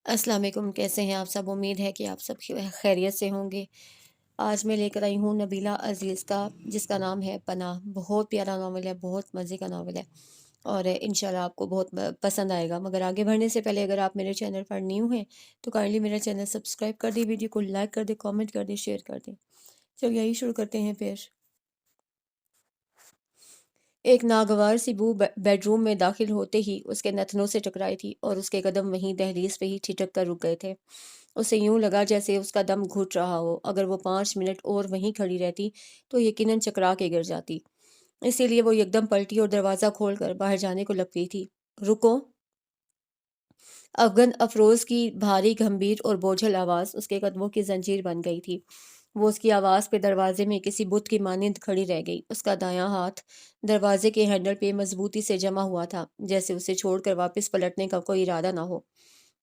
السلام علیکم، کیسے ہیں آپ سب؟ امید ہے کہ آپ سب خیریت سے ہوں گے۔ آج میں لے کر آئی ہوں نبیلہ عزیز کا، جس کا نام ہے پناہ۔ بہت پیارا ناول ہے، بہت مزے کا ناول ہے اور انشاءاللہ آپ کو بہت پسند آئے گا۔ مگر آگے بڑھنے سے پہلے اگر آپ میرے چینل پر نیو ہیں تو کائنڈلی میرا چینل سبسکرائب کر دیں، ویڈیو کو لائک کر دیں، کامنٹ کر دیں، شیئر کر دیں۔ چلیے یہی شروع کرتے ہیں پھر۔ ایک ناگوار سی بو بیڈ روم میں داخل ہوتے ہی اس کے نتنوں سے ٹکرائی تھی اور اس کے قدم وہیں دہلیز پہ ہی ٹھٹک کر رک گئے تھے۔ اسے یوں لگا جیسے اس کا دم گھٹ رہا ہو، اگر وہ 5 منٹ اور وہیں کھڑی رہتی تو یقیناً چکرا کے گر جاتی۔ اسی لیے وہ یکدم پلٹی اور دروازہ کھول کر باہر جانے کو لگ گئی تھی۔ رکو! افغان افروز کی بھاری گھمبیر اور بوجھل آواز اس کے قدموں کی زنجیر بن گئی تھی۔ وہ اس کی آواز پہ دروازے میں کسی بت کی مانند کھڑی رہ گئی۔ اس کا دایاں ہاتھ دروازے کے ہینڈل پہ مضبوطی سے جمع ہوا تھا، جیسے اسے چھوڑ کر واپس پلٹنے کا کوئی ارادہ نہ ہو۔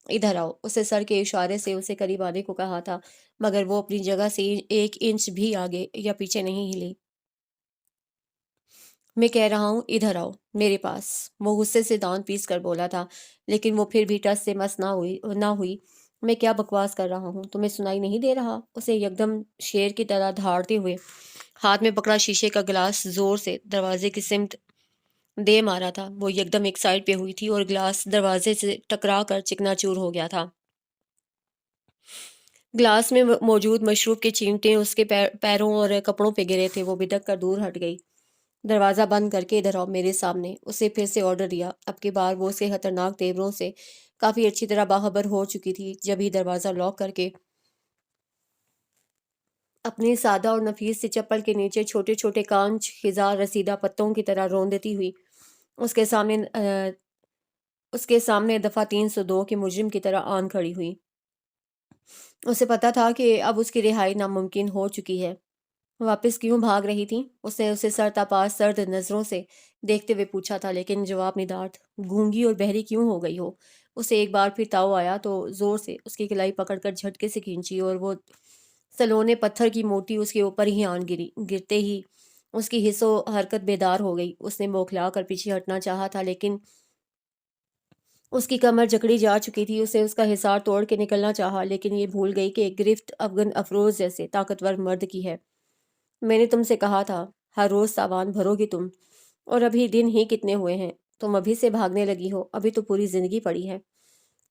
ادھر آؤ، اسے سر کے اشارے سے اسے قریب آنے کو کہا تھا، مگر وہ اپنی جگہ سے 1 انچ بھی آگے یا پیچھے نہیں ہلی۔ میں کہہ رہا ہوں ادھر آؤ، میرے پاس، وہ غصے سے دانت پیس کر بولا تھا، لیکن وہ پھر بھی ٹس سے مس نہ ہوئی۔ میں کیا بکواس کر رہا ہوں، تمہیں سنائی نہیں دے رہا؟ اسے یکدم شیر کی طرح دھاڑتے ہوئے ہاتھ میں پکڑا شیشے کا گلاس زور سے دروازے کی سمت دے مارا تھا۔ وہ یکدم ایک سائڈ پہ ہوئی تھی اور گلاس دروازے سے ٹکرا کر چکنا چور ہو گیا تھا۔ گلاس میں موجود مشروب کے چیمٹے اس کے پیروں اور کپڑوں پہ گرے تھے۔ وہ بدک کر دور ہٹ گئی۔ دروازہ بند کر کے ادھر آؤ میرے سامنے، اسے پھر سے آرڈر دیا۔ اب کی بار وہ اس کے خطرناک تیوروں سے کافی اچھی طرح باخبر ہو چکی تھی۔ جب ہی دروازہ لاک کر کے اپنی سادہ اور نفیس سی چپل کے نیچے چھوٹے چھوٹے کانچ خزاں رسیدہ پتوں کی طرح روندتی ہوئی اس کے سامنے دفعہ 302 کے مجرم کی طرح آن کھڑی ہوئی۔ اسے پتا تھا کہ اب اس کی رہائی ناممکن ہو چکی ہے۔ واپس کیوں بھاگ رہی تھی؟ اس نے اسے سر تا پاس سرد نظروں سے دیکھتے ہوئے پوچھا تھا، لیکن جواب ندارد۔ گونگی اور بہری کیوں ہو گئی ہو؟ اسے ایک بار پھر تاؤ آیا تو زور سے اس کی کلائی پکڑ کر جھٹکے سے کھینچی اور وہ سلونے پتھر کی موٹی اس کے اوپر ہی آن گری۔ گرتے ہی اس کی حس و حرکت بیدار ہو گئی۔ اس نے بوکھلا کر پیچھے ہٹنا چاہا تھا، لیکن اس کی کمر جکڑی جا چکی تھی۔ اسے اس کا حصار توڑ کے نکلنا چاہا، لیکن یہ بھول گئی کہ ایک گرفت افغان افروز جیسے طاقتور مرد کی ہے۔ میں نے تم سے کہا تھا، ہر روز تاوان بھرو گی تم، اور ابھی دن ہی کتنے ہوئے ہیں، تم ابھی سے بھاگنے لگی ہو، ابھی تو پوری زندگی پڑی ہے۔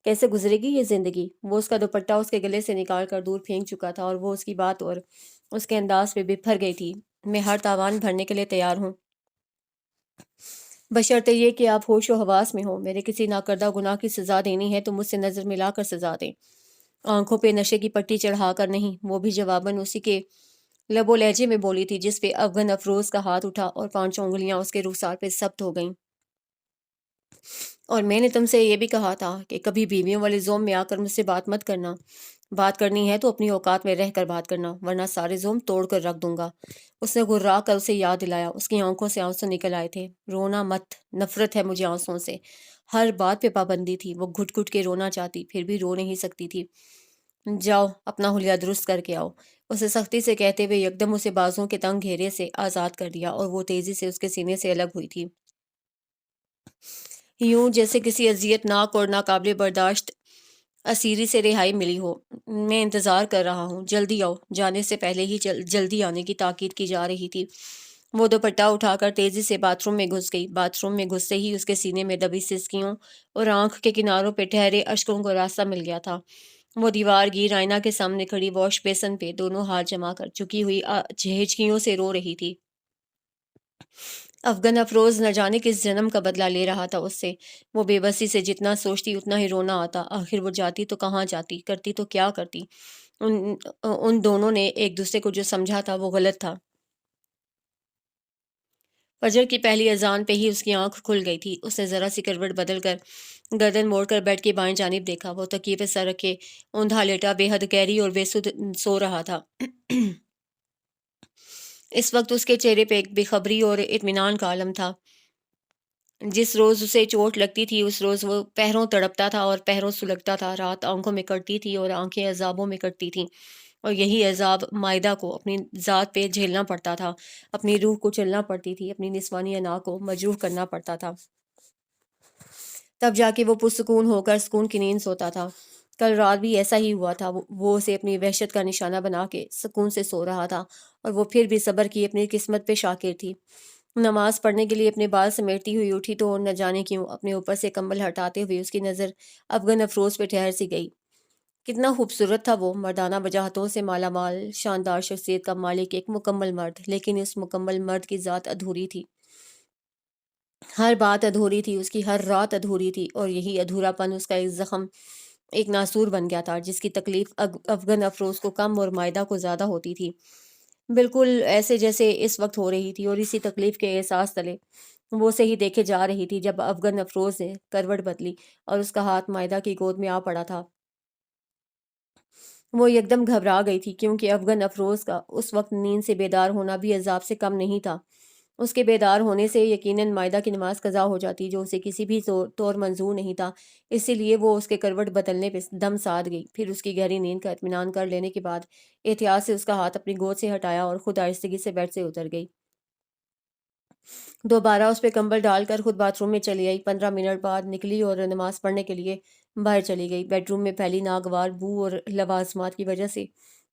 کیسے گزرے گی یہ زندگی؟ وہ اس کا دوپٹہ اس کے گلے سے نکال کر دور پھینک چکا تھا اور وہ اس کی بات اور اس کے انداز پہ بپھر گئی تھی۔ میں ہر تاوان بھرنے کے لیے تیار ہوں، بشرطے یہ کہ آپ ہوش و حواس میں ہو۔ میرے کسی ناکردہ گناہ کی سزا دینی ہے تو مجھ سے نظر ملا کر سزا دیں، آنکھوں پہ نشے کی پٹی چڑھا کر نہیں۔ وہ بھی جواباً اسی کے لب و لہجے میں بولی تھی جس پہ افغان افروز کا ہاتھ اٹھا اور 5 انگلیاں اس کے رخسار پہ ثبت ہو گئیں۔ اور میں نے تم سے یہ بھی کہا تھا کہ کبھی بیویوں والے زوم میں آ کر مجھ سے بات مت کرنا۔ بات کرنی ہے تو اپنی اوقات میں رہ کر بات کرنا، ورنہ سارے زوم توڑ کر رکھ دوں گا۔ اس نے گھرا کر اسے یاد دلایا۔ اس کی آنکھوں سے آنسو نکل آئے تھے۔ رونا مت، نفرت ہے مجھے آنسوؤں سے۔ ہر بات پہ پابندی تھی۔ وہ گھٹ گھٹ کے رونا چاہتی، پھر بھی رو نہیں سکتی تھی۔ جاؤ اپنا حلیہ درست کر کے آؤ، اسے سختی سے کہتے ہوئے یکدم اسے بازوں کے تنگ گھیرے سے آزاد کر دیا اور وہ تیزی سے اس کے سینے سے الگ ہوئی تھی، یوں جیسے کسی اذیت ناک اور ناقابل برداشت اسیری سے رہائی ملی ہو۔ میں انتظار کر رہا ہوں، جلدی آؤ۔ جانے سے پہلے ہی جلدی آنے کی تاکید کی جا رہی تھی۔ وہ دوپٹہ اٹھا کر تیزی سے باتھ روم میں گھس گئی۔ باتھ روم میں گھستے ہی اس کے سینے میں دبی سسکیوں اور آنکھ کے کناروں پہ ٹھہرے اشکوں کو راستہ مل گیا تھا۔ وہ دیوار گیر آئینہ کے سامنے کھڑی واش بیسن پہ دونوں ہاتھ جما کر جھکی ہوئی ہچکیوں سے رو رہی تھی۔ افغان افروز نہ جانے کس جنم کا بدلہ لے رہا تھا اس سے۔ وہ بے بسی سے جتنا سوچتی اتنا ہی رونا آتا۔ آخر وہ جاتی تو کہاں جاتی، کرتی تو کیا کرتی؟ ان دونوں نے ایک دوسرے کو جو سمجھا تھا وہ غلط تھا۔ فجر کی پہلی اذان پہ ہی اس کی آنکھ کھل گئی تھی۔ اس نے ذرا سی کروٹ بدل کر گردن موڑ کر بیڈ کی بائیں جانب دیکھا۔ وہ تکیے پہ سر رکھے اوندھا لیٹا بے حد گہری اور بے سدھ سو رہا تھا۔ اس وقت اس کے چہرے پہ ایک بے خبری اور اطمینان کا عالم تھا۔ جس روز اسے چوٹ لگتی تھی اس روز وہ پہروں تڑپتا تھا اور پہروں سلگتا تھا۔ رات آنکھوں میں کٹتی تھی اور آنکھیں عذابوں میں کٹتی تھیں، اور یہی عذاب مائدہ کو اپنی ذات پہ جھیلنا پڑتا تھا، اپنی روح کو چلنا پڑتی تھی، اپنی نسوانی انا کو مجروح کرنا پڑتا تھا۔ تب جا کے وہ پرسکون ہو کر سکون کی نیند سوتا تھا۔ کل رات بھی ایسا ہی ہوا تھا، وہ اسے اپنی وحشت کا نشانہ بنا کے سکون سے سو رہا تھا، اور وہ پھر بھی صبر کی اپنی قسمت پہ شاکر تھی۔ نماز پڑھنے کے لیے اپنے بال سمیٹتی ہوئی اٹھی تو نہ جانے کیوں اپنے اوپر سے کمبل ہٹاتے ہوئے اس کی نظر افغان افروز پہ ٹھہر سی گئی۔ کتنا خوبصورت تھا وہ، مردانہ وجاہتوں سے مالا مال، شاندار شخصیت کا مالک، ایک مکمل مرد، لیکن اس مکمل مرد کی ذات ادھوری تھی۔ ہر بات ادھوری تھی، اس کی ہر رات ادھوری تھی، اور یہی ادھورا پن اس کا ایک زخم، ایک ناسور بن گیا تھا جس کی تکلیف افغان افروز کو کم اور مائدہ کو زیادہ ہوتی تھی، بالکل ایسے جیسے اس وقت ہو رہی تھی۔ اور اسی تکلیف کے احساس تلے وہ اسے ہی دیکھے جا رہی تھی جب افغان افروز نے کروٹ بدلی اور اس کا ہاتھ مائدہ کی گود میں آ پڑا تھا۔ وہ یکدم گھبرا گئی تھی کیونکہ افغان افروز کا اس وقت نیند سے بیدار ہونا بھی عذاب سے کم نہیں تھا۔ اس کے بیدار ہونے سے یقیناً مائدہ کی نماز قضا ہو جاتی، جو اسے کسی بھی طور منظور نہیں تھا، اسی لیے وہ اس کے کروٹ بدلنے پہ دم سادھ گئی۔ پھر اس کی گہری نیند کا اطمینان کر لینے کے بعد احتیاط سے اس کا ہاتھ اپنی گود سے ہٹایا اور خود آہستگی سے بیڈ سے اتر گئی۔ دوبارہ اس پہ کمبل ڈال کر خود باتھ روم میں چلی آئی۔ 15 منٹ بعد نکلی اور نماز پڑھنے کے لیے باہر چلی گئی۔ بیڈ روم میں پھیلی ناگوار بو اور لوازمات کی وجہ سے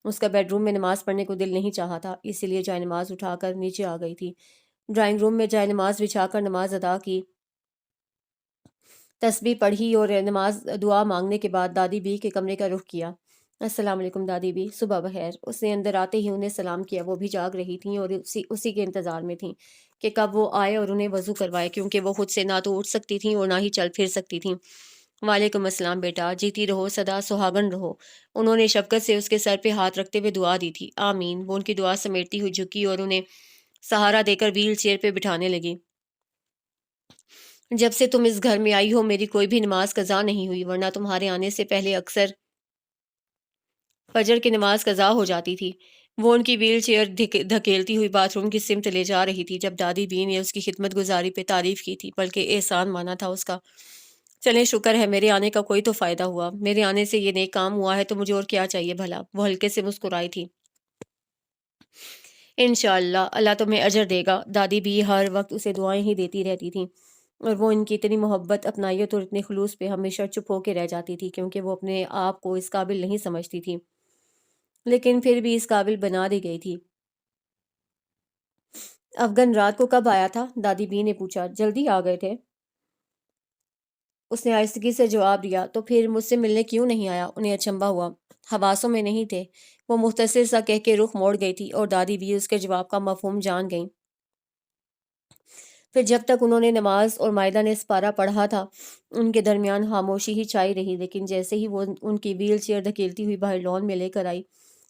اس کا بیڈ روم میں نماز پڑھنے کو دل نہیں چاہا تھا، اسی لیے جائے نماز اٹھا کر نیچے آ گئی تھی۔ ڈرائنگ روم میں جائے نماز بچھا کر نماز ادا کی، تسبیح پڑھی اور نماز دعا مانگنے کے بعد دادی بی کے کمرے کا رخ کیا۔ السلام علیکم دادی بی، صبح بخیر۔ اس نے اندر آتے ہی انہیں سلام کیا۔ وہ بھی جاگ رہی تھیں اور اسی کے انتظار میں تھیں کہ کب وہ آئے اور انہیں وضو کروائے، کیونکہ وہ خود سے نہ تو اٹھ سکتی تھیں اور نہ ہی چل پھر سکتی تھیں۔ وعلیکم السلام بیٹا، جیتی رہو، سدا سہاگن رہو۔ انہوں نے شفقت سے اس کے سر پہ ہاتھ رکھتے ہوئے دعا دی تھی۔ آمین۔ وہ ان کی دعا سمیٹتی ہوئی جھکی اور انہیں سہارا دے کر ویل چیئر پہ بٹھانے لگی۔ جب سے تم اس گھر میں آئی ہو میری کوئی بھی نماز قضا نہیں ہوئی، ورنہ تمہارے آنے سے پہلے اکثر فجر کی نماز قضا ہو جاتی تھی۔ وہ ان کی ویل چیئر دھکیلتی ہوئی باتھ روم کی سمت لے جا رہی تھی جب دادی بی نے اس کی خدمت گزاری پہ تعریف کی تھی، بلکہ احسان مانا تھا اس کا۔ چلیں شکر ہے میرے آنے کا کوئی تو فائدہ ہوا، میرے آنے سے یہ نیک کام ہوا ہے تو مجھے اور کیا چاہیے بھلا۔ وہ ہلکے سے مسکرائی تھی۔ انشاءاللہ اللہ تمہیں اجر دے گا۔ دادی بھی ہر وقت اسے دعائیں ہی دیتی رہتی تھیں، اور وہ ان کی اتنی محبت، اپنائیت اور اتنے خلوص پہ ہمیشہ چپ ہو کے رہ جاتی تھی، کیونکہ وہ اپنے آپ کو اس قابل نہیں سمجھتی تھی، لیکن پھر بھی اس قابل بنا دی گئی تھی۔ افغان رات کو کب آیا تھا؟ دادی بی نے پوچھا۔ جلدی آ گئے تھے، اس نے آہستگی سے جواب دیا۔ تو پھر مجھ سے ملنے کیوں نہیں آیا؟ انہیں اچنبھا ہوا۔ حواسوں میں نہیں تھے، وہ مختصر سا کہہ کے رخ موڑ گئی تھی، اور دادی بھی اس کے جواب کا مفہوم جان گئیں۔ پھر جب تک انہوں نے نماز اور مائدہ نے سپارہ پڑھا تھا ان کے درمیان خاموشی ہی چھائی رہی، لیکن جیسے ہی وہ ان کی ویل چیئر دھکیلتی ہوئی باہر لان میں لے کر آئی،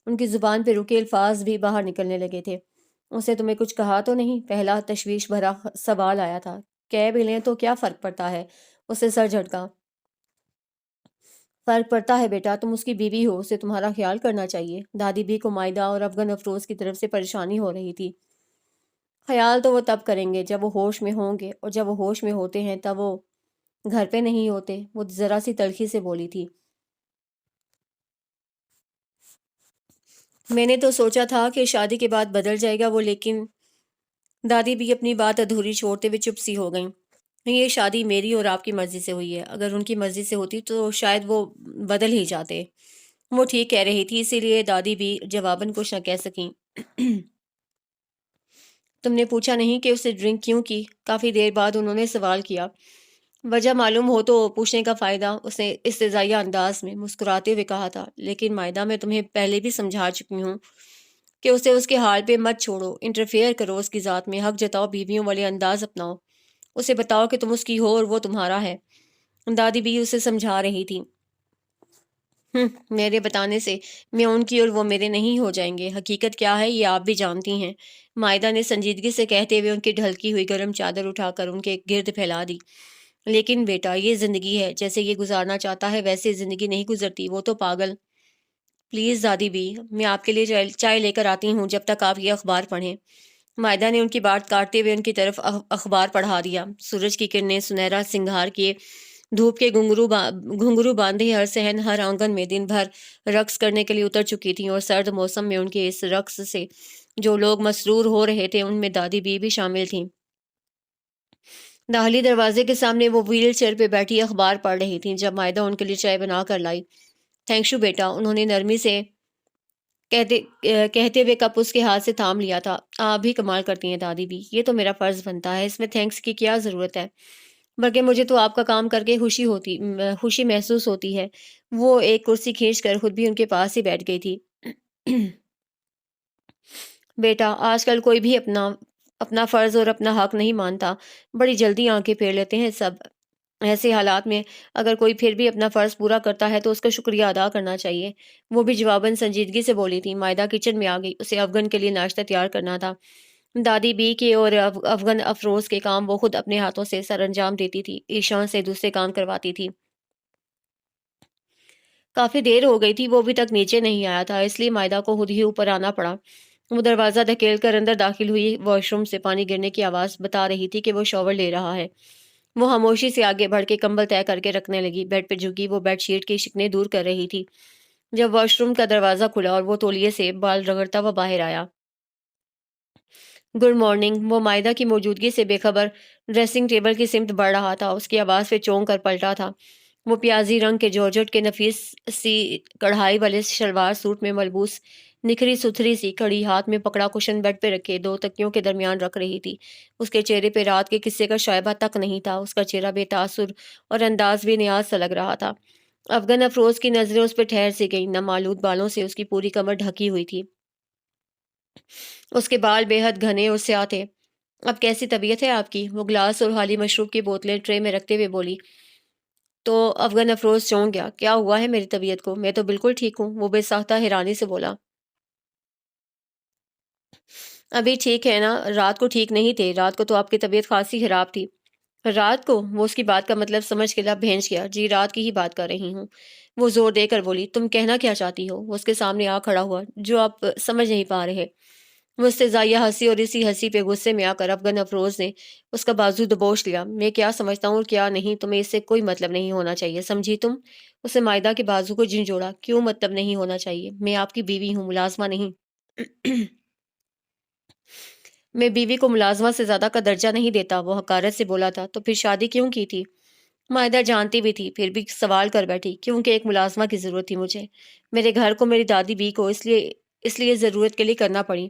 ان کی زبان پہ رکے الفاظ بھی باہر نکلنے لگے تھے۔ اسے تمہیں کچھ کہا تو نہیں؟ پہلا تشویش بھرا سوال آیا تھا۔ کہہ بھی لیں تو کیا فرق پڑتا ہے؟ اسے سر جھٹکا۔ فرق پڑتا ہے بیٹا، تم اس کی بیوی ہو، اسے تمہارا خیال کرنا چاہیے۔ دادی بی کو مائدہ اور افغان افروز کی طرف سے پریشانی ہو رہی تھی۔ خیال تو وہ تب کریں گے جب وہ ہوش میں ہوں گے، اور جب وہ ہوش میں ہوتے ہیں تب وہ گھر پہ نہیں ہوتے۔ وہ ذرا سی تلخی سے بولی تھی۔ میں نے تو سوچا تھا کہ شادی کے بعد بدل جائے گا وہ، لیکن دادی بھی اپنی بات ادھوری چھوڑتے ہوئے چپ سی ہو گئیں۔ یہ شادی میری اور آپ کی مرضی سے ہوئی ہے، اگر ان کی مرضی سے ہوتی تو شاید وہ بدل ہی جاتے۔ وہ ٹھیک کہہ رہی تھی، اسی لیے دادی بھی جواباً کچھ نہ کہہ سکیں۔ تم نے پوچھا نہیں کہ اسے ڈرنک کیوں کی؟ کافی دیر بعد انہوں نے سوال کیا۔ وجہ معلوم ہو تو پوچھنے کا فائدہ، اس نے استہزائیہ انداز میں مسکراتے ہوئے کہا تھا، لیکن مائدہ میں تمہیں پہلے بھی سمجھا چکی ہوں کہ اسے اس کے حال پہ مت چھوڑو، انٹرفیئر کرو اس کی ذات میں، حق جتاؤ، بیویوں والے انداز اپناؤ، اسے بتاؤ کہ تم اس کی ہو اور وہ تمہارا ہے۔ دادی بھی اسے سمجھا رہی تھی۔ میرے بتانے سے میں ان کی اور وہ میرے نہیں ہو جائیں گے، حقیقت کیا ہے یہ آپ بھی جانتی ہیں۔ مائدہ نے سنجیدگی سے کہتے ہوئے ان کی ڈھلکی ہوئی گرم چادر اٹھا کر ان کے گرد پھیلا دی۔ لیکن بیٹا یہ زندگی ہے، جیسے یہ گزارنا چاہتا ہے ویسے زندگی نہیں گزرتی، وہ تو پاگل۔ پلیز دادی بھی، میں آپ کے لیے چائے لے کر آتی ہوں جب تک آپ یہ اخبار پڑھیں۔ مائدہ نے ان کی بات کاٹتے ہوئے ان کی طرف اخبار پڑھا دیا۔ سورج کی کرنیں سنہرا سنگھار کیے، دھوپ کے گھنگرو باندھے ہر صحن، ہر آنگن میں دن بھر رقص کرنے کے لیے اتر چکی تھیں، اور سرد موسم میں ان کے اس رقص سے جو لوگ مسرور ہو رہے تھے ان میں دادی بی بھی شامل تھیں۔ داخلی دروازے کے سامنے وہ ویل چیئر پہ بیٹھی اخبار پڑھ رہی تھیں جب مائدہ ان کے لیے چائے بنا کر لائی۔ تھینکس یو بیٹا، انہوں نے نرمی سے کہتے ہوئے کپ اس کے ہاتھ سے تھام لیا تھا۔ آپ بھی کمال کرتی ہیں دادی بھی، یہ تو میرا فرض بنتا ہے، اس میں تھینکس کی کیا ضرورت ہے؟ بلکہ مجھے تو آپ کا کام کر کے خوشی محسوس ہوتی ہے۔ وہ ایک کرسی کھینچ کر خود بھی ان کے پاس ہی بیٹھ گئی تھی۔ بیٹا، آج کل کوئی بھی اپنا فرض اور اپنا حق نہیں مانتا، بڑی جلدی آنکھیں پھیر لیتے ہیں سب۔ ایسے حالات میں اگر کوئی پھر بھی اپنا فرض پورا کرتا ہے تو اس کا شکریہ ادا کرنا چاہیے۔ وہ بھی جواباً سنجیدگی سے بولی تھی۔ مائدہ کچن میں آ گئی، اسے افغان کے لیے ناشتہ تیار کرنا تھا۔ دادی بی کے اور افغان افروز کے کام وہ خود اپنے ہاتھوں سے سر انجام دیتی تھی، ایشان سے دوسرے کام کرواتی تھی۔ کافی دیر ہو گئی تھی، وہ ابھی تک نیچے نہیں آیا تھا، اس لیے مائدہ کو خود ہی اوپر آنا پڑا۔ وہ دروازہ دھکیل کر اندر داخل ہوئی۔ واش روم سے پانی گرنے کی آواز بتا رہی تھی کہ وہ شاور لے رہا ہے۔ وہ خاموشی سے آگے بڑھ کے کمبل طے کر کے رکھنے لگی، بیڈ پہ جھکی وہ بیڈ شیٹ کی شکنیں دور کر رہی تھی جب واش روم کا دروازہ کھلا اور وہ تولیے سے بال رگڑتا ہوا باہر آیا۔ Good morning. وہ مائدہ کی موجودگی سے بے خبر ڈریسنگ ٹیبل کی سمت بڑھ رہا تھا، اس کی آواز پہ چونک کر پلٹا تھا۔ وہ پیازی رنگ کے جارجٹ کے نفیس سی کڑھائی والے شلوار سوٹ میں ملبوس نکھری ستھری سی کھڑی، ہاتھ میں پکڑا کشن بیڈ پہ رکھے دو تکیوں کے درمیان رکھ رہی تھی۔ اس کے چہرے پہ رات کے قصے کا شائبہ تک نہیں تھا، اس کا چہرہ بے تاثر اور انداز بے نیاز سا لگ رہا تھا۔ افغان افروز کی نظریں اس پہ ٹھہر سی گئیں، نمالود بالوں سے اس کی پوری کمر ڈھکی ہوئی تھی۔ اس کے بال بے حد گھنے اور سیاہ تھے۔ اب کیسی طبیعت ہے آپ کی؟ وہ گلاس اور خالی مشروب کی بوتلیں ٹرے میں رکھتے ہوئے بولی۔ تو افغان افروز چونک گیا۔ کیا ہوا ہے میری طبیعت کو؟ میں تو بالکل ٹھیک ہوں، وہ بے ساختہ حیرانی سے بولا۔ ابھی ٹھیک ہے نا؟ رات کو ٹھیک نہیں تھے، رات کو تو آپ کی طبیعت خاصی خراب تھی۔ رات کو؟ وہ اس کی بات کا مطلب سمجھ کے لب بھینچ گیا۔ جی رات کی ہی بات کر رہی ہوں، وہ زور دے کر بولی۔ تم کہنا کیا چاہتی ہو؟ وہ اس کے سامنے آ کھڑا ہوا۔ جو آپ سمجھ نہیں پا رہے۔ وہ استزائیہ ہنسی اور اسی ہنسی پہ غصے میں آ کر افغان افروز نے اس کا بازو دبوچ لیا۔ میں کیا سمجھتا ہوں اور کیا نہیں تمہیں اس سے کوئی مطلب نہیں ہونا چاہیے، سمجھی تم؟ اسے مائدہ کے بازو کو جھنجھوڑا۔ کیوں مطلب نہیں ہونا چاہیے؟ میں آپ کی بیوی ہوں، ملازمہ نہیں۔ میں بیوی کو ملازمہ سے زیادہ کا درجہ نہیں دیتا، وہ حقارت سے بولا تھا۔ تو پھر شادی کیوں کی تھی؟ مائدہ جانتی بھی تھی، پھر بھی سوال کر بیٹھی۔ کیونکہ ایک ملازمہ کی ضرورت تھی مجھے، میرے گھر کو میری دادی بی کو، اس لیے ضرورت کے لیے کرنا پڑی۔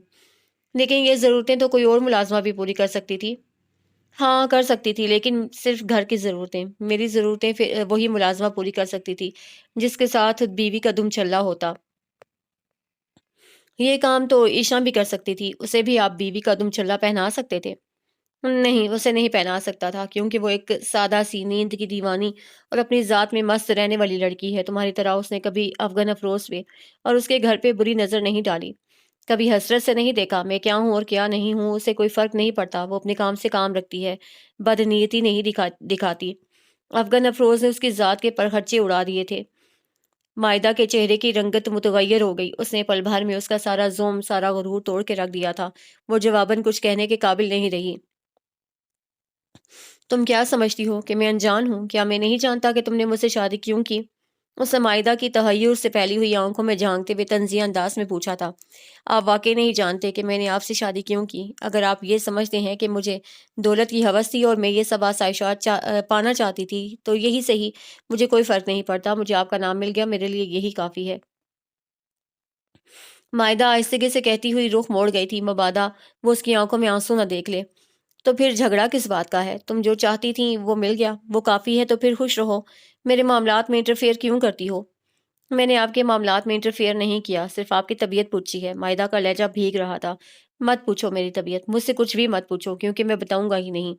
لیکن یہ ضرورتیں تو کوئی اور ملازمہ بھی پوری کر سکتی تھی۔ ہاں کر سکتی تھی، لیکن صرف گھر کی ضرورتیں، میری ضرورتیں پھر وہی ملازمہ پوری کر سکتی تھی جس کے ساتھ بیوی کا دم چلا ہوتا۔ یہ کام تو ایشاں بھی کر سکتی تھی، اسے بھی آپ بیوی کا دم چلا پہنا سکتے تھے۔ نہیں، اسے نہیں پہنا سکتا تھا، کیونکہ وہ ایک سادہ سی نیند کی دیوانی اور اپنی ذات میں مست رہنے والی لڑکی ہے۔ تمہاری طرح اس نے کبھی افغان افروز پہ اور اس کے گھر پہ بری نظر نہیں ڈالی، کبھی حسرت سے نہیں دیکھا۔ میں کیا ہوں اور کیا نہیں ہوں اسے کوئی فرق نہیں پڑتا، وہ اپنے کام سے کام رکھتی ہے، بدنیتی نہیں دکھاتی۔ افغان افروز نے اس کی ذات کے پرخرچے اڑا دیے تھے۔ مائدہ کے چہرے کی رنگت متغیر ہو گئی، اس نے پل بھر میں اس کا سارا زوم، سارا غرور توڑ کے رکھ دیا تھا۔ وہ جواباً کچھ کہنے کے قابل نہیں رہی۔ تم کیا سمجھتی ہو کہ میں انجان ہوں؟ کیا میں نہیں جانتا کہ تم نے مجھ سے شادی کیوں کی؟ اس نے مائدہ کی تحیر سے پھیلی ہوئی آنکھوں میں جھانکتے ہوئے طنزیہ انداز میں پوچھا تھا۔ آپ واقعی نہیں جانتے کہ میں نے آپ سے شادی کیوں کی؟ اگر آپ یہ سمجھتے ہیں کہ مجھے دولت کی ہوس تھی اور میں یہ سب آسائشات پانا چاہتی تھی تو یہی صحیح، مجھے کوئی فرق نہیں پڑتا، مجھے آپ کا نام مل گیا، میرے لیے یہی کافی ہے۔ مائدہ آہستگی سے کہتی ہوئی رخ موڑ گئی تھی، مبادا وہ اس کی آنکھوں میں آنسو نہ دیکھ لے۔ تو پھر جھگڑا کس بات کا ہے؟ تم جو چاہتی تھی وہ مل گیا، وہ کافی ہے، تو پھر خوش رہو۔ میرے معاملات میں انٹرفیئر کیوں کرتی ہو؟ میں نے آپ کے معاملات میں انٹرفیئر نہیں کیا، صرف آپ کی طبیعت پوچھی ہے۔ مائدہ کا لہجہ بھیگ رہا تھا۔ مت پوچھو میری طبیعت، مجھ سے کچھ بھی مت پوچھو، کیونکہ میں بتاؤں گا ہی نہیں۔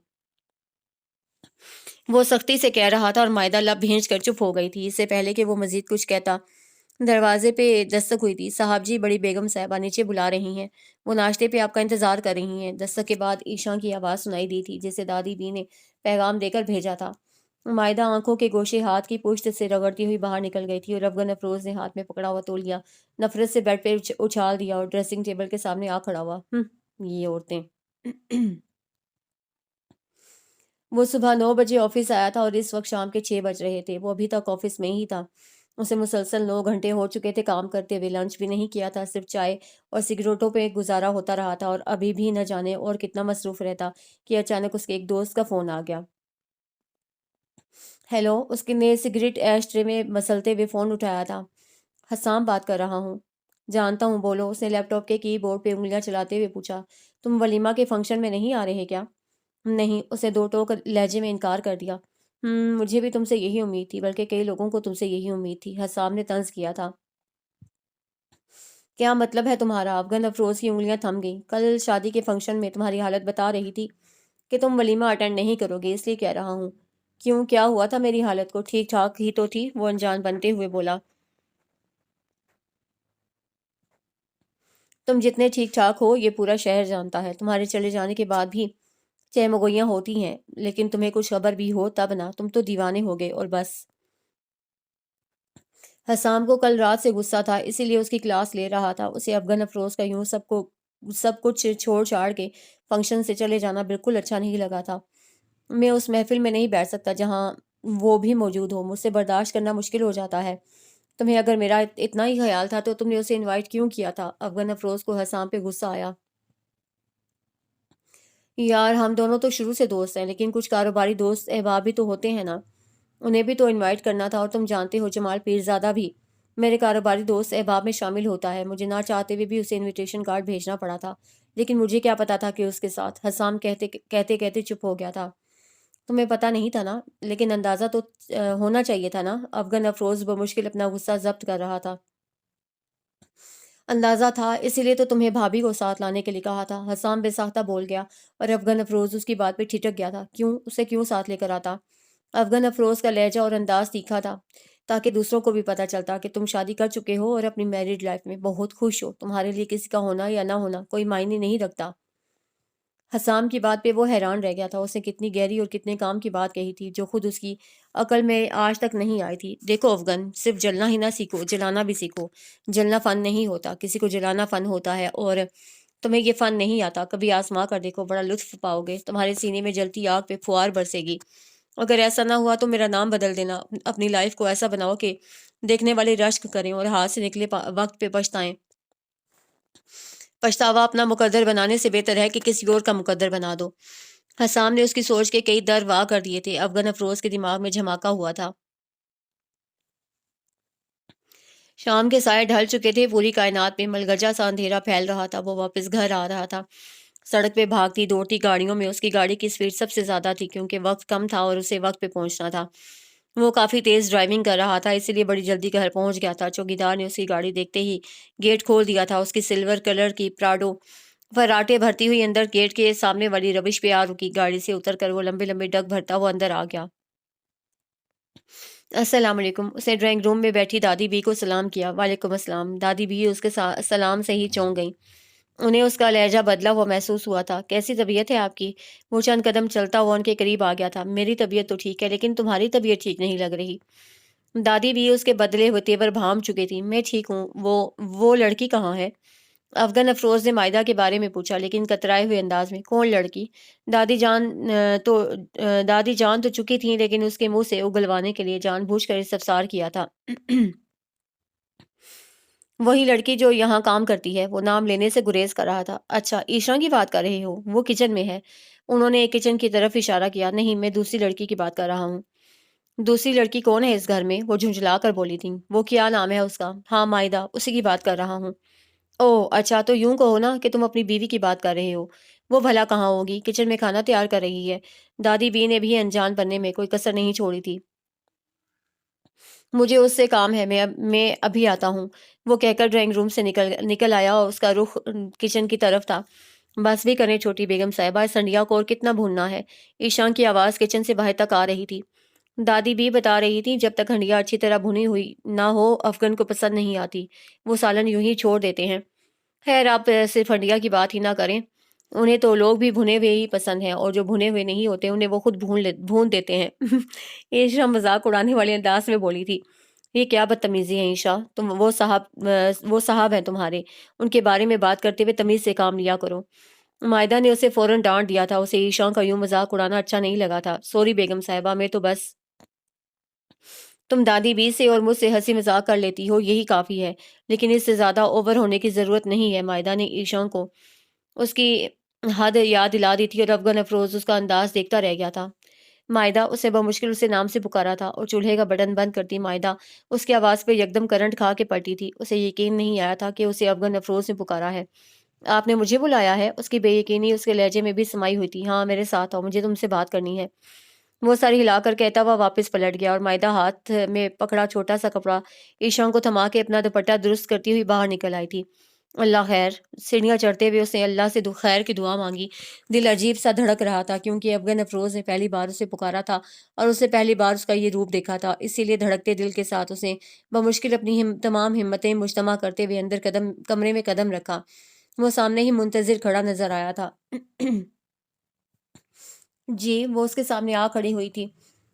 وہ سختی سے کہہ رہا تھا اور مائدہ لب بھینچ کر چپ ہو گئی تھی، اس سے پہلے کہ وہ مزید کچھ کہتا۔ دروازے پہ دستک ہوئی تھی۔ صاحب جی، بڑی بیگم صاحبہ نیچے بلا رہی ہیں، وہ ناشتے پہ آپ کا انتظار کر رہی ہیں۔ دستک کے بعد ایشاں کی آواز سنائی دی تھی، جسے دادی بی نے پیغام دے کر بھیجا تھا۔ مائدہ آنکھوں کے گوشے ہاتھ کی پشت سے رگڑتی ہوئی باہر نکل گئی تھی اور افغان افروز نے ہاتھ میں پکڑا ہوا تولیا نفرت سے بیڈ پہ اچھال دیا اور ڈریسنگ ٹیبل کے سامنے آ کھڑا ہوا۔ یہ عورتیں۔ وہ صبح 9 بجے آفس آیا تھا اور اس وقت شام کے 6 بج رہے تھے۔ وہ ابھی تک آفس میں ہی تھا، اسے مسلسل 9 گھنٹے ہو چکے تھے کام کرتے ہوئے، لنچ بھی نہیں کیا تھا، صرف چائے اور سگریٹوں پہ گزارا ہوتا رہا تھا، اور ابھی بھی نہ جانے اور کتنا مصروف رہتا کہ اچانک اس کے ایک دوست کا فون آ گیا۔ ہیلو، اس نے سگریٹ ایش ٹرے میں مسلتے ہوئے فون اٹھایا تھا۔ حسام بات کر رہا ہوں۔ جانتا ہوں، بولو۔ اس نے لیپ ٹاپ کے کی بورڈ پہ انگلیاں چلاتے ہوئے پوچھا۔ تم ولیمہ کے فنکشن میں نہیں آ رہے کیا؟ نہیں، اسے دو ٹوک لہجے میں انکار کر دیا۔ مجھے بھی تم سے یہی امید تھی، بلکہ کئی لوگوں کو تم سے یہی امید تھی، حسام نے طنز کیا تھا۔ کیا مطلب ہے تمہارا؟ افغان افروز کی انگلیاں تھم گئیں۔ کل شادی کے فنکشن میں تمہاری حالت بتا رہی تھی کہ تم ولیمہ اٹینڈ نہیں کرو گے، اس لیے کہہ رہا ہوں۔ کیوں، کیا ہوا تھا میری حالت کو؟ ٹھیک ٹھاک ہی تو تھی، وہ انجان بنتے ہوئے بولا۔ تم جتنے ٹھیک ٹھاک ہو یہ پورا شہر جانتا ہے۔ تمہارے چلے جانے کے بعد بھی چہمگوئیاں ہوتی ہیں، لیکن تمہیں کچھ خبر بھی ہو تب نہ، تم تو دیوانے ہو گئے اور بس۔ حسام کو کل رات سے غصہ تھا، اسی لیے اس کی کلاس لے رہا تھا۔ اسے افغان افروز کا یوں سب کچھ چھوڑ چھاڑ کے فنکشن سے چلے جانا بالکل اچھا نہیں لگا تھا۔ میں اس محفل میں نہیں بیٹھ سکتا جہاں وہ بھی موجود ہو، مجھ سے برداشت کرنا مشکل ہو جاتا ہے۔ تمہیں اگر میرا اتنا ہی خیال تھا تو تم نے اسے انوائٹ کیوں کیا تھا؟ افغان افروز کو حسام پہ غصہ آیا۔ یار، ہم دونوں تو شروع سے دوست ہیں، لیکن کچھ کاروباری دوست احباب بھی تو ہوتے ہیں نا، انہیں بھی تو انوائٹ کرنا تھا۔ اور تم جانتے ہو جمال پیرزادہ بھی میرے کاروباری دوست احباب میں شامل ہوتا ہے۔ مجھے نہ چاہتے ہوئے بھی اسے انویٹیشن کارڈ بھیجنا پڑا تھا، لیکن مجھے کیا پتا تھا کہ اس کے ساتھ۔ حسام کہتے کہتے چپ ہو گیا تھا۔ تمہیں پتہ نہیں تھا نا، لیکن اندازہ تو ہونا چاہیے تھا نا۔ افغان افروز بمشکل اپنا غصہ ضبط کر رہا تھا۔ اندازہ تھا، اسی لیے تو تمہیں بھابھی کو ساتھ لانے کے لیے کہا تھا۔ حسام بے ساختہ بول گیا، اور افغان افروز اس کی بات پہ ٹھٹک گیا تھا۔ کیوں؟ اسے کیوں ساتھ لے کر آتا؟ افغان افروز کا لہجہ اور انداز تیکھا تھا، تاکہ دوسروں کو بھی پتہ چلتا کہ تم شادی کر چکے ہو اور اپنی میریڈ لائف میں بہت خوش ہو۔ تمہارے لیے کسی کا ہونا یا نہ ہونا کوئی معنی نہیں رکھتا۔ حسام کی بات پہ وہ حیران رہ گیا تھا۔ اس نے کتنی گہری اور کتنے کام کی بات کہی تھی جو خود اس کی عقل میں آج تک نہیں آئی تھی۔ دیکھو افغان، صرف جلنا ہی نہ سیکھو، جلانا بھی سیکھو۔ جلنا فن نہیں ہوتا، کسی کو جلانا فن ہوتا ہے، اور تمہیں یہ فن نہیں آتا۔ کبھی آزما کر دیکھو، بڑا لطف پاؤ گے۔ تمہارے سینے میں جلتی آگ پہ پھوار برسے گی۔ اگر ایسا نہ ہوا تو میرا نام بدل دینا۔ اپنی لائف کو ایسا بناؤ کہ دیکھنے والے رشک کریں اور ہاتھ سے نکلے وقت پہ پچھتائیں۔ پچھتاوا اپنا مقدر بنانے سے بہتر ہے کہ کسی اور کا مقدر بنا دو۔ حسام نے اس کی سوچ کے کئی در واہ کر دیے تھے۔ افغان افروز کے دماغ میں جھماکا ہوا تھا۔ شام کے سائے ڈھل چکے تھے، پوری کائنات میں ملگجا سا اندھیرا پھیل رہا تھا۔ وہ واپس گھر آ رہا تھا۔ سڑک پہ بھاگتی دوڑتی گاڑیوں میں اس کی گاڑی کی سپیڈ سب سے زیادہ تھی، کیونکہ وقت کم تھا اور اسے وقت پہ پہنچنا تھا۔ وہ کافی تیز ڈرائیونگ کر رہا تھا، اسی لیے بڑی جلدی گھر پہنچ گیا تھا۔ چوکیدار نے اس کی گاڑی دیکھتے ہی گیٹ کھول دیا تھا۔ اس کی سلور کلر کی پراڈو فراٹے بھرتی ہوئی اندر گیٹ کے سامنے والی ربش پہ آ رکی۔ گاڑی سے اتر کر وہ لمبے لمبے ڈگ بھرتا وہ اندر آ گیا۔ السلام علیکم۔ اس نے ڈرائنگ روم میں بیٹھی دادی بی کو سلام کیا۔ وعلیکم السلام۔ دادی بی اس کے سلام سے ہی چونک گئیں۔ انہیں اس کا لہجہ بدلا ہوا محسوس ہوا تھا۔ کیسی طبیعت ہے آپ کی؟ وہ چند قدم چلتا ہوا ان کے قریب آ گیا تھا۔ میری طبیعت تو ٹھیک ہے، لیکن تمہاری طبیعت ٹھیک نہیں لگ رہی۔ دادی بھی اس کے بدلے ہوئے تیور بھام چکی تھی۔ میں ٹھیک ہوں، وہ لڑکی کہاں ہے؟ افغان افروز نے مائدہ کے بارے میں پوچھا، لیکن کترائے ہوئے انداز میں۔ کون لڑکی؟ دادی جان تو چکی تھیں، لیکن اس کے منہ سے اگلوانے کے لیے جان بوجھ کر استفسار کیا تھا۔ وہی لڑکی جو یہاں کام کرتی ہے۔ وہ نام لینے سے گریز کر رہا تھا۔ اچھا، ایشا کی بات کر رہے ہو؟ وہ کچن میں ہے۔ انہوں نے ایک کچن کی طرف اشارہ کیا۔ نہیں، میں دوسری لڑکی کی بات کر رہا ہوں۔ دوسری لڑکی کون ہے اس گھر میں؟ وہ جھنجھلا کر بولی تھی۔ وہ کیا نام ہے اس کا؟ ہاں، مائدہ، اسی کی بات کر رہا ہوں۔ اوہ اچھا، تو یوں کہو نا کہ تم اپنی بیوی کی بات کر رہے ہو۔ وہ بھلا کہاں ہوگی؟ کچن میں کھانا تیار کر رہی ہے۔ دادی بی نے بھی انجان بننے میں کوئی کسر نہیں چھوڑی تھی۔ مجھے اس سے کام ہے، میں ابھی آتا ہوں، وہ کہہ کر ڈرائنگ روم سے نکل آیا اور اس کا رخ کچن کی طرف تھا۔ بس بھی کریں چھوٹی بیگم صاحبہ، سنڈیا کو اور کتنا بھوننا ہے؟ ایشان کی آواز کچن سے باہر تک آ رہی تھی۔ دادی بھی بتا رہی تھی جب تک ہنڈیا اچھی طرح بھنی ہوئی نہ ہو افغان کو پسند نہیں آتی، وہ سالن یوں ہی چھوڑ دیتے ہیں۔ خیر، آپ صرف ہنڈیا کی بات ہی نہ کریں، انہیں تو لوگ بھی بھنے ہوئے ہی پسند ہیں، اور جو بھنے ہوئے نہیں ہوتے انہیں وہ خود بھون دیتے ہیں۔ عیشا مذاق اڑانے والے انداز میں بولی تھی۔ یہ کیا بدتمیزی ہے عیشا، وہ صاحب ہیں تمہارے، ان کے بارے میں بات کرتے ہوئے تمیز سے کام لیا کرو۔ مائدہ نے اسے فوراً ڈانٹ دیا تھا۔ اسے عیشا کا یوں مذاق اڑانا اچھا نہیں لگا تھا۔ سوری بیگم صاحبہ، میں تو بس تم دادی بی سے اور مجھ سے ہنسی مذاق کر لیتی ہو، یہی کافی ہے، لیکن اس سے زیادہ اوور ہونے کی ضرورت نہیں ہے۔ مائدہ نے ایشا کو اس کی حد یاد دلا دی تھی، اور افغان افروز اس کا انداز دیکھتا رہ گیا تھا۔ معدہ اسے بمشکل اسے نام سے پکارا تھا اور چولہے کا بٹن بند کرتی معدہ اس کی آواز پہ یکدم کرنٹ کھا کے پلٹی تھی۔ اسے یقین نہیں آیا تھا کہ اسے افغان افروز نے پکارا ہے۔ آپ نے مجھے بلایا ہے؟ اس کی بے یقینی اس کے لہجے میں بھی سمائی ہوئی تھی۔ ہاں، میرے ساتھ آؤ، مجھے تم سے بات کرنی ہے۔ وہ ساری ہلا کر کہتا ہوا واپس پلٹ گیا اور معدہ ہاتھ میں پکڑا چھوٹا سا کپڑا ایشان کو تھما کے اپنا دوپٹہ درست کرتی ہوئی باہر نکل آئی تھی۔ اللہ خیر، سیڑھیاں چڑھتے ہوئے اس نے اللہ سے خیر کی دعا مانگی۔ دل عجیب سا دھڑک رہا تھا کیونکہ افغان افروز نے پہلی بار اسے پکارا تھا اور اسے پہلی بار اس کا یہ روپ دیکھا تھا۔ اسی لیے دھڑکتے دل کے ساتھ اس نے بمشکل اپنی تمام ہمتیں مجتمع کرتے ہوئے اندر کمرے میں قدم رکھا۔ وہ سامنے ہی منتظر کھڑا نظر آیا تھا۔ جی، وہ اس کے سامنے آ کھڑی ہوئی تھی۔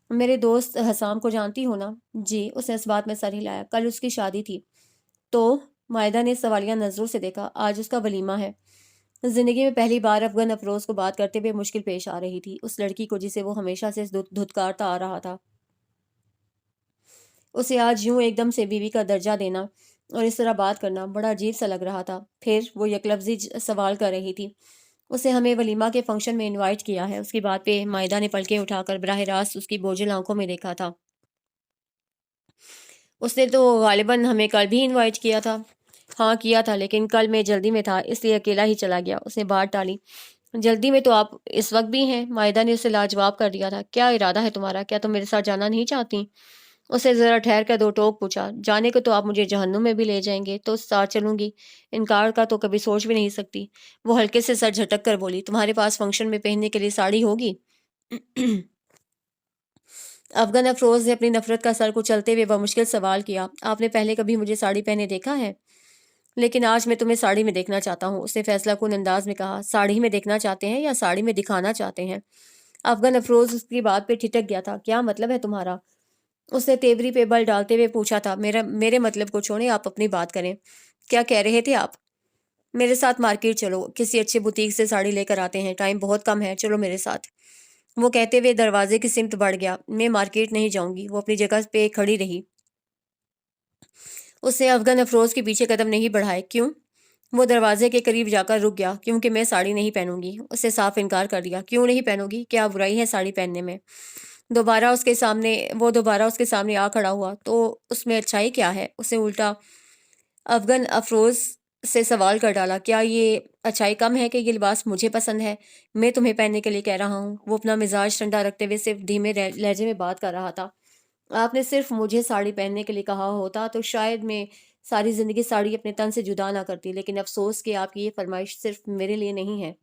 میرے دوست حسام کو جانتی ہو نا؟ جی، اس نے اس بات میں سر ہلایا۔ کل اس کی شادی تھی۔ تو معدہ نے سوالیہ نظروں سے دیکھا۔ آج اس کا ولیمہ ہے۔ زندگی میں پہلی بار افغان افروز کو بات کرتے ہوئے مشکل پیش آ رہی تھی، اس لڑکی کو جسے وہ ہمیشہ سے دھتکارتا آ رہا تھا۔ اسے آج یوں ایک دم سے بیوی کا درجہ دینا اور اس طرح بات کرنا بڑا عجیب سا لگ رہا تھا۔ پھر وہ یکلفظی سوال کر رہی تھی، اسے ہمیں ولیمہ کے فنکشن میں انوائٹ کیا ہے۔ اس کی بات پہ معدہ نے پلکیں اٹھا کر براہ راست اس کی بوجھل آنکھوں میں دیکھا تھا۔ اس نے تو غالباً ہمیں کل بھی انوائٹ کیا تھا۔ ہاں کیا تھا، لیکن کل میں جلدی میں تھا اس لیے اکیلا ہی چلا گیا۔ اس نے بات ٹالی۔ جلدی میں تو آپ اس وقت بھی ہیں؟ معدہ نے اسے لاجواب کر دیا تھا۔ کیا ارادہ ہے تمہارا؟ کیا تم میرے ساتھ جانا نہیں چاہتی؟ اسے ذرا ٹھہر کر دو ٹوک پوچھا۔ جانے کو تو آپ مجھے جہنم میں بھی لے جائیں گے تو ساتھ چلوں گی، انکار کا تو کبھی سوچ بھی نہیں سکتی۔ وہ ہلکے سے سر جھٹک کر بولی، تمہارے پاس فنکشن میں پہننے کے لیے ساڑی ہوگی؟ افغان افروز نے اپنی نفرت کا سر کچلتے ہوئے بمشکل سوال کیا، آپ نے پہلے کبھی مجھے ساڑی پہنے دیکھا ہے؟ لیکن آج میں تمہیں ساڑی میں دیکھنا چاہتا ہوں، اس نے فیصلہ کن انداز میں کہا۔ ساڑی میں دیکھنا چاہتے ہیں یا ساڑی میں دکھانا چاہتے ہیں؟ افغان افروز اس کی بات پہ ٹھٹک گیا تھا۔ کیا مطلب ہے تمہارا؟ اس نے تیوری پہ بل ڈالتے ہوئے پوچھا تھا۔ میرے مطلب کو چھوڑیں، آپ اپنی بات کریں۔ کیا کہہ رہے تھے آپ؟ میرے ساتھ مارکیٹ چلو، کسی اچھے بوتیک سے ساڑی لے کر آتے ہیں، ٹائم بہت کم ہے، چلو میرے ساتھ۔ وہ کہتے ہوئے دروازے کی سمت بڑھ گیا۔ میں مارکیٹ نہیں جاؤں گی۔ وہ اپنی جگہ پہ کھڑی رہی۔ اس نے افغان افروز کے پیچھے قدم نہیں بڑھائے۔ کیوں؟ وہ دروازے کے قریب جا کر رک گیا۔ کیونکہ میں ساڑی نہیں پہنوں گی۔ اس نے صاف انکار کر دیا۔ کیوں نہیں پہنوں گی؟ کیا برائی ہے ساڑی پہننے میں؟ وہ دوبارہ اس کے سامنے آ کھڑا ہوا۔ تو اس میں اچھائی کیا ہے؟ اس نے الٹا افغان افروز سے سوال کر ڈالا۔ کیا یہ اچھائی کم ہے کہ یہ لباس مجھے پسند ہے؟ میں تمہیں پہننے کے لیے کہہ رہا ہوں۔ وہ اپنا مزاج ٹھنڈا رکھتے ہوئے صرف دھیمے لہجے میں بات کر رہا تھا۔ آپ نے صرف مجھے ساڑی پہننے کے لیے کہا ہوتا تو شاید میں ساری زندگی ساڑی اپنے تن سے جدا نہ کرتی، لیکن افسوس کہ آپ کی یہ فرمائش صرف میرے لیے نہیں ہے۔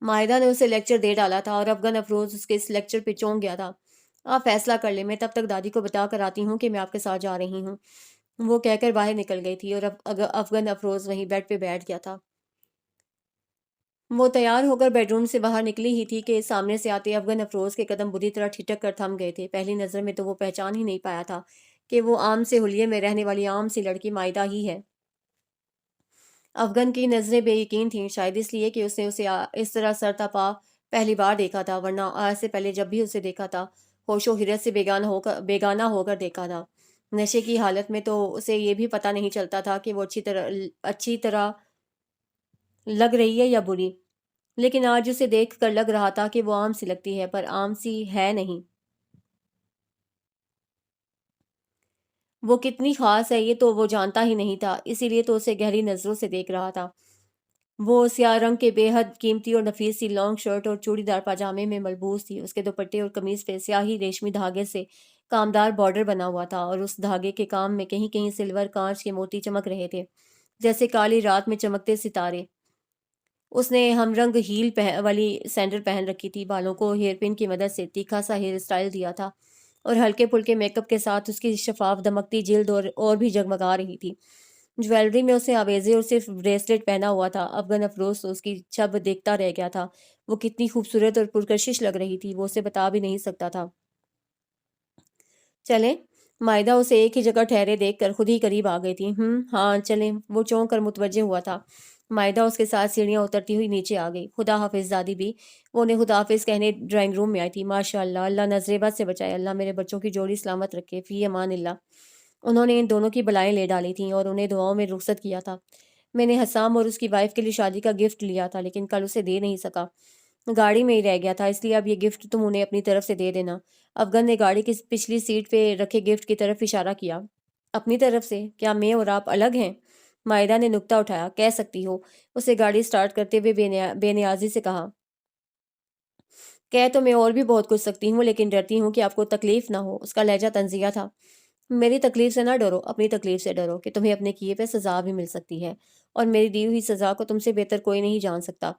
معدہ نے اسے لیکچر دے ڈالا تھا اور افغان افروز اس کے اس لیکچر پہ چونک گیا تھا۔ آپ فیصلہ کر لیں، میں تب تک دادی کو بتا کر آتی ہوں کہ میں آپ کے ساتھ جا رہی ہوں۔ وہ کہہ کر باہر نکل گئی تھی اور افغان افروز وہیں بیڈ پہ بیٹھ گیا تھا۔ وہ تیار ہو کر بیڈ روم سے باہر نکلی ہی تھی کہ سامنے سے آتے افغان افروز کے قدم بری طرح ٹھٹک کر تھم گئے تھے۔ پہلی نظر میں تو وہ پہچان ہی نہیں پایا تھا کہ وہ عام سے حلیے میں رہنے والی عام سی لڑکی معدہ ہی ہے۔ افغان کی نظریں بے یقین تھیں، شاید اس لیے کہ اس نے اسے اس طرح سر تا پا پہلی بار دیکھا تھا، ورنہ آج سے پہلے جب بھی اسے دیکھا تھا ہوش و حرت سے بیگانہ ہو کر دیکھا تھا۔ نشے کی حالت میں تو اسے یہ بھی پتہ نہیں چلتا تھا کہ وہ اچھی طرح لگ رہی ہے یا بری، لیکن آج اسے دیکھ کر لگ رہا تھا کہ وہ عام سی لگتی ہے، پر عام سی ہے نہیں۔ وہ کتنی خاص ہے یہ تو وہ جانتا ہی نہیں تھا، اسی لیے تو اسے گہری نظروں سے دیکھ رہا تھا۔ وہ سیاہ رنگ کے بے حد قیمتی اور نفیس سی لانگ شرٹ اور چوڑی دار پاجامے میں ملبوس تھی۔ اس کے دوپٹے اور قمیض پہ سیاہی ریشمی دھاگے سے کامدار بارڈر بنا ہوا تھا اور اس دھاگے کے کام میں کہیں کہیں سلور کانچ کے موتی چمک رہے تھے، جیسے کالی رات میں چمکتے ستارے۔ اس نے ہم رنگ ہیل والی سینڈل پہن رکھی تھی، بالوں کو ہیئر پن کی مدد سے تیکھا سا ہیئر اسٹائل دیا تھا اور ہلکے پھلکے میک اپ کے ساتھ اس کی شفاف دمکتی جلد اور بھی جگمگا رہی تھی۔ جویلری میں اس نے آویزے اور صرف بریسلیٹ پہنا ہوا تھا۔ افغان افروز تو اس کی چھب دیکھتا رہ گیا تھا۔ وہ کتنی خوبصورت اور پرکشش لگ رہی تھی وہ اسے بتا بھی نہیں سکتا تھا۔ چلیں؟ معدہ اسے ایک ہی جگہ ٹھہرے دیکھ کر خود ہی قریب آ گئی تھی۔ ہاں چلیں۔ وہ چونک کر متوجہ ہوا تھا۔ معدہ اس کے ساتھ سیڑھیاں اترتی ہوئی نیچے آ گئی۔ خدا حافظ دادی بھی۔ وہ انہیں خدا حافظ کہنے ڈرائنگ روم میں آئی تھی۔ ماشاء اللہ، اللہ نظر بد سے بچائے، اللہ میرے بچوں کی جوڑی سلامت رکھے، فی امان اللہ۔ انہوں نے ان دونوں کی بلائیں لے ڈالی تھیں اور انہیں دعاؤں میں رخصت کیا تھا۔ میں نے حسام اور اس کی وائف کے لیے شادی کا گفٹ لیا تھا، لیکن کل اسے دے نہیں سکا۔ گاڑی میں ہی رہ گیا تھا، اس لیے اب یہ گفٹ تم انہیں اپنی طرف سے دے دینا۔ افغان نے گاڑی کی پچھلی سیٹ پہ رکھے گفٹ کی طرف اشارہ کیا۔ اپنی طرف سے؟ کیا میں اور آپ الگ ہیں؟ مائدہ نے نکتہ اٹھایا۔ کہہ سکتی ہو، اسے گاڑی سٹارٹ کرتے ہوئے بے نیازی سے کہا۔ کہہ تو میں اور بھی بہت کچھ سکتی ہوں، لیکن ڈرتی ہوں کہ آپ کو تکلیف نہ ہو۔ اس کا لہجہ طنزیہ تھا۔ میری تکلیف سے نہ ڈرو، اپنی تکلیف سے ڈرو کہ تمہیں اپنے کیے پہ سزا بھی مل سکتی ہے، اور میری دی ہوئی سزا کو تم سے بہتر کوئی نہیں جان سکتا۔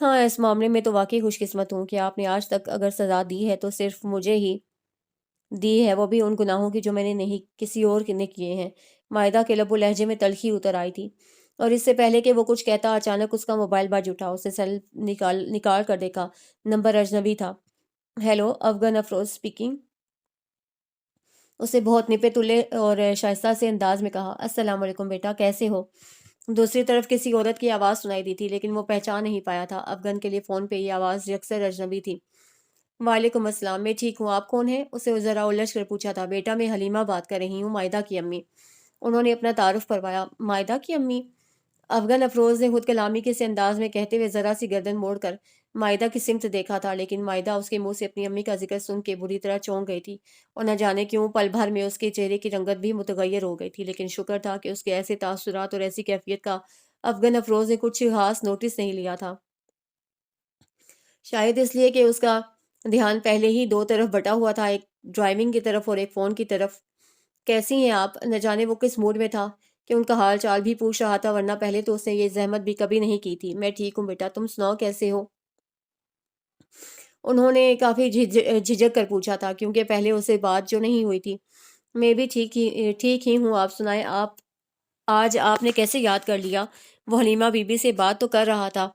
ہاں، اس معاملے میں تو واقعی خوش قسمت ہوں کہ آپ نے آج تک اگر سزا دی ہے تو صرف مجھے ہی دی ہے، وہ بھی ان گناہوں کی جو میں نے نہیں کسی اور نے کیے ہیں۔ مائدہ کے لب و لہجے میں تلخی اتر آئی تھی، اور اس سے پہلے کہ وہ کچھ کہتا اچانک اس کا موبائل بج اٹھا۔ اسے سیل نکال کر دیکھا، نمبر اجنبی تھا۔ ہیلو، افغان افروز اسپیکنگ۔ اسے بہت نپے تلے اور شائستہ سے انداز میں کہا۔ السلام علیکم بیٹا، کیسے ہو؟ دوسری طرف کسی عورت کی آواز سنائی دی تھی، لیکن وہ پہچان نہیں پایا تھا۔ افغان کے لیے فون پہ یہ آواز یکسر اجنبی تھی۔ وعلیکم السلام، میں ٹھیک ہوں، آپ کون ہیں؟ اسے ذرا الجھ کر پوچھا تھا۔ بیٹا، میں حلیمہ بات کر رہی ہوں، مائدہ کی امی۔ انہوں نے اپنا تعارف کروایا۔ مائدہ کی امی؟ افغان افروز نے خود کلامی کے سے انداز میں کہتے ہوئے ذرا سی گردن موڑ کر مائدہ کی سمت دیکھا تھا، لیکن مائدہ اس کے منہ سے اپنی امی کا ذکر سن کے بری طرح چونک گئی تھی، اور نہ جانے کیوں پل بھر میں اس کے چہرے کی رنگت بھی متغیر ہو گئی تھی۔ لیکن شکر تھا کہ اس کے ایسے تاثرات اور ایسی کیفیت کا افغان افروز نے کچھ خاص نوٹس نہیں لیا تھا، شاید اس لیے کہ اس کا دھیان پہلے ہی دو طرف بٹا ہوا تھا، ایک ڈرائیونگ کی طرف اور ایک فون کی طرف۔ کیسی ہیں آپ؟ نہ جانے وہ کس موڈ میں تھا کہ ان کا حال چال بھی پوچھ رہا تھا، ورنہ پہلے تو اس نے یہ زحمت بھی کبھی نہیں کی تھی۔ میں ٹھیک ہوں بیٹا، تم سناؤ کیسے ہو؟ انہوں نے کافی جھجک کر پوچھا تھا، کیونکہ پہلے اسے بات جو نہیں ہوئی تھی۔ میں بھی ٹھیک ہی ہوں، آپ سنائیں، آج آپ نے کیسے یاد کر لیا؟ وہ حلیمہ بی بی سے بات تو کر رہا تھا،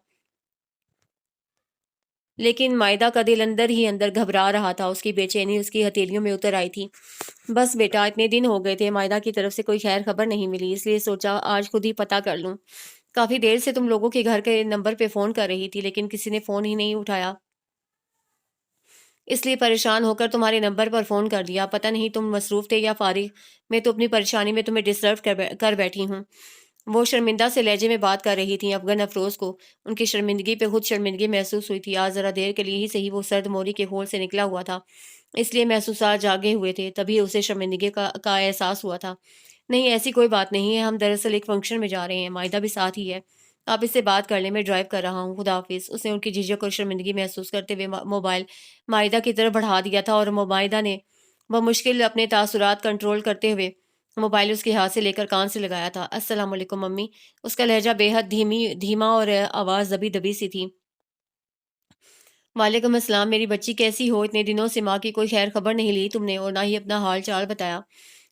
لیکن مائدہ کا دل اندر ہی اندر گھبرا رہا تھا۔ اس کی بے چینی اس کی ہتھیلیوں میں اتر آئی تھی۔ بس بیٹا، اتنے دن ہو گئے تھے، مائدہ کی طرف سے کوئی خیر خبر نہیں ملی، اس لیے سوچا آج خود ہی پتہ کر لوں۔ کافی دیر سے تم لوگوں کے گھر کے نمبر پہ فون کر رہی تھی، لیکن کسی نے فون ہی نہیں اٹھایا، اس لیے پریشان ہو کر تمہارے نمبر پر فون کر دیا۔ پتہ نہیں تم مصروف تھے یا فارغ، میں تو اپنی پریشانی میں تمہیں ڈسٹرب کر بیٹھی ہوں۔ وہ شرمندہ سے لہجے میں بات کر رہی تھیں۔ افغان افروز کو ان کی شرمندگی پہ خود شرمندگی محسوس ہوئی تھی۔ آج ذرا دیر کے لیے ہی صحیح وہ سرد موری کے ہول سے نکلا ہوا تھا، اس لیے محسوسات جاگے ہوئے تھے، تبھی اسے شرمندگی کا احساس ہوا تھا۔ نہیں، ایسی کوئی بات نہیں ہے، ہم دراصل ایک فنکشن میں جا رہے ہیں، مائدہ بھی ساتھ ہی ہے۔ آپ اس سے بات کر لیں، میں ڈرائیو کر رہا ہوں، خدا حافظ۔ اس نے ان کی جھجک اور شرمندگی محسوس کرتے ہوئے موبائل مائدہ کی طرف بڑھا دیا تھا، اور مائدہ نے بمشکل اپنے تاثرات کنٹرول کرتے ہوئے موبائل اس کے ہاتھ سے لے کر کان سے لگایا تھا۔ السلام علیکم ممی۔ اس کا لہجہ بے حد دھیما اور آواز دبی دبی سی تھی۔ وعلیکم السلام، میری بچی کیسی ہو؟ اتنے دنوں سے ماں کی کوئی خیر خبر نہیں لی تم نے، اور نہ ہی اپنا حال چال بتایا۔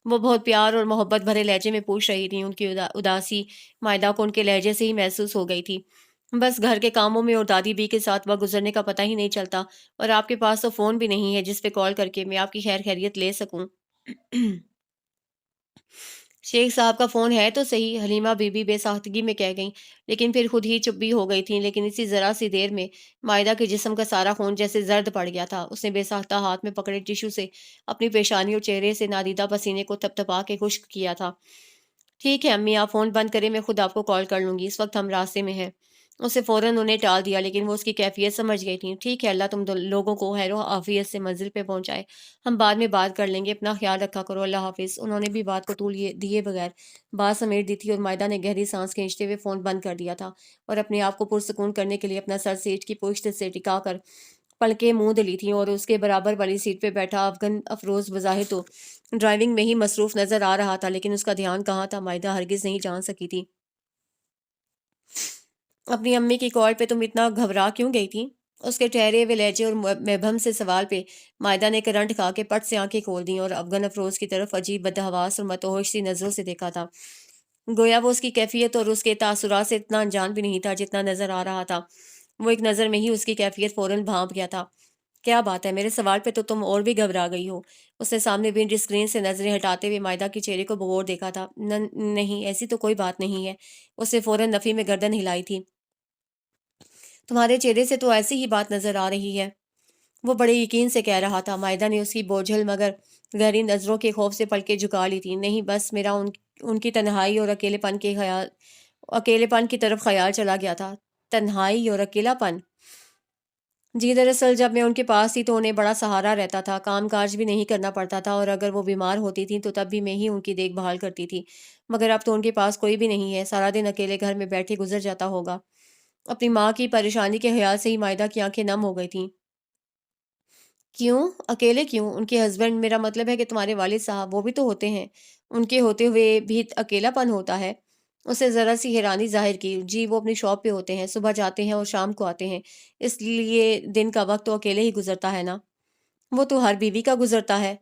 وہ بہت پیار اور محبت بھرے لہجے میں پوچھ رہی تھی۔ ان کی اداسی مائدہ کو ان کے لہجے سے ہی محسوس ہو گئی تھی۔ بس گھر کے کاموں میں اور دادی بی کے ساتھ وقت گزرنے کا پتہ ہی نہیں چلتا، اور آپ کے پاس تو فون بھی نہیں ہے جس پہ کال کر کے میں آپ کی خیر خیریت لے سکوں۔ شیخ صاحب کا فون ہے تو صحیح، حلیمہ بی بی بے ساختگی میں کہہ گئیں، لیکن پھر خود ہی چپ بھی ہو گئی تھیں۔ لیکن اسی ذرا سی دیر میں مائدہ کے جسم کا سارا خون جیسے زرد پڑ گیا تھا۔ اس نے بے ساختہ ہاتھ میں پکڑے ٹیشو سے اپنی پیشانی اور چہرے سے نادیدہ پسینے کو تپ تپا کے خشک کیا تھا۔ ٹھیک ہے امی، آپ فون بند کریں، میں خود آپ کو کال کر لوں گی، اس وقت ہم راستے میں ہیں۔ اسے فوراً انہیں ٹال دیا، لیکن وہ اس کی کیفیت سمجھ گئی تھیں۔ ٹھیک ہے، اللہ تم لوگوں کو خیر و عافیت سے منزل پہ پہنچائے، ہم بعد میں بات کر لیں گے، اپنا خیال رکھا کرو، اللہ حافظ۔ انہوں نے بھی بات کو طول دیے بغیر بات سمیٹ دی تھی، اور مائدہ نے گہری سانس کھینچتے ہوئے فون بند کر دیا تھا، اور اپنے آپ کو پرسکون کرنے کے لیے اپنا سر سیٹ کی پشت سے ٹکا کر پلکیں منہ دلی تھیں، اور اس کے برابر والی سیٹ پہ بیٹھا افغان افروز بظاہر تو ڈرائیونگ میں ہی مصروف نظر آ رہا تھا، لیکن اس کا دھیان کہاں تھا مائدہ ہرگز نہیں جان سکی تھی۔ اپنی امی کی کال پہ تم اتنا گھبرا کیوں گئی تھی؟ اس کے ٹھہرے ہوئے لہجے اور مبہم سے سوال پہ مائدہ نے کرنٹ کھا کے پٹ سے آنکھیں کھول دیں، اور افغان افروز کی طرف عجیب بدحواس اور متوحش سی نظروں سے دیکھا تھا، گویا وہ اس کی کیفیت اور اس کے تاثرات سے اتنا انجان بھی نہیں تھا جتنا نظر آ رہا تھا۔ وہ ایک نظر میں ہی اس کی کیفیت فوراً بھانپ گیا تھا۔ کیا بات ہے، میرے سوال پہ تو تم اور بھی گھبرا گئی ہو؟ اس نے سامنے ونڈ اسکرین سے نظریں ہٹاتے ہوئے مائدہ کے چہرے کو بغور دیکھا تھا۔ نہیں، ایسی تو کوئی بات نہیں ہے، اس نے فوراً نفی میں گردن ہلائی تھی۔ تمہارے چہرے سے تو ایسی ہی بات نظر آ رہی ہے، وہ بڑے یقین سے کہہ رہا تھا۔ مائدہ نے اس کی بوجھل مگر گہری نظروں کے خوف سے پلکیں جھکا لی تھی۔ نہیں، بس میرا ان کی تنہائی اور اکیلے پن کی طرف خیال چلا گیا تھا۔ تنہائی اور اکیلا پن؟ جی دراصل جب میں ان کے پاس تھی تو انہیں بڑا سہارا رہتا تھا، کام کاج بھی نہیں کرنا پڑتا تھا، اور اگر وہ بیمار ہوتی تھیں تو تب بھی میں ہی ان کی دیکھ بھال کرتی تھی۔ مگر اب تو ان کے پاس کوئی بھی نہیں ہے، سارا دن اکیلے گھر میں بیٹھے گزر جاتا ہوگا۔ اپنی ماں کی پریشانی کے خیال سے ہی مائدہ کی آنکھیں نم ہو گئی تھیں۔ کیوں؟ اکیلے کیوں؟ ان کے ہسبینڈ، میرا مطلب ہے کہ تمہارے والد صاحب، وہ بھی تو ہوتے ہیں۔ ان کے ہوتے ہوئے بھی اکیلا پن ہوتا ہے؟ اسے ذرا سی حیرانی ظاہر کی۔ جی وہ اپنی شاپ پہ ہوتے ہیں، صبح جاتے ہیں اور شام کو آتے ہیں، اس لیے دن کا وقت تو اکیلے ہی گزرتا ہے نا۔ وہ تو ہر بیوی کا گزرتا ہے،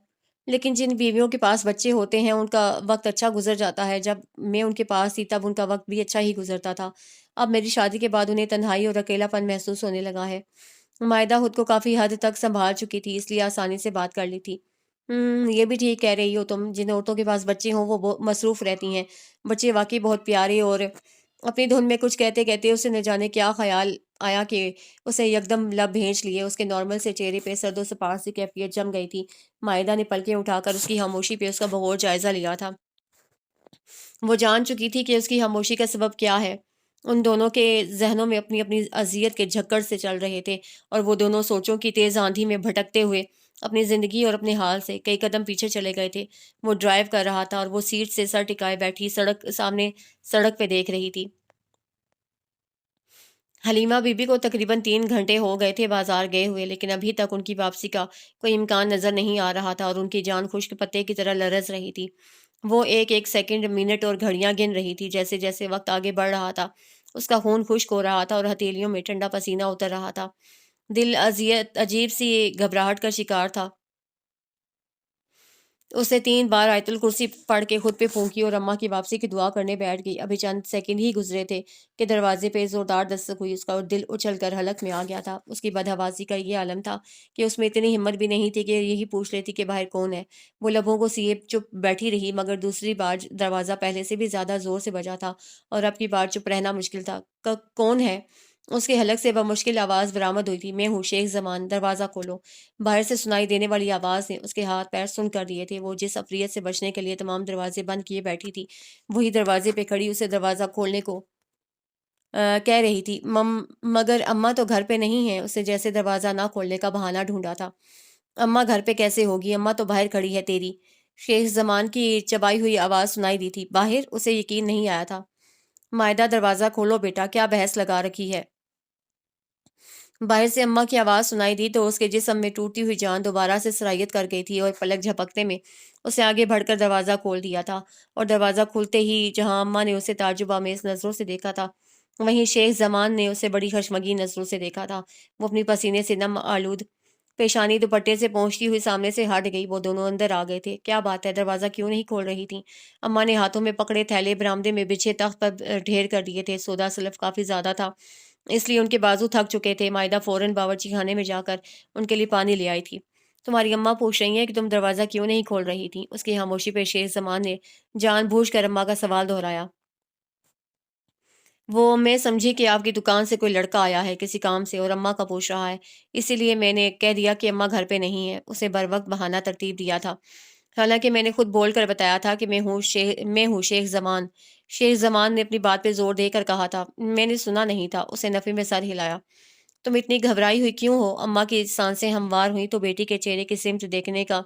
لیکن جن بیویوں کے پاس بچے ہوتے ہیں ان کا وقت اچھا گزر جاتا ہے۔ جب میں ان کے پاس تھی تب ان کا وقت بھی اچھا ہی گزرتا تھا۔ اب میری شادی کے بعد انہیں تنہائی اور اکیلا پن محسوس ہونے لگا ہے۔ مائدہ خود کو کافی حد تک سنبھال چکی تھی، اس لیے آسانی سے بات کر لی تھی۔ یہ بھی ٹھیک کہہ رہی ہو تم، جن عورتوں کے پاس بچے ہوں وہ مصروف رہتی ہیں۔ بچے واقعی بہت پیارے، اور اپنی دھن میں کچھ کہتے کہتے اسے نہ جانے کیا خیال آیا کہ اسے یکدم لب بھینچ لیے۔ اس کے نارمل سے چہرے پہ سرد و سپاس سی کیفیت جم گئی تھی۔ مائدہ نے پلکیں اٹھا کر اس کی خاموشی پہ اس کا بغور جائزہ لیا تھا۔ وہ جان چکی تھی کہ اس کی خاموشی کا سبب کیا ہے۔ ان دونوں کے ذہنوں میں اپنی اپنی اذیت کے جھکڑ سے چل رہے تھے، اور وہ دونوں سوچوں کی تیز آندھی میں بھٹکتے ہوئے اپنی زندگی اور اپنے حال سے کئی قدم پیچھے چلے گئے تھے۔ وہ ڈرائیو کر رہا تھا اور وہ سیٹ سے سر ٹکائے بیٹھی سڑک پہ دیکھ رہی تھی۔ حلیمہ بی بی کو تقریباً 3 گھنٹے ہو گئے تھے بازار گئے ہوئے، لیکن ابھی تک ان کی واپسی کا کوئی امکان نظر نہیں آ رہا تھا، اور ان کی جان خشک پتے کی طرح لرز رہی تھی۔ وہ ایک ایک سیکنڈ، منٹ اور گھڑیاں گن رہی تھی۔ جیسے جیسے وقت آگے بڑھ رہا تھا اس کا خون خشک ہو رہا تھا اور ہتھیلیوں میں ٹھنڈا پسینہ اتر رہا تھا۔ دل عجیب سی گھبراہٹ کا شکار تھا۔ اس نے 3 بار آیت الکرسی پڑھ کے خود پہ پھونکی اور اماں کی واپسی کی دعا کرنے بیٹھ گئی۔ ابھی چند سیکنڈ ہی گزرے تھے کہ دروازے پہ زوردار دستک ہوئی۔ اس کا دل اچھل کر حلق میں آ گیا تھا۔ اس کی بدحواسی کا یہ عالم تھا کہ اس میں اتنی ہمت بھی نہیں تھی کہ یہی پوچھ لیتی کہ باہر کون ہے۔ وہ لبوں کو سیے چپ بیٹھی رہی، مگر دوسری بار دروازہ پہلے سے بھی زیادہ زور سے بجا تھا، اور اب کی بار چپ رہنا مشکل تھا۔ کون ہے؟ اس کے حلق سے بمشکل آواز برآمد ہوئی تھی۔ میں ہوں، شیخ زمان، دروازہ کھولو۔ باہر سے سنائی دینے والی آواز نے اس کے ہاتھ پیر سن کر دیے تھے۔ وہ جس افریت سے بچنے کے لیے تمام دروازے بند کیے بیٹھی تھی، وہی دروازے پہ کھڑی اسے دروازہ کھولنے کو کہہ رہی تھی۔ مگر اماں تو گھر پہ نہیں ہے۔ اسے جیسے دروازہ نہ کھولنے کا بہانہ ڈھونڈا تھا۔ اماں گھر پہ کیسے ہوگی؟ اماں تو باہر کھڑی ہے تیری۔ شیخ زمان کی چبائی ہوئی آواز سنائی دی تھی۔ باہر؟ اسے یقین نہیں آیا تھا۔ مائدہ، دروازہ کھولو بیٹا، کیا بحث لگا رکھی ہے؟ باہر سے اماں کی آواز سنائی دی تو اس کے جسم میں ٹوٹتی ہوئی جان دوبارہ سے سرایت کر گئی تھی، اور پلک جھپکتے میں اسے آگے بڑھ کر دروازہ کھول دیا تھا۔ اور دروازہ کھلتے ہی جہاں اماں نے اسے تعجب آمیز نظروں سے دیکھا تھا، وہیں شیخ زمان نے اسے بڑی خشمگین نظروں سے دیکھا تھا۔ وہ اپنی پسینے سے نم آلود پیشانی دوپٹے سے پہنچتی ہوئی سامنے سے ہٹ گئی۔ وہ دونوں اندر آ گئے تھے۔ کیا بات ہے، دروازہ کیوں نہیں کھول رہی تھی؟ اماں نے ہاتھوں میں پکڑے تھیلے برآمدے میں بچھے تخت پر ڈھیر کر دیے تھے۔ سودا سلف کافی زیادہ تھا، اس لیے ان کے بازو تھک چکے تھے۔ مائدہ فوراً باورچی خانے میں جا کر ان کے لیے پانی لے آئی تھی۔ تمہاری اماں پوچھ رہی ہیں کہ تم دروازہ کیوں نہیں کھول رہی تھی؟ اس کی خاموشی پہ شیخ زمان نے جان بوجھ کر اماں کا سوال دہرایا۔ وہ میں سمجھی کہ آپ کی دکان سے کوئی لڑکا آیا ہے کسی کام سے، اور اماں کا پوچھ رہا ہے، اسی لیے میں نے کہہ دیا کہ اماں گھر پہ نہیں ہے۔ اسے بر وقت بہانہ ترتیب دیا تھا، حالانکہ میں نے خود بول کر بتایا تھا کہ میں ہوں شیخ زمان۔ شیخ زمان نے اپنی بات پہ زور دے کر کہا تھا۔ میں نے سنا نہیں تھا۔ اسے نفی میں سر ہلایا۔ تم اتنی گھبرائی ہوئی کیوں ہو؟ اماں کی سانسیں ہموار ہوئیں تو بیٹی کے چہرے کی سمت دیکھنے کا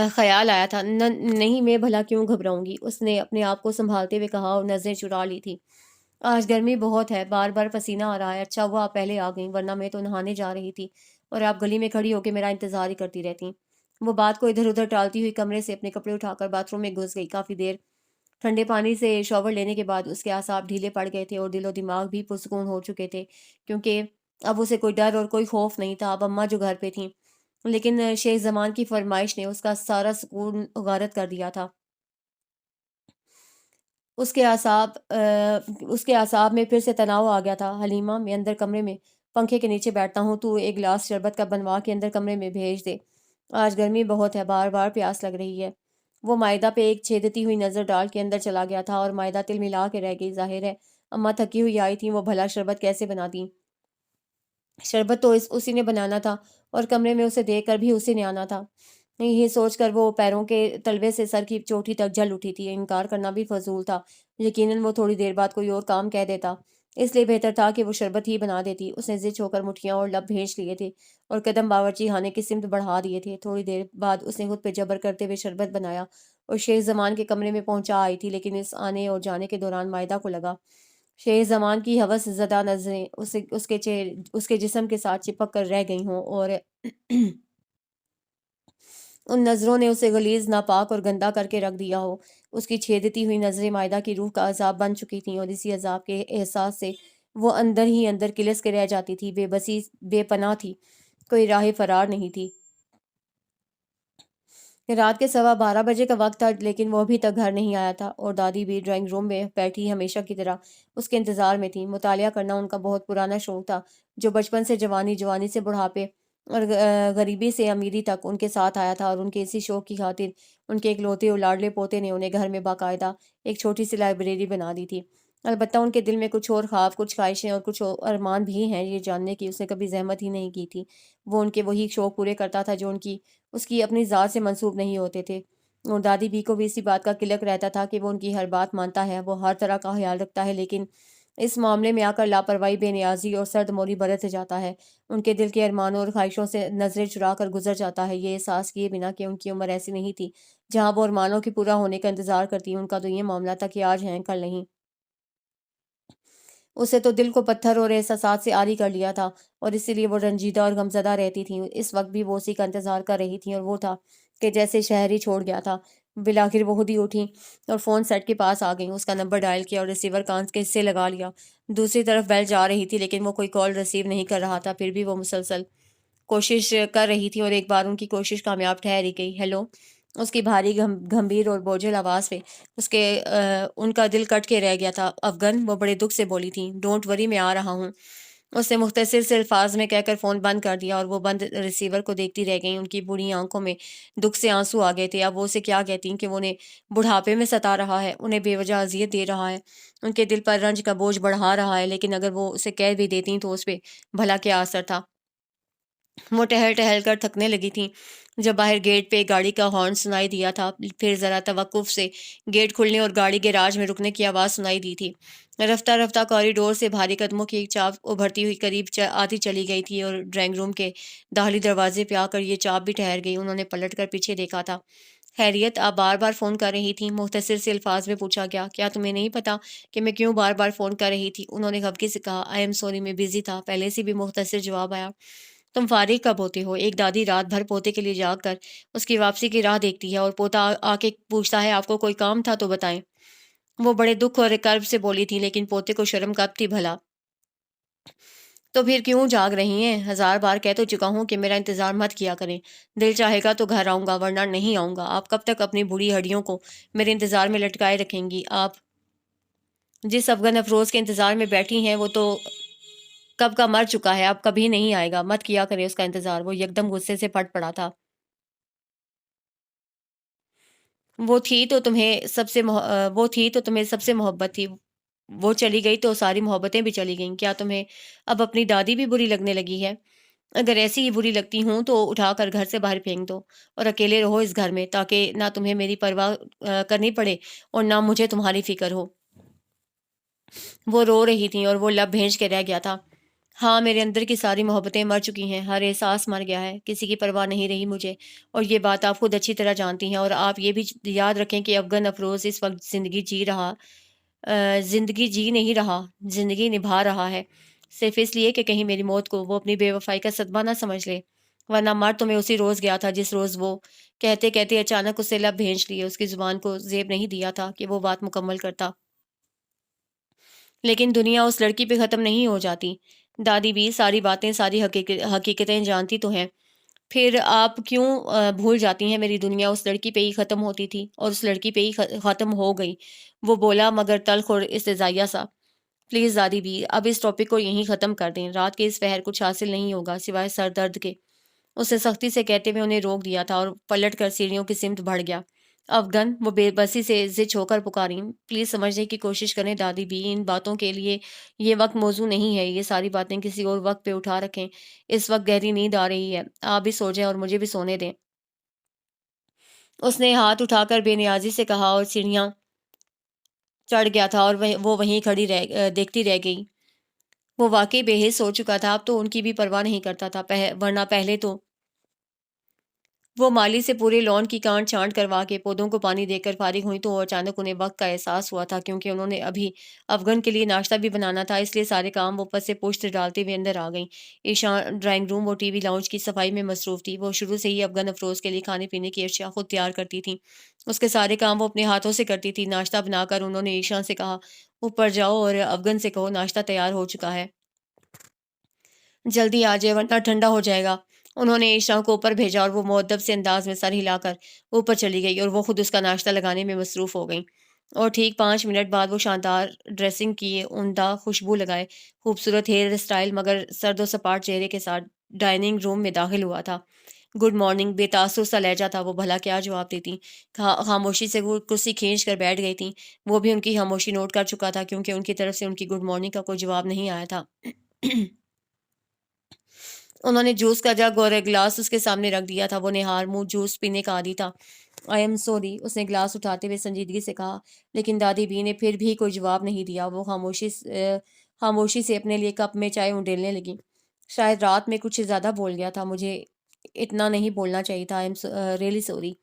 خیال آیا تھا۔ نہیں، میں بھلا کیوں گھبراؤں گی؟ اس نے اپنے آپ کو سنبھالتے ہوئے کہا اور نظریں چرا لی تھی۔ آج گرمی بہت ہے، بار بار پسینہ آ رہا ہے۔ اچھا ہوا آپ پہلے آ گئیں، ورنہ میں تو نہانے جا رہی تھی اور آپ گلی میں کھڑی ہو کے میرا انتظار ہی کرتی رہتی۔ وہ بات کو ادھر ادھر ٹالتی ہوئی کمرے سے اپنے کپڑے اٹھا کر باتھ روم میں گھس گئی۔ کافی دیر ٹھنڈے پانی سے شاور لینے کے بعد اس کے اعصاب ڈھیلے پڑ گئے تھے اور دل و دماغ بھی پرسکون ہو چکے تھے، کیونکہ اب اسے کوئی ڈر اور کوئی خوف نہیں تھا۔ اب اماں جو گھر پہ تھیں، لیکن شیخ زمان کی فرمائش نے اس کا سارا سکون غارت کر دیا تھا۔ اس کے اعصاب میں پھر سے تناؤ آ گیا تھا۔ حلیمہ، میں اندر کمرے میں پنکھے کے نیچے بیٹھتا ہوں، تو ایک گلاس شربت کا بنوا کے اندر کمرے میں بھیج دے۔ آج گرمی بہت ہے، بار بار پیاس لگ رہی ہے۔ وہ مائدہ پہ ایک چھیدتی ہوئی نظر ڈال کے اندر چلا گیا تھا، اور مائدہ تل ملا کے رہ گئی۔ ظاہر ہے اماں تھکی ہوئی آئی تھیں، وہ بھلا شربت کیسے بناتیں؟ شربت تو اسی نے بنانا تھا، اور کمرے میں اسے دیکھ کر بھی اسی نے آنا تھا۔ یہ سوچ کر وہ پیروں کے تلوے سے سر کی چوٹی تک جل اٹھی تھی۔ انکار کرنا بھی فضول تھا، یقیناً وہ تھوڑی دیر بعد کوئی اور کام کہہ دیتا۔ اس لیے بہتر تھا کہ وہ شربت ہی بنا دیتی۔ اس نے زچ ہو کر مٹھیاں اور لب بھیج لیے تھے اور قدم باورچی خانے کی سمت بڑھا دیے تھے۔ تھوڑی دیر بعد اس نے خود پہ جبر کرتے ہوئے شربت بنایا اور شیخ زمان کے کمرے میں پہنچا آئی تھی، لیکن اس آنے اور جانے کے دوران مائدہ کو لگا شیخ زمان کی ہوس زدہ نظریں اس کے جسم کے ساتھ چپک کر رہ گئی ہوں، اور ان نظروں نے اسے غلیظ، ناپاک اور گندا کر کے رکھ دیا ہو۔ اس کی چھیدتی ہوئی نظریں مائدہ کی روح کا عذاب بن چکی تھیں، اور اسی عذاب کے احساس سے وہ اندر ہی اندر کلس کے رہ جاتی تھی۔ بے بسی، بے پناہ تھی، کوئی راہ فرار نہیں تھی۔ رات کے 12:15 کا وقت تھا، لیکن وہ ابھی تک گھر نہیں آیا تھا، اور دادی بھی ڈرائنگ روم میں بیٹھی ہمیشہ کی طرح اس کے انتظار میں تھی۔ مطالعہ کرنا ان کا بہت پرانا شوق تھا، جو بچپن سے جوانی، جوانی سے بڑھاپے اور غریبی سے امیری تک ان کے ساتھ آیا تھا، اور ان کے اسی شوق کی خاطر ان کے اکلوتے اور لاڈلے پوتے نے انہیں گھر میں باقاعدہ ایک چھوٹی سی لائبریری بنا دی تھی۔ البتہ ان کے دل میں کچھ اور خواب، کچھ خواہشیں اور کچھ ارمان بھی ہیں، یہ جاننے کی اس نے کبھی زحمت ہی نہیں کی تھی۔ وہ ان کے وہی شوق پورے کرتا تھا جو اس کی اپنی ذات سے منسوب نہیں ہوتے تھے، اور دادی بی کو بھی اسی بات کا قلق رہتا تھا کہ وہ ان کی ہر بات مانتا ہے، وہ ہر طرح کا خیال رکھتا ہے، لیکن اس معاملے میں آ کر لاپرواہی، بے نیازی اور سرد موری برت جاتا ہے، ان کے دل کے ارمانوں اور خواہشوں سے نظریں چرا کر گزر جاتا ہے، یہ احساس کیے بنا کہ ان کی عمر ایسی نہیں تھی جہاں وہ ارمانوں کے پورا ہونے کا انتظار کرتی۔ ان کا تو یہ معاملہ تھا کہ آج ہیں کل نہیں۔ اسے تو دل کو پتھر اور احساسات سے عاری کر لیا تھا، اور اسی لیے وہ رنجیدہ اور غمزدہ رہتی تھیں۔ اس وقت بھی وہ اسی کا انتظار کر رہی تھیں، اور وہ تھا کہ جیسے شہر ہی چھوڑ گیا تھا۔ بالآخر وہ خود ہی اٹھیں اور فون سیٹ کے پاس آ گئیں، اس کا نمبر ڈائل کیا اور ریسیور کان کے سے لگا لیا۔ دوسری طرف بیل جا رہی تھی، لیکن وہ کوئی کال ریسیو نہیں کر رہا تھا۔ پھر بھی وہ مسلسل کوشش کر رہی تھی، اور ایک بار ان کی کوشش کامیاب ٹھہری گئی۔ ہیلو، اس کی بھاری گھمبیر اور بوجھل آواز پہ ان کا دل کٹ کے رہ گیا تھا۔ افغان، وہ بڑے دکھ سے بولی تھیں۔ ڈونٹ وری، میں آ رہا ہوں۔ اس نے مختصر سے الفاظ میں کہہ کر فون بند کر دیا، اور وہ بند ریسیور کو دیکھتی رہ گئیں۔ ان کی بڑی آنکھوں میں دکھ سے آنسو آ گئے تھے۔ اب وہ اسے کیا کہتی کہ وہ انہیں بڑھاپے میں ستا رہا ہے، انہیں بے وجہ اذیت دے رہا ہے، ان کے دل پر رنج کا بوجھ بڑھا رہا ہے، لیکن اگر وہ اسے کہہ بھی دیتی تو اس پہ بھلا کیا اثر تھا؟ وہ ٹہل ٹہل کر تھکنے لگی تھیں جب باہر گیٹ پہ گاڑی کا ہارن سنائی دیا تھا۔ پھر ذرا توقف سے گیٹ کھلنے اور گاڑی گیراج میں رکنے کی آواز سنائی دی تھی۔ رفتہ رفتہ کوریڈور سے بھاری قدموں کی ایک چاپ ابھرتی ہوئی قریب آتی چلی گئی تھی، اور ڈرائنگ روم کے داخلی دروازے پہ آ کر یہ چاپ بھی ٹھہر گئی۔ انہوں نے پلٹ کر پیچھے دیکھا تھا۔ خیریت، آپ بار بار فون کر رہی تھیں؟ مختصر سے الفاظ میں پوچھا گیا۔ کیا تمہیں نہیں پتا کہ میں کیوں بار بار فون کر رہی تھی؟ انہوں نے خفگی سے کہا۔ آئی ایم سوری، میں بزی تھا، پہلے سے بھی مختصر جواب آیا۔ تم فارغ کب ہوتے ہو؟ ایک دادی رات بھر پوتے کے لیے جاگ کر اس کی واپسی کی راہ دیکھتی ہے، اور پوتا آ کے پوچھتا ہے آپ کو کوئی کام تھا تو بتائیں۔ وہ بڑے دکھ اور کرب سے بولی تھی، لیکن پوتے کو شرم کب تھی بھلا؟ تو پھر کیوں جاگ رہی ہیں؟ 1000 بار کہہ تو چکا ہوں کہ میرا انتظار مت کیا کریں، دل چاہے گا تو گھر آؤں گا، ورنہ نہیں آؤں گا۔ آپ کب تک اپنی بوڑھی ہڈیوں کو میرے انتظار میں لٹکائے رکھیں گی؟ آپ جس افغان افروز کے انتظار میں بیٹھی ہیں وہ تو کب کا مر چکا ہے، اب کبھی نہیں آئے گا، مت کیا کرے اس کا انتظار۔ وہ یکدم غصے سے پھٹ پڑا تھا۔ وہ تھی تو تمہیں سب سے محبت تھی، وہ چلی گئی تو ساری محبتیں بھی چلی گئیں۔ کیا تمہیں اب اپنی دادی بھی بری لگنے لگی ہے؟ اگر ایسی ہی بری لگتی ہوں تو اٹھا کر گھر سے باہر پھینک دو اور اکیلے رہو اس گھر میں، تاکہ نہ تمہیں میری پرواہ کرنی پڑے اور نہ مجھے تمہاری فکر ہو۔ وہ رو رہی تھیں اور وہ لب بھیج کے رہ گیا تھا۔ ہاں، میرے اندر کی ساری محبتیں مر چکی ہیں، ہر احساس مر گیا ہے، کسی کی پرواہ نہیں رہی مجھے، اور یہ بات آپ خود اچھی طرح جانتی ہیں۔ اور آپ یہ بھی یاد رکھیں کہ افغان افروز اس وقت زندگی جی نہیں رہا، زندگی نبھا رہا ہے، صرف اس لیے کہ کہیں میری موت کو وہ اپنی بے وفائی کا صدمہ نہ سمجھ لے، ورنہ مر تو میں اسی روز گیا تھا جس روز وہ کہتے کہتے اچانک اسے لب بھیج لیے۔ اس کی زبان کو زیب نہیں دیا تھا کہ وہ بات مکمل کرتا۔ لیکن دنیا اس لڑکی پہ ختم نہیں ہو جاتی۔ دادی بھی ساری باتیں، ساری حقیقتیں جانتی تو ہیں، پھر آپ کیوں بھول جاتی ہیں؟ میری دنیا اس لڑکی پہ ہی ختم ہوتی تھی اور اس لڑکی پہ ہی ختم ہو گئی، وہ بولا مگر تلخ اور استزائیہ سا۔ پلیز دادی بھی، اب اس ٹاپک کو یہیں ختم کر دیں، رات کے اس پہر کچھ حاصل نہیں ہوگا سوائے سر درد کے۔ اسے سختی سے کہتے ہوئے انہیں روک دیا تھا اور پلٹ کر سیڑھیوں کی سمت بڑھ گیا۔ افغان، وہ بے بسی سے زچ ہو کر پکاریں، پلیز سمجھنے کی کوشش کریں دادی بھی، ان باتوں کے لیے یہ وقت موزوں نہیں ہے، یہ ساری باتیں کسی اور وقت پہ اٹھا رکھیں۔ اس وقت گہری نیند آ رہی ہے، آپ بھی سو جائیں اور مجھے بھی سونے دیں۔ اس نے ہاتھ اٹھا کر بے نیازی سے کہا اور سیڑھیاں چڑھ گیا تھا، اور وہ وہیں کھڑی دیکھتی رہ گئی۔ وہ واقعی بے حس ہو چکا تھا، اب تو ان کی بھی پرواہ نہیں کرتا تھا، ورنہ پہلے تو وہ مالی سے پورے لان کی کانٹ چھانٹ کروا کے پودوں کو پانی دے کر فارغ ہوئی تو اچانک انہیں وقت کا احساس ہوا تھا، کیونکہ انہوں نے ابھی افغان کے لیے ناشتہ بھی بنانا تھا، اس لیے سارے کام وہ پس سے پشت ڈالتے ہوئے اندر آ گئیں۔ ایشان ڈرائنگ روم اور ٹی وی لاؤنج کی صفائی میں مصروف تھی، وہ شروع سے ہی افغان افروز کے لیے کھانے پینے کی اشیاء خود تیار کرتی تھیں، اس کے سارے کام وہ اپنے ہاتھوں سے کرتی تھی۔ ناشتہ بنا کر انہوں نے ایشان سے کہا، اوپر جاؤ اور افغان سے کہو ناشتہ تیار ہو چکا ہے، جلدی آ جائے ورنہ ٹھنڈا ہو جائے گا۔ انہوں نے ایشا کو اوپر بھیجا اور وہ مؤدب سے انداز میں سر ہلا کر اوپر چلی گئی اور وہ خود اس کا ناشتہ لگانے میں مصروف ہو گئیں۔ اور ٹھیک 5 منٹ بعد وہ شاندار ڈریسنگ کیے، عمدہ خوشبو لگائے، خوبصورت ہیئر اسٹائل مگر سرد و سپاٹ چہرے کے ساتھ ڈائننگ روم میں داخل ہوا تھا۔ گڈ مارننگ، بے تاثر سا لہجہ تھا، وہ بھلا کیا جواب دیتی؟ خاموشی سے وہ کرسی کھینچ کر بیٹھ گئی تھیں۔ وہ بھی ان کی خاموشی نوٹ کر چکا تھا، کیونکہ ان کی طرف سے ان کی گڈ مارننگ کا کوئی جواب نہیں آیا تھا۔ انہوں نے جوس کا جگ اور ایک گلاس اس کے سامنے رکھ دیا تھا، وہ نہار منہ جوس پینے کا عادی تھا۔ آئی ایم سوری، اس نے گلاس اٹھاتے ہوئے سنجیدگی سے کہا، لیکن دادی بی نے پھر بھی کوئی جواب نہیں دیا۔ وہ خاموشی سے اپنے لیے کپ میں چائے انڈیلنے لگی۔ شاید رات میں کچھ زیادہ بول گیا تھا، مجھے اتنا نہیں بولنا چاہیے تھا، آئی ایم ریئلی سوری۔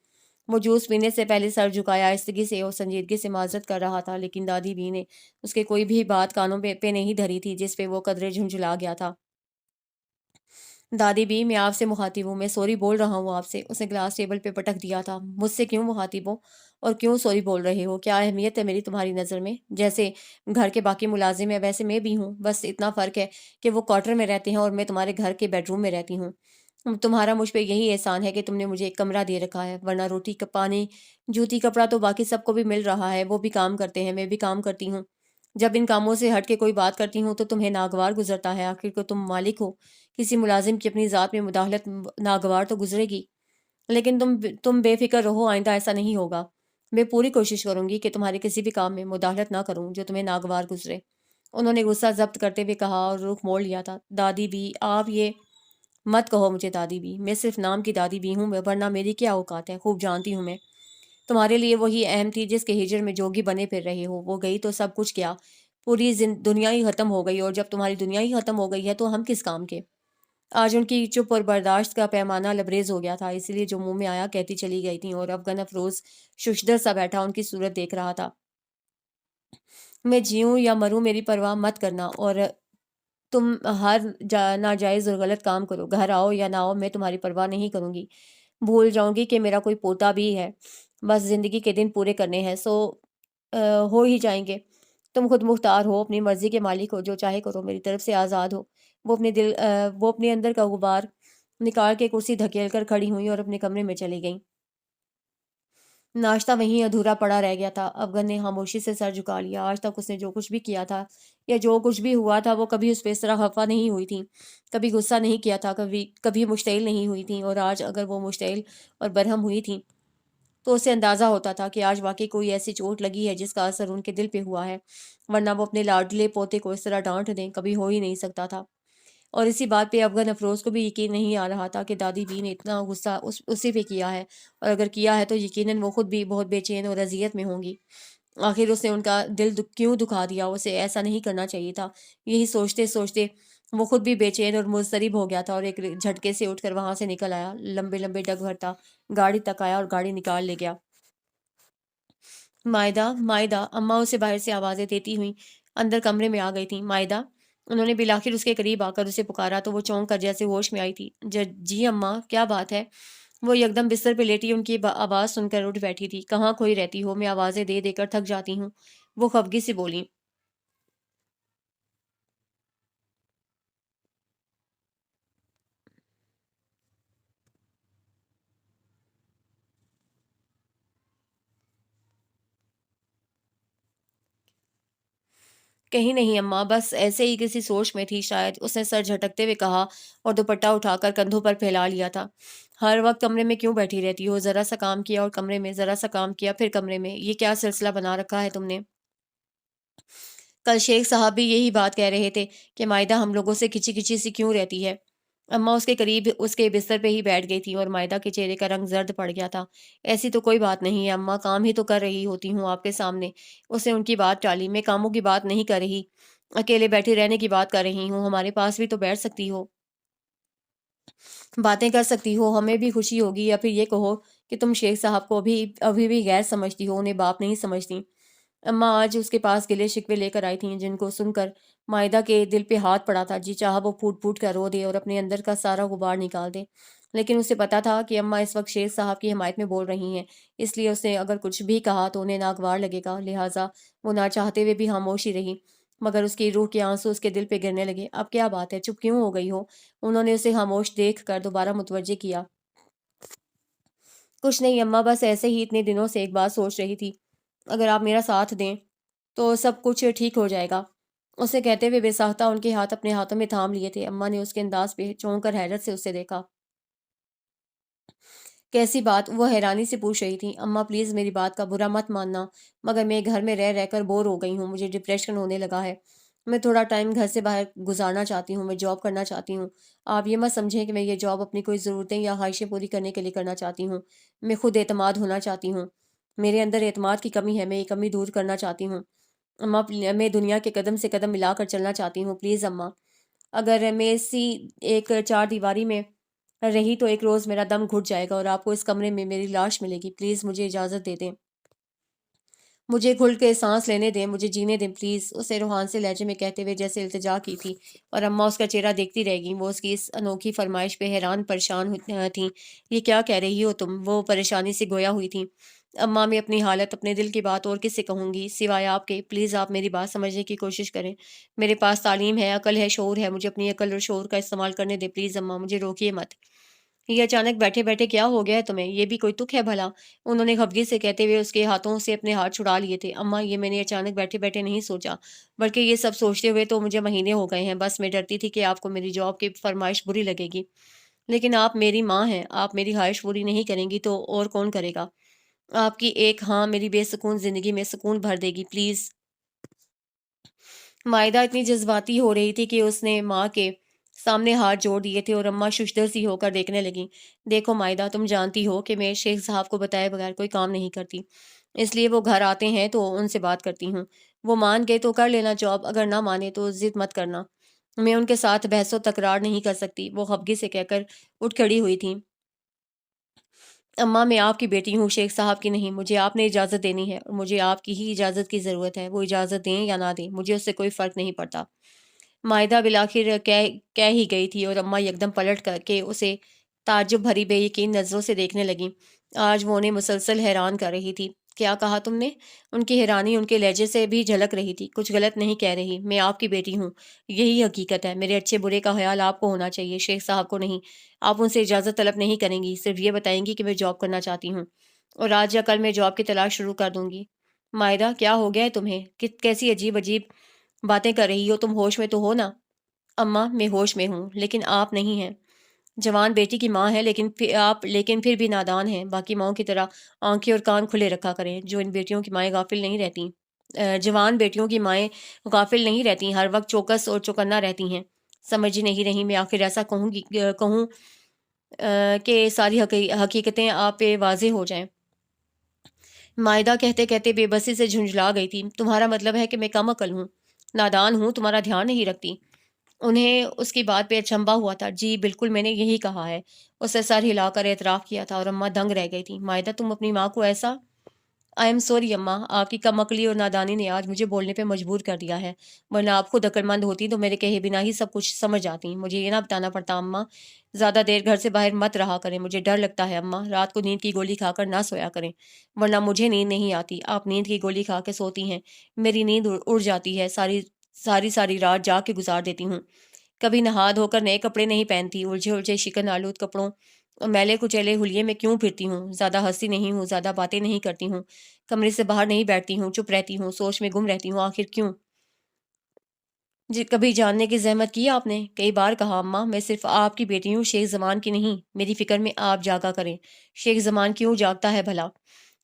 وہ جوس پینے سے پہلے سر جھکایا، آہستگی سے اور سنجیدگی سے معذرت کر رہا تھا، لیکن دادی بی نے اس کے کوئی بھی بات کانوں پہ نہیں دھری تھی، جس پہ وہ قدرے جھنجھلا گیا تھا۔ دادی بی، میں آپ سے مخاطب ہوں، میں سوری بول رہا ہوں آپ سے۔ اس نے گلاس ٹیبل پہ پٹک دیا تھا۔ مجھ سے کیوں مخاطب ہو اور کیوں سوری بول رہے ہو؟ کیا اہمیت ہے میری تمہاری نظر میں؟ جیسے گھر کے باقی ملازم ہیں ویسے میں بھی ہوں، بس اتنا فرق ہے کہ وہ کوارٹر میں رہتے ہیں اور میں تمہارے گھر کے بیڈ روم میں رہتی ہوں۔ تمہارا مجھ پہ یہی احسان ہے کہ تم نے مجھے ایک کمرہ دے رکھا ہے، ورنہ روٹی پانی جوتی کپڑا تو باقی سب کو بھی مل رہا ہے، وہ بھی کام کرتے ہیں، میں بھی کام کرتی ہوں۔ جب ان کاموں سے ہٹ کے کوئی بات کرتی ہوں تو تمہیں ناگوار گزرتا ہے، آخر کو تم مالک ہو، کسی ملازم کی اپنی ذات میں مداخلت ناگوار تو گزرے گی، لیکن تم بے فکر رہو، آئندہ ایسا نہیں ہوگا۔ میں پوری کوشش کروں گی کہ تمہارے کسی بھی کام میں مداخلت نہ کروں جو تمہیں ناگوار گزرے۔ انہوں نے غصہ ضبط کرتے ہوئے کہا اور رخ موڑ لیا تھا۔ دادی بھی، آپ یہ مت کہو مجھے دادی بھی، میں صرف نام کی دادی بھی ہوں، ورنہ میری کیا اوقات ہے، خوب جانتی ہوں میں۔ تمہارے لیے وہی اہم تھی جس کے ہجر میں جوگی بنے پھر رہے ہو، وہ گئی تو سب کچھ گیا، پوری دنیا ہی ختم ہو گئی، اور جب تمہاری دنیا ہی ختم ہو گئی ہے تو ہم کس کام کے؟ آج ان کی چپ اور برداشت کا پیمانہ لبریز ہو گیا تھا، اس لیے جو منہ میں آیا کہتی چلی گئی تھیں، اور افغان افروز ششدر سا بیٹھا ان کی صورت دیکھ رہا تھا۔ میں جیوں یا مروں میری پرواہ مت کرنا، اور تم ہر ناجائز اور غلط کام کرو، گھر آؤ یا نہ آؤ، میں تمہاری پرواہ نہیں کروں گی، بھول جاؤں گی کہ میرا کوئی پوتا بھی ہے، بس زندگی کے دن پورے کرنے ہیں، سو ہو ہی جائیں گے۔ تم خود مختار ہو، اپنی مرضی کے مالک ہو، جو چاہے کرو، میری طرف سے آزاد ہو۔ وہ اپنے اندر کا غبار نکال کے کرسی دھکیل کر کھڑی ہوئی اور اپنے کمرے میں چلی گئیں۔ ناشتہ وہیں ادھورا پڑا رہ گیا تھا۔ افغان نے خاموشی سے سر جھکا لیا۔ آج تک اس نے جو کچھ بھی کیا تھا یا جو کچھ بھی ہوا تھا، وہ کبھی اس پہ اس طرح خفا نہیں ہوئی تھی، کبھی غصہ نہیں کیا تھا، کبھی مشتعل نہیں ہوئی تھیں، اور آج اگر وہ مشتعل اور برہم ہوئی تھیں تو اسے اندازہ ہوتا تھا کہ آج واقعی کوئی ایسی چوٹ لگی ہے جس کا اثر ان کے دل پہ ہوا ہے، ورنہ وہ اپنے لاڈلے پوتے کو اس طرح ڈانٹ دیں، کبھی ہو ہی نہیں سکتا تھا۔ اور اسی بات پہ افغان افروز کو بھی یقین نہیں آ رہا تھا کہ دادی بی نے اتنا غصہ اسی پہ کیا ہے، اور اگر کیا ہے تو یقیناً وہ خود بھی بہت بے چین اور اذیت میں ہوں گی۔ آخر اس نے ان کا دل کیوں دکھا دیا؟ اسے ایسا نہیں کرنا چاہیے تھا۔ یہی سوچتے سوچتے وہ خود بھی بے چین اور مضطرب ہو گیا تھا، اور ایک جھٹکے سے اٹھ کر وہاں سے نکل آیا، لمبے لمبے ڈگ بھرتا گاڑی تک آیا اور گاڑی نکال لے گیا۔ مائدہ، مائدہ، اماں اسے باہر سے آوازیں دیتی ہوئی اندر کمرے میں آ گئی تھیں۔ مائدہ، انہوں نے بالآخر اس کے قریب آ کر اسے پکارا تو وہ چونک کر جیسے ہوش میں آئی تھی۔ جی اماں، کیا بات ہے؟ وہ یکدم بستر پہ لیٹی ان کی آواز سن کر اٹھ بیٹھی تھی۔ کہاں کھوئی رہتی ہو؟ میں آوازیں دے دے کر تھک جاتی ہوں، وہ خفگی سے بولیں۔ کہیں نہیں اماں، بس ایسے ہی کسی سوچ میں تھی شاید، اس نے سر جھٹکتے ہوئے کہا اور دوپٹہ اٹھا کر کندھوں پر پھیلا لیا تھا۔ ہر وقت کمرے میں کیوں بیٹھی رہتی ہو؟ ذرا سا کام کیا اور کمرے میں، ذرا سا کام کیا پھر کمرے میں، یہ کیا سلسلہ بنا رکھا ہے تم نے؟ کل شیخ صاحب بھی یہی بات کہہ رہے تھے کہ مائدہ ہم لوگوں سے کھچی کھچی سی کیوں رہتی ہے۔ اماں اس کے قریب اس کے بستر پہ ہی بیٹھ گئی تھی اور مائدہ کے چہرے کا رنگ زرد پڑ گیا تھا۔ ایسی تو کوئی بات نہیں ہے اماں، کام ہی تو کر رہی ہوتی ہوں آپ کے سامنے۔ اس نے ان کی بات ٹالی۔ میں کاموں کی بات نہیں کر رہی، اکیلے بیٹھے رہنے کی بات کر رہی ہوں، ہمارے پاس بھی تو بیٹھ سکتی ہو، باتیں کر سکتی ہو، ہمیں بھی خوشی ہوگی۔ یا پھر یہ کہو کہ تم شیخ صاحب کو ابھی بھی غیر سمجھتی ہو، انہیں باپ نہیں سمجھتی۔ اماں آج اس کے پاس گلے شکوے لے کر آئی تھیں، جن کو سن کر مائدہ کے دل پہ ہاتھ پڑا تھا۔ جی چاہا وہ پھوٹ پھوٹ کر رو دے اور اپنے اندر کا سارا غبار نکال دے، لیکن اسے پتا تھا کہ اماں اس وقت شیخ صاحب کی حمایت میں بول رہی ہیں، اس لیے اس نے اگر کچھ بھی کہا تو انہیں ناگوار لگے گا، لہٰذا وہ نہ چاہتے ہوئے بھی خاموش ہی رہی۔ مگر اس کی روح کے آنسو اس کے دل پہ گرنے لگے۔ اب کیا بات ہے، چپ کیوں ہو گئی ہو؟ انہوں نے اسے خاموش دیکھ کر دوبارہ متوجہ کیا۔ کچھ نہیں اماں، بس ایسے ہی اتنے دنوں سے ایک بات سوچ رہی تھی، اگر آپ میرا ساتھ دیں تو سب کچھ ٹھیک ہو جائے گا۔ اسے کہتے ہوئے بے ساختہ ان کے ہاتھ اپنے ہاتھوں میں تھام لیے تھے۔ اماں نے اس کے انداز پہ چونک کر حیرت سے اسے دیکھا۔ کیسی بات؟ وہ حیرانی سے پوچھ رہی تھی۔ اماں پلیز میری بات کا برا مت ماننا، مگر میں گھر میں رہ کر بور ہو گئی ہوں، مجھے ڈپریشن ہونے لگا ہے، میں تھوڑا ٹائم گھر سے باہر گزارنا چاہتی ہوں، میں جاب کرنا چاہتی ہوں۔ آپ یہ مت سمجھیں کہ میں یہ جاب اپنی کوئی ضرورتیں یا خواہشیں پوری کرنے کے لیے کرنا چاہتی ہوں، میں خود اعتماد ہونا چاہتی ہوں، میرے اندر اعتماد کی کمی ہے، میں یہ کمی دور کرنا چاہتی ہوں۔ اماں میں دنیا کے قدم سے قدم ملا کر چلنا چاہتی ہوں، پلیز اماں، اگر میں اسی ایک چار دیواری میں رہی تو ایک روز میرا دم گھٹ جائے گا اور آپ کو اس کمرے میں میری لاش ملے گی، پلیز مجھے اجازت دے دیں، مجھے کھل کے سانس لینے دیں، مجھے جینے دیں پلیز، اسے روحان سے لہجے میں کہتے ہوئے جیسے التجا کی تھی۔ اور اماں اس کا چہرہ دیکھتی رہ گئیں، وہ اس کی اس انوکھی فرمائش پہ حیران پریشان تھیں۔ یہ کیا کہہ رہی ہو تم؟ وہ پریشانی سے گویا ہوئی تھیں۔ اماں میں اپنی حالت، اپنے دل کی بات اور کس سے کہوں گی سوائے آپ کے، پلیز آپ میری بات سمجھنے کی کوشش کریں، میرے پاس تعلیم ہے، عقل ہے، شعور ہے، مجھے اپنی عقل اور شعور کا استعمال کرنے دیں پلیز اماں، مجھے روکیے مت۔ یہ اچانک بیٹھے بیٹھے کیا ہو گیا ہے تمہیں؟ یہ بھی کوئی تک ہے بھلا؟ انہوں نے خفگی سے کہتے ہوئے اس کے ہاتھوں سے اپنے ہاتھ چھڑا لیے تھے۔ اماں یہ میں نے اچانک بیٹھے بیٹھے نہیں سوچا، بلکہ یہ سب سوچتے ہوئے تو مجھے مہینے ہو گئے ہیں، بس میں ڈرتی تھی کہ آپ کو میری جاب کی فرمائش بری لگے گی، لیکن آپ میری ماں ہیں، آپ میری خواہش پوری نہیں کریں گی تو اور کون کرے گا؟ آپ کی ایک ہاں میری بے سکون زندگی میں سکون بھر دے گی پلیز۔ مائدہ اتنی جذباتی ہو رہی تھی کہ اس نے ماں کے سامنے ہاتھ جوڑ دیے تھے اور اماں ششدر سی ہو کر دیکھنے لگیں۔ دیکھو مائدہ، تم جانتی ہو کہ میں شیخ صاحب کو بتائے بغیر کوئی کام نہیں کرتی، اس لیے وہ گھر آتے ہیں تو ان سے بات کرتی ہوں، وہ مان گئے تو کر لینا جاب، اگر نہ مانے تو ضد مت کرنا، میں ان کے ساتھ بحث و تکرار نہیں کر سکتی۔ وہ خفگی سے کہہ کر اٹھ کھڑی ہوئی تھیں۔ اماں میں آپ کی بیٹی ہوں، شیخ صاحب کی نہیں، مجھے آپ نے اجازت دینی ہے اور مجھے آپ کی ہی اجازت کی ضرورت ہے، وہ اجازت دیں یا نہ دیں مجھے اس سے کوئی فرق نہیں پڑتا۔ مائدہ بالآخر کہہ ہی گئی تھی اور اماں یکدم پلٹ کر کے اسے تعجب بھری بے یقین نظروں سے دیکھنے لگیں۔ آج وہ انہیں مسلسل حیران کر رہی تھی۔ کیا کہا تم نے؟ ان کی حیرانی ان کے لہجے سے بھی جھلک رہی تھی۔ کچھ غلط نہیں کہہ رہی، میں آپ کی بیٹی ہوں، یہی حقیقت ہے، میرے اچھے برے کا خیال آپ کو ہونا چاہیے، شیخ صاحب کو نہیں۔ آپ ان سے اجازت طلب نہیں کریں گی، صرف یہ بتائیں گی کہ میں جاب کرنا چاہتی ہوں اور آج یا کل میں جاب کی تلاش شروع کر دوں گی۔ مائدہ کیا ہو گیا ہے تمہیں؟ کیسی عجیب عجیب باتیں کر رہی ہو تم؟ ہوش میں تو ہو نا؟ اماں میں ہوش میں ہوں لیکن آپ نہیں ہیں، جوان بیٹی کی ماں ہے لیکن پھر بھی نادان ہیں، باقی ماؤں کی طرح آنکھیں اور کان کھلے رکھا کریں، جو ان بیٹیوں کی مائیں غافل نہیں رہتی، جوان بیٹیوں کی مائیں غافل نہیں رہتی، ہر وقت چوکس اور چوکنا رہتی ہیں۔ سمجھ ہی نہیں رہی، میں آخر ایسا کہوں کہ ساری حقیقتیں آپ پہ واضح ہو جائیں۔ مائدہ کہتے کہتے بے بسی سے جھنجھلا گئی تھی۔ تمہارا مطلب ہے کہ میں کم عقل ہوں، نادان ہوں، تمہارا دھیان نہیں رکھتی؟ انہیں اس کی بات پہ اچنبھا ہوا تھا۔ جی بالکل میں نے یہی کہا ہے، اسے سر ہلا کر اعتراف کیا تھا اور اماں دنگ رہ گئی تھی۔ مائدہ تم اپنی ماں کو ایسا… آئی ایم سوری اماں، آپ کی کم عقلی اور نادانی نے آج مجھے بولنے پہ مجبور کر دیا ہے، ورنہ آپ خود عقل مند ہوتی تو میرے کہے بنا ہی سب کچھ سمجھ آتی، مجھے یہ نہ بتانا پڑتا۔ اماں زیادہ دیر گھر سے باہر مت رہا کریں، مجھے ڈر لگتا ہے اماں، رات کو نیند کی گولی کھا کر نہ سویا کریں، ورنہ مجھے نیند نہیں آتی۔ آپ نیند کی گولی کھا کے سوتی ہیں، میری نیند اڑ جاتی ہے، ساری رات جا کے گزار دیتی ہوں، کبھی نہا دھو کر نئے کپڑے نہیں پہنتی، الجھے شکن آلود کپڑوں اور میلے کچیلے حلیے میں کیوں پھرتی ہوں؟ زیادہ ہنسی نہیں ہوں، زیادہ باتیں نہیں کرتی ہوں، کمرے سے باہر نہیں بیٹھتی ہوں، چپ رہتی ہوں، سوچ میں گم رہتی ہوں، آخر کیوں؟ جی کبھی جاننے کی زحمت کی آپ نے؟ کئی بار کہا اماں، میں صرف آپ کی بیٹی ہوں، شیخ زمان کی نہیں، میری فکر میں آپ جاگا کریں۔ شیخ زمان کیوں جاگتا ہے بھلا؟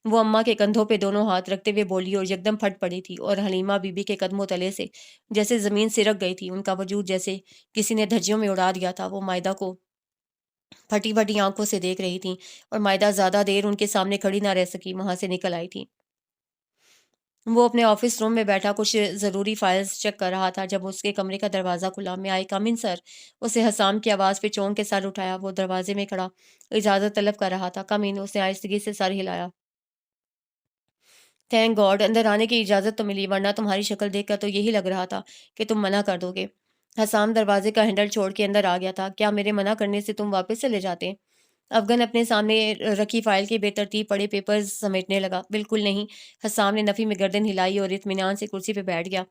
وہ اماں کے کندھوں پہ دونوں ہاتھ رکھتے ہوئے بولی اور یکدم پھٹ پڑی تھی اور حلیمہ بی بی کے قدموں تلے سے جیسے زمین سرک گئی تھی، ان کا وجود جیسے کسی نے دھجیوں میں اڑا دیا تھا۔ وہ مائدہ کو پھٹی پھٹی آنکھوں سے دیکھ رہی تھیں اور مائدہ زیادہ دیر ان کے سامنے کھڑی نہ رہ سکی، وہاں سے نکل آئی تھی۔ وہ اپنے آفس روم میں بیٹھا کچھ ضروری فائلز چیک کر رہا تھا جب اس کے کمرے کا دروازہ کھلا۔ میں آئی کم ان سر؟ اسے حسام کی آواز پہ چونک کے سر اٹھایا۔ وہ دروازے میں کھڑا اجازت طلب کر رہا تھا۔ کم ان، اس نے آہستگی سے سر ہلایا۔ تھینک گاڈ، اندر آنے کی اجازت تو ملی، ورنہ تمہاری شکل دیکھ کر تو یہی لگ رہا تھا کہ تم منع کر دو گے۔ حسام دروازے کا ہینڈل چھوڑ کے اندر آ گیا تھا۔ کیا میرے منع کرنے سے تم واپس چلے جاتے؟ افغان اپنے سامنے رکھی فائل کے بے ترتیب پڑے پیپرز سمیٹنے لگا۔ بالکل نہیں۔ حسام نے نفی میں گردن ہلائی اور اطمینان سے کرسی پہ بیٹھ گیا۔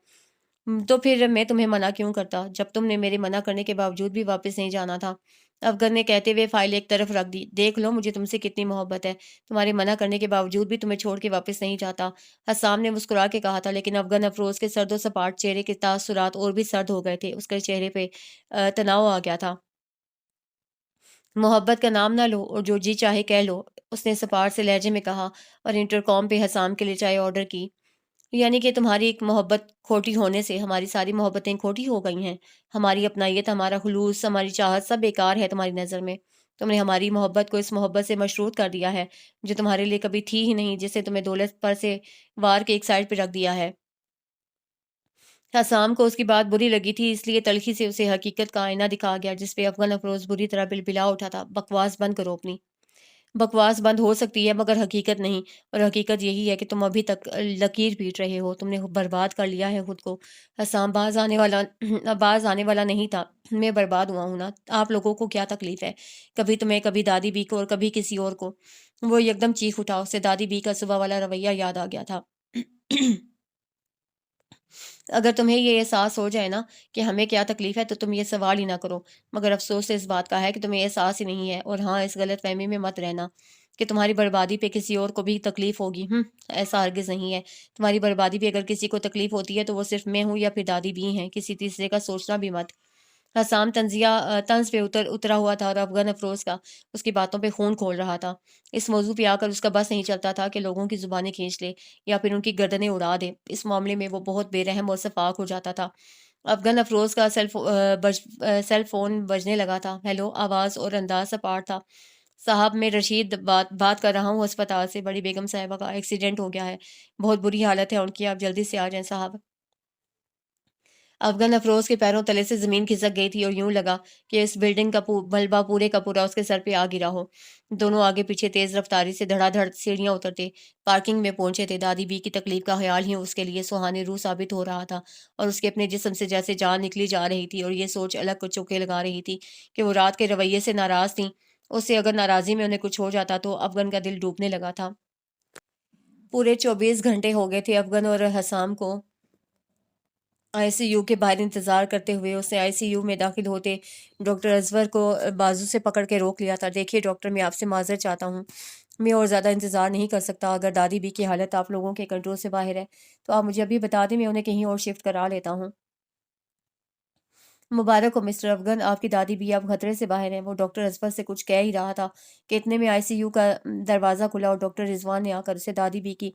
تو پھر میں تمہیں منع کیوں کرتا جب تم نے میرے منع کرنے کے باوجود بھی واپس نہیں جانا تھا؟ افغان نے کہتے ہوئے فائل ایک طرف رکھ دی۔ دیکھ لو مجھے تم سے کتنی محبت ہے، تمہارے منع کرنے کے باوجود بھی تمہیں چھوڑ کے واپس نہیں جاتا۔ حسام نے مسکرا کے کہا تھا، لیکن افغان افروز کے سرد و سپاٹ چہرے کے تاثرات اور بھی سرد ہو گئے تھے۔ اس کے چہرے پہ تناؤ آ گیا تھا۔ محبت کا نام نہ لو اور جو جی چاہے کہہ لو، اس نے سپاٹ سے لہجے میں کہا اور انٹرکام پہ حسام کے لیے چائے آرڈر کی۔ یعنی کہ تمہاری ایک محبت کھوٹی ہونے سے ہماری ساری محبتیں کھوٹی ہو گئی ہیں۔ ہماری اپنائیت، ہمارا خلوص، ہماری چاہت سب بیکار ہے تمہاری نظر میں۔ تم نے ہماری محبت کو اس محبت سے مشروط کر دیا ہے جو تمہارے لیے کبھی تھی ہی نہیں، جسے تمہیں دولت پر سے وار کے ایک سائڈ پہ رکھ دیا ہے۔ حسام کو اس کی بات بری لگی تھی، اس لیے تلخی سے اسے حقیقت کا آئینہ دکھا گیا جس پہ افغان افروز بری طرح بلبلا اٹھا تھا۔ بکواس بند کرو اپنی۔ بکواس بند ہو سکتی ہے مگر حقیقت نہیں، اور حقیقت یہی ہے کہ تم ابھی تک لکیر پیٹ رہے ہو۔ تم نے برباد کر لیا ہے خود کو۔ حسام باز آنے والا نہیں تھا۔ میں برباد ہوا ہوں نا، آپ لوگوں کو کیا تکلیف ہے؟ کبھی تمہیں، کبھی دادی بی کو اور کبھی کسی اور کو۔ وہ یکدم چیخ اٹھا۔ اسے دادی بی کا صبح والا رویہ یاد آ گیا تھا۔ اگر تمہیں یہ احساس ہو جائے نا کہ ہمیں کیا تکلیف ہے تو تم یہ سوال ہی نہ کرو، مگر افسوس اس بات کا ہے کہ تمہیں احساس ہی نہیں ہے۔ اور ہاں، اس غلط فہمی میں مت رہنا کہ تمہاری بربادی پہ کسی اور کو بھی تکلیف ہوگی۔ ایسا ہرگز نہیں ہے۔ تمہاری بربادی پہ اگر کسی کو تکلیف ہوتی ہے تو وہ صرف میں ہوں یا پھر دادی بھی ہیں، کسی تیسرے کا سوچنا بھی مت۔ حسام طنز پہ اترا ہوا تھا اور افغان افروز کا اس کی باتوں پہ خون کھول رہا تھا۔ اس موضوع پہ آ کر اس کا بس نہیں چلتا تھا کہ لوگوں کی زبانیں کھینچ لے یا پھر ان کی گردنیں اڑا دے۔ اس معاملے میں وہ بہت بے رحم اور شفاق ہو جاتا تھا۔ افغان افروز کا سیل فون بجنے لگا تھا۔ ہیلو، آواز اور انداز سپاٹ تھا۔ صاحب، میں رشید بات کر رہا ہوں ہسپتال سے۔ بڑی بیگم صاحبہ کا ایکسیڈنٹ ہو گیا ہے، بہت بری حالت ہے ان کی، آپ جلدی سے آ جائیں صاحب۔ افغان افروز کے پیروں تلے سے زمین کھسک گئی تھی اور یوں لگا کہ اس بلڈنگ کا ملبہ پورے کا پورا اس کے سر پہ آ گرا ہو۔ دونوں آگے پیچھے تیز رفتاری سے دھڑا دھڑ سیڑھیاں اترتے پارکنگ میں پہنچے تھے۔ دادی بی کی تکلیف کا خیال ہی اس کے لیے سہانی روح ثابت ہو رہا تھا اور اس کے اپنے جسم سے جیسے جان نکلی جا رہی تھی، اور یہ سوچ الگ کو چوکے لگا رہی تھی کہ وہ رات کے رویے سے ناراض تھیں۔ اس سے اگر ناراضی میں انہیں کچھ ہو جاتا تو افغان کا دل ڈوبنے لگا تھا۔ پورے 24 گھنٹے ہو گئے تھے افغان اور حسام کو آئی سی یو کے باہر انتظار کرتے ہوئے۔ اس نے آئی سی یو میں داخل ہوتے ڈاکٹر ازور کو بازو سے پکڑ کے روک لیا تھا۔ دیکھیے ڈاکٹر، میں آپ سے معذرت چاہتا ہوں، میں اور زیادہ انتظار نہیں کر سکتا۔ اگر دادی بی کی حالت آپ لوگوں کے کنٹرول سے باہر ہے تو آپ مجھے ابھی بتا دیں، میں انہیں کہیں اور شفٹ کرا لیتا ہوں۔ مبارک ہو مسٹر افغان، آپ کی دادی بھی اب خطرے سے باہر ہیں۔ وہ ڈاکٹر ازور سے کچھ کہہ ہی رہا تھا کہ اتنے میں آئی سی یو کا دروازہ کھلا اور ڈاکٹر رضوان نے آ کر اسے دادی بی کی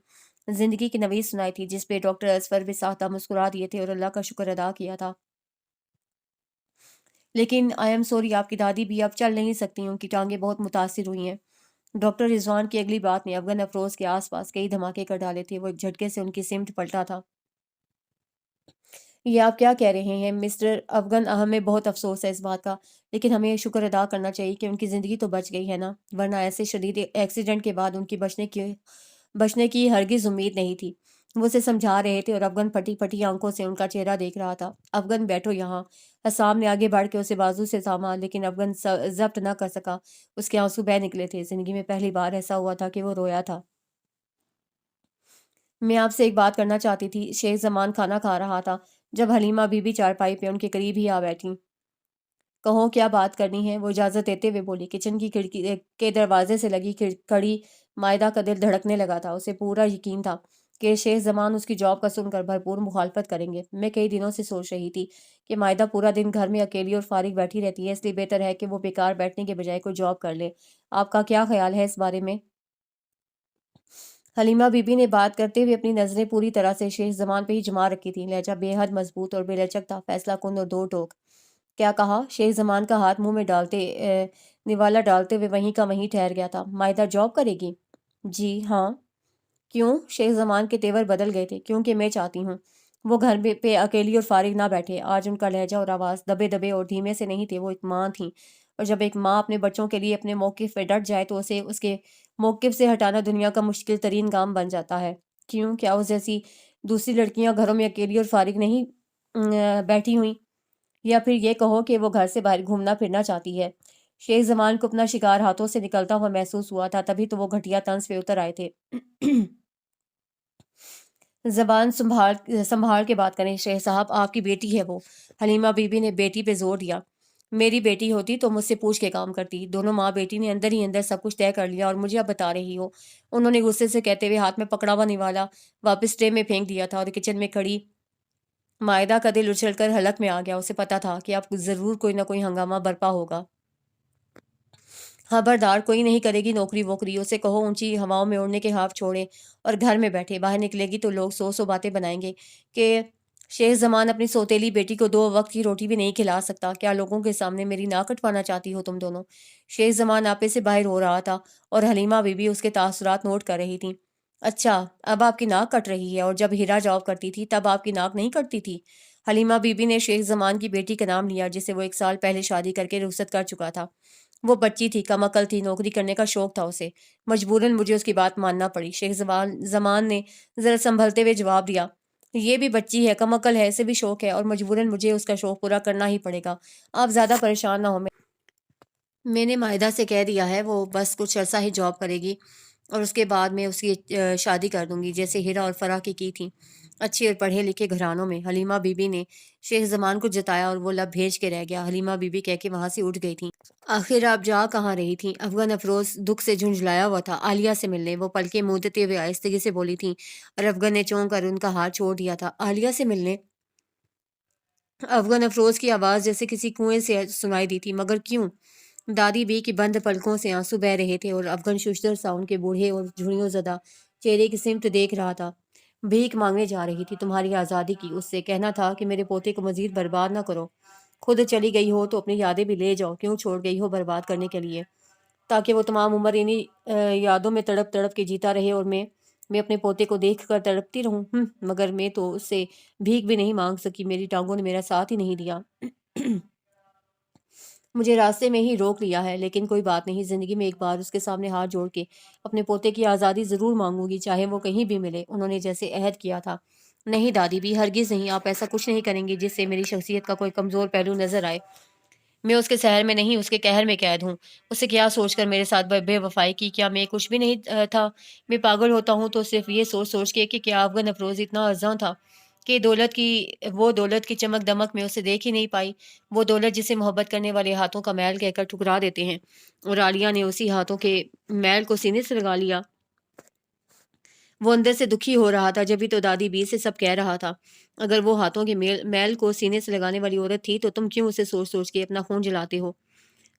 زندگی کی نوید سنائی تھی، جس پہ ڈاکٹر ازور بھی ساختہ مسکرا دیے تھے اور اللہ کا شکر ادا کیا تھا۔ لیکن آئی ایم سوری، آپ کی دادی بھی اب چل نہیں سکتی، ان کی ٹانگیں بہت متاثر ہوئی ہیں۔ ڈاکٹر رضوان کی اگلی بات نے افغان افروز کے آس پاس کئی دھماکے کر ڈالے تھے۔ وہ ایک جھٹکے سے ان کی سمت پلٹا تھا۔ یہ آپ کیا کہہ رہے ہیں مسٹر افغان؟ ہمیں بہت افسوس ہے اس بات کا، لیکن ہمیں شکر ادا کرنا چاہیے کہ ان کی زندگی تو بچ گئی ہے نا، ورنہ ایسے شدید ایکسیڈنٹ کے بعد ان کی بچنے کی ہرگز امید نہیں تھی۔ وہ اسے سمجھا رہے تھے اور افغان پھٹی پھٹی آنکھوں سے ان کا چہرہ دیکھ رہا تھا۔ افغان بیٹھو یہاں۔ حسام نے آگے بڑھ کے اسے بازو سے تھاما، لیکن افغان ضبط نہ کر سکا۔ اس کے آنسو بہہ نکلے تھے۔ زندگی میں پہلی بار ایسا ہوا تھا کہ وہ رویا تھا۔ میں آپ سے ایک بات کرنا چاہتی تھی۔ شیخ زمان کھانا کھا رہا تھا جب حلیمہ بی بی چارپائی پہ ان کے قریب ہی آ بیٹھی۔ کہو کیا بات کرنی ہے، وہ اجازت دیتے ہوئے بولی۔ کچن کی کھڑکی کے دروازے سے لگی کڑی مائدہ کا دل دھڑکنے لگا تھا۔ اسے پورا یقین تھا کہ شیخ زمان اس کی جاب کا سن کر بھرپور مخالفت کریں گے۔ میں کئی دنوں سے سوچ رہی تھی کہ مائدہ پورا دن گھر میں اکیلی اور فارغ بیٹھی رہتی ہے، اس لیے بہتر ہے کہ وہ بیکار بیٹھنے کے بجائے کوئی جاب کر لے۔ آپ کا کیا خیال ہے اس بارے میں؟ حلیمہ بی بی نے بات کرتے ہوئے اپنی نظریں پوری طرح سے شیخ زمان پہ ہی جما رکھی تھیں۔ لہجہ بے حد مضبوط اور بے لچک تھا، فیصلہ کن اور دو ٹوک۔ کیا کہا؟ شیخ زمان کا ہاتھ منہ میں نوالا ڈالتے ہوئے وہیں کا وہیں ٹھہر گیا تھا۔ مائدہ جاب کرے گی؟ جی ہاں۔ کیوں؟ شیخ زمان کے تیور بدل گئے تھے۔ کیونکہ میں چاہتی ہوں وہ گھر پہ اکیلی اور فارغ نہ بیٹھے۔ آج ان کا لہجہ اور آواز دبے دبے اور دھیمے سے نہیں تھے، وہ ایک ماں تھیں، اور جب ایک ماں اپنے بچوں کے لیے اپنے موقف پہ ڈٹ جائے تو اسے اس کے موقف سے ہٹانا دنیا کا مشکل ترین کام بن جاتا ہے۔ کیوں؟ کیا اس جیسی دوسری لڑکیاں گھروں میں اکیلی اور فارغ نہیں بیٹھی ہوئیں؟ یا پھر یہ کہو کہ وہ گھر سے باہر گھومنا پھرنا چاہتی ہے۔ شیخ زمان کو اپنا شکار ہاتھوں سے نکلتا ہوا محسوس ہوا تھا، تبھی تو وہ گھٹیا طنز پہ اتر آئے تھے۔ زبان سنبھال کے بات کریں شیخ صاحب، آپ کی بیٹی ہے وہ۔ حلیمہ بی بی نے بیٹی پہ زور دیا۔ میری بیٹی ہوتی تو مجھ سے پوچھ کے کام کرتی۔ دونوں ماں بیٹی نے اندر ہی اندر سب کچھ طے کر لیا اور مجھے اب بتا رہی ہو؟ انہوں نے غصے سے کہتے ہوئے ہاتھ میں پکڑا ہوا نوالا واپس ٹرے میں پھینک دیا تھا اور کچن میں کھڑی مائدہ کا دل اچھل کر حلق میں آ گیا۔ اسے پتا تھا کہ اب ضرور کوئی نہ کوئی ہنگامہ برپا ہوگا۔ خبردار کوئی نہیں کرے گی نوکری ووکری، اسے کہو اونچی ہواؤں میں اڑنے کے ہاف چھوڑے اور گھر میں بیٹھے۔ باہر نکلے گی تو لوگ سو باتیں بنائیں گے کہ شیخ زمان اپنی سوتیلی بیٹی کو 2 وقت کی روٹی بھی نہیں کھلا سکتا۔ کیا لوگوں کے سامنے میری ناک کٹوانا چاہتی ہو تم دونوں؟ شیخ زمان آپے سے باہر ہو رہا تھا اور حلیمہ بی بی اس کے تاثرات نوٹ کر رہی تھیں۔ اچھا، اب آپ کی ناک کٹ رہی ہے، اور جب ہیرا جاب کرتی تھی تب آپ کی ناک نہیں کٹتی تھی؟ حلیمہ بی بی نے شیخ زمان کی بیٹی کا نام لیا جسے وہ 1 سال پہلے شادی کر کے رخصت کر چکا تھا۔ وہ بچی تھی، کم عقل تھی، نوکری کرنے کا شوق تھا اسے، مجبوراً مجھے اس کی بات ماننا پڑی۔ شیخ زمان نے ذرا سنبھلتے ہوئے جواب دیا، یہ بھی بچی ہے، کم عقل ہے، اسے بھی شوق ہے، اور مجبوراً مجھے اس کا شوق پورا کرنا ہی پڑے گا۔ آپ زیادہ پریشان نہ ہو، میں نے مائدہ سے کہہ دیا ہے، وہ بس کچھ عرصہ ہی جاب کرے گی اور اس کے بعد میں اس کی شادی کر دوں گی، جیسے ہیرا اور فرح کی تھی، اچھے اور پڑھے لکھے گھرانوں میں۔ حلیمہ بی بی نے شیخ زمان کو جتایا اور وہ لب بھیج کے رہ گیا۔ حلیمہ بی بی کہہ کے وہاں سے اٹھ گئی تھیں۔ آخر آپ جا کہاں رہی تھیں؟ افغان افروز دکھ سے جھنجھلایا ہوا تھا۔ عالیہ سے ملنے۔ وہ پلکیں مودتے ہوئے آہستگی سے بولی تھیں اور افغان نے چونک کر ان کا ہاتھ چھوڑ دیا تھا۔ عالیہ سے ملنے؟ افغان افروز کی آواز جیسے کسی کنویں سے سنائی دی تھی، مگر کیوں؟ دادی بی کی بند پلکوں سے آنسو بہہ رہے تھے اور افغان ششدر سا ان کے بوڑھے اور جھڑیوں زدہ چہرے کی سمت دیکھ رہا تھا۔ بھیک مانگنے جا رہی تھی تمہاری آزادی کی، اس سے کہنا تھا کہ میرے پوتے کو مزید برباد نہ کرو، خود چلی گئی ہو تو اپنی یادیں بھی لے جاؤ، کیوں چھوڑ گئی ہو برباد کرنے کے لیے؟ تاکہ وہ تمام عمر انہی یادوں میں تڑپ تڑپ کے جیتا رہے اور میں اپنے پوتے کو دیکھ کر تڑپتی رہوں؟ مگر میں تو اس سے بھیک بھی نہیں مانگ سکی، میری ٹانگوں نے میرا ساتھ ہی نہیں دیا، مجھے راستے میں ہی روک لیا ہے، لیکن کوئی بات نہیں، زندگی میں ایک بار اس کے سامنے ہاتھ جوڑ کے اپنے پوتے کی آزادی ضرور مانگوں گی، چاہے وہ کہیں بھی ملے، انہوں نے جیسے عہد کیا تھا۔ نہیں دادی بھی، ہرگز نہیں، آپ ایسا کچھ نہیں کریں گی جس سے میری شخصیت کا کوئی کمزور پہلو نظر آئے۔ میں اس کے سحر میں نہیں، اس کے قہر میں قید ہوں۔ اسے کیا سوچ کر میرے ساتھ بے وفائی کی؟ کیا میں کچھ بھی نہیں تھا؟ میں پاگل ہوتا ہوں تو صرف یہ سوچ کے کہ کیا افغان افروز اتنا ارزاں تھا کہ وہ دولت کی چمک دمک میں اسے دیکھ ہی نہیں پائی، وہ دولت جسے محبت کرنے والے ہاتھوں کا میل کہہ کر ٹھکرا دیتے ہیں، اور عالیہ نے اسی ہاتھوں کے میل کو سینے سے لگا لیا۔ وہ اندر سے دکھی ہو رہا تھا، جبھی تو دادی بی سے سب کہہ رہا تھا۔ اگر وہ ہاتھوں کے میل کو سینے سے لگانے والی عورت تھی تو تم کیوں اسے سوچ کے اپنا خون جلاتے ہو؟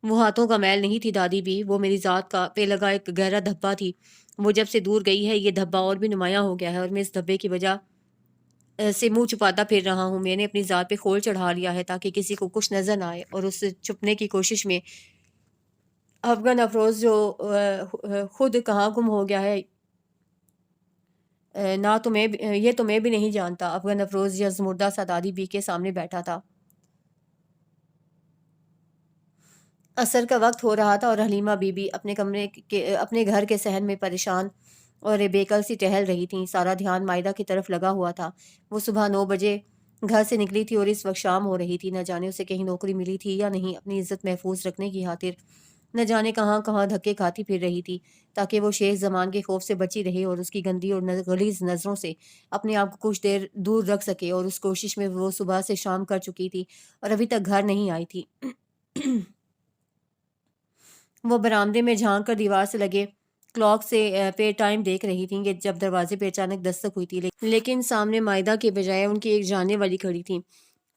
وہ ہاتھوں کا میل نہیں تھی دادی بی، وہ میری ذات کا پہ لگا ایک گہرا دھبا تھی۔ وہ جب سے دور گئی ہے یہ دھبا اور بھی نمایاں ہو گیا ہے، اور میں اس دھبے کی وجہ سے منہ چھپاتا پھر رہا ہوں۔ میں نے اپنی ذات پہ خول چڑھا لیا ہے تاکہ کسی کو کچھ نظر نہ آئے، اور اس سے چھپنے کی کوشش میں افغان افروز جو خود کہاں گم ہو گیا ہے نہ تو میں یہ تو میں بھی نہیں جانتا۔ افغان افروز یا زمردہ سا دادی بی کے سامنے بیٹھا تھا۔ عصر کا وقت ہو رہا تھا اور حلیمہ بی بی اپنے گھر کے صحن میں پریشان اور بے کل سی ٹہل رہی تھیں۔ سارا دھیان مائدہ کی طرف لگا ہوا تھا۔ وہ صبح 9 بجے گھر سے نکلی تھی اور اس وقت شام ہو رہی تھی۔ نہ جانے اسے کہیں نوکری ملی تھی یا نہیں، اپنی عزت محفوظ رکھنے کی خاطر نہ جانے کہاں کہاں دھکے کھاتی پھر رہی تھی تاکہ وہ شیخ زمان کے خوف سے بچی رہے اور اس کی گندی اور غلیظ نظروں سے اپنے آپ کو کچھ دیر دور رکھ سکے، اور اس کوشش میں وہ صبح سے شام کر چکی تھی اور ابھی تک گھر نہیں آئی تھی۔ وہ برآمدے میں جھانک کر دیوار سے لگے کلاک سے پہ ٹائم دیکھ رہی تھیں کہ جب دروازے پہ اچانک دستک ہوئی تھی، لیکن سامنے مائدہ کے بجائے ان کی ایک جاننے والی کھڑی تھی۔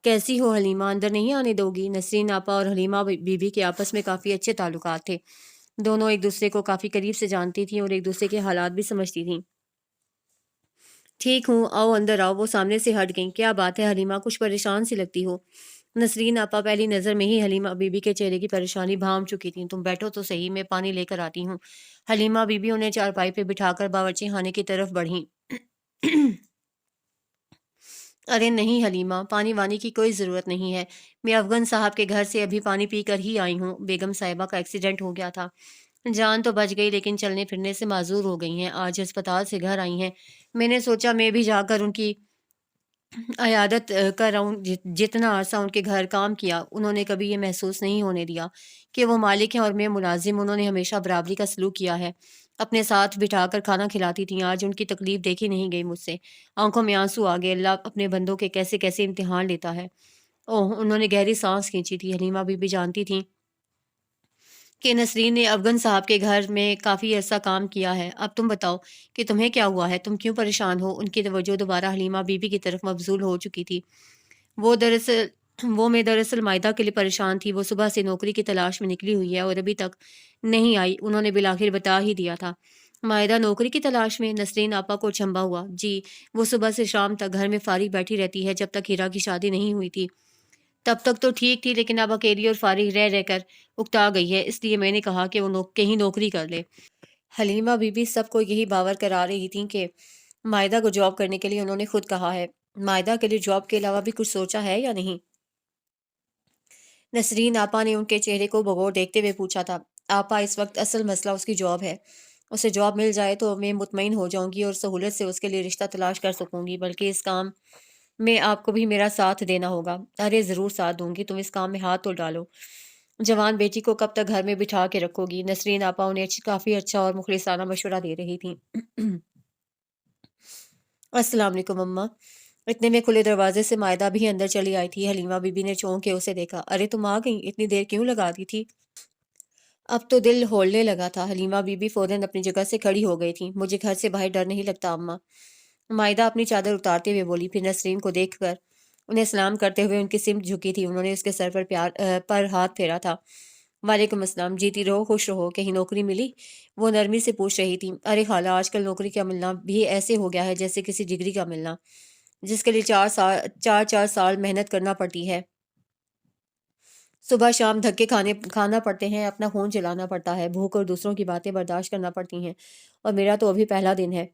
کیسی ہو حلیمہ، اندر نہیں آنے دو گی؟ نسرین آپا اور حلیمہ بی بی کے آپس میں کافی اچھے تعلقات تھے، دونوں ایک دوسرے کو کافی قریب سے جانتی تھیں اور ایک دوسرے کے حالات بھی سمجھتی تھیں۔ ٹھیک ہوں، آؤ اندر آؤ۔ وہ سامنے سے ہٹ گئیں۔ کیا بات ہے حلیمہ، کچھ پریشان سی لگتی ہو؟ نسرین آپا پہلی نظر میں ہی حلیمہ بی بی کے چہرے کی پریشانی بھانپ چکی تھیں۔ تم بیٹھو تو صحیح، میں پانی لے کر آتی ہوں۔ حلیمہ بی بی انہیں چارپائی پہ بٹھا کر باورچی خانے کی طرف بڑھیں۔ ارے نہیں حلیمہ، پانی وانی کی کوئی ضرورت نہیں ہے، میں افغان صاحب کے گھر سے ابھی پانی پی کر ہی آئی ہوں۔ بیگم صاحبہ کا ایکسیڈنٹ ہو گیا تھا، جان تو بچ گئی لیکن چلنے پھرنے سے معذور ہو گئی ہیں، آج ہسپتال سے گھر آئی ہیں۔ میں نے سوچا میں بھی جا کر ان کی عیادت کر آؤں۔ جتنا عرصہ ان کے گھر کام کیا انہوں نے کبھی یہ محسوس نہیں ہونے دیا کہ وہ مالک ہیں اور میں ملازم۔ انہوں نے ہمیشہ برابری کا سلوک کیا ہے، اپنے ساتھ بٹھا کر کھانا کھلاتی تھیں۔ آج ان کی تکلیف دیکھی نہیں گئی مجھ سے، آنکھوں میں آنسو آ گئے۔ اللہ اپنے بندوں کے کیسے کیسے امتحان لیتا ہے۔ اوہ، انہوں نے گہری سانس کھینچی تھی۔ حلیمہ بی بی جانتی تھیں کہ نسرین نے افغان صاحب کے گھر میں کافی عرصہ کام کیا ہے۔ اب تم بتاؤ کہ تمہیں کیا ہوا ہے، تم کیوں پریشان ہو؟ ان کی توجہ دوبارہ حلیمہ بی بی کی طرف مبذول ہو چکی تھی۔ میں دراصل مائدہ کے لیے پریشان تھی۔ وہ صبح سے نوکری کی تلاش میں نکلی ہوئی ہے اور ابھی تک نہیں آئی۔ انہوں نے بالآخر بتا ہی دیا تھا۔ مائدہ نوکری کی تلاش میں؟ نسرین آپا کو چنبا ہوا۔ جی، وہ صبح سے شام تک گھر میں فارغ بیٹھی رہتی ہے۔ جب تک ہیرا کی شادی نہیں ہوئی تھی تب تک تو ٹھیک تھی، لیکن اب اکیلی اور فارغ رہ رہ کر اکتا گئی ہے، اس لیے میں نے کہا کہ وہ کہیں نوکری کر لے۔ حلیمہ بی بی سب کو یہی باور کرا رہی تھیں کہ مائدہ کو جاب کرنے کے لیے انہوں نے خود کہا ہے۔ مائدہ کے لیے جاب کے علاوہ بھی کچھ سوچا ہے یا نہیں؟ نسرین آپا نے ان کے چہرے کو بغور دیکھتے ہوئے پوچھا تھا۔ آپا، اس وقت اصل مسئلہ اس کی جاب ہے۔ اسے جاب مل جائے تو میں مطمئن ہو جاؤں گی اور سہولت سے اس کے لیے رشتہ تلاش کر سکوں گی، بلکہ اس کام میں آپ کو بھی میرا ساتھ دینا ہوگا۔ ارے ضرور ساتھ دوں گی، تم اس کام میں ہاتھ تو ڈالو۔ جوان بیٹی کو کب تک گھر میں بٹھا کے رکھو گی؟ نسرین آپا انہیں کافی اچھا اور مخلصانہ مشورہ دے رہی تھیں۔ السلام علیکم اماں۔ اتنے میں کھلے دروازے سے مائدہ بھی اندر چلی آئی تھی۔ حلیمہ بی بی نے چونک کے اسے دیکھا۔ ارے تم آ گئی، اتنی دیر کیوں لگا دی تھی؟ اب تو دل ہولنے لگا تھا۔ حلیمہ بی بی فوراً اپنی جگہ سے کھڑی ہو گئی تھی۔ مجھے گھر سے باہر ڈر نہیں لگتا اماں، مائدہ اپنی چادر اتارتے ہوئے بولی۔ پھر نسرین کو دیکھ کر انہیں سلام کرتے ہوئے ان کی سمت جھکی تھی۔ انہوں نے اس کے سر پر ہاتھ پھیرا تھا۔ وعلیکم السلام، جیتی رہو، خوش رہو۔ کہیں نوکری ملی؟ وہ نرمی سے پوچھ رہی تھی۔ ارے خالہ، آج کل نوکری کا ملنا بھی ایسے ہو گیا ہے جیسے کسی ڈگری کا ملنا، جس کے لیے 4 سال محنت کرنا پڑتی ہے، صبح شام دھکے کھانا پڑتے ہیں، اپنا خون چلانا پڑتا ہے، بھوک اور دوسروں کی باتیں برداشت کرنا پڑتی ہیں، اور میرا تو ابھی پہلا دن ہے۔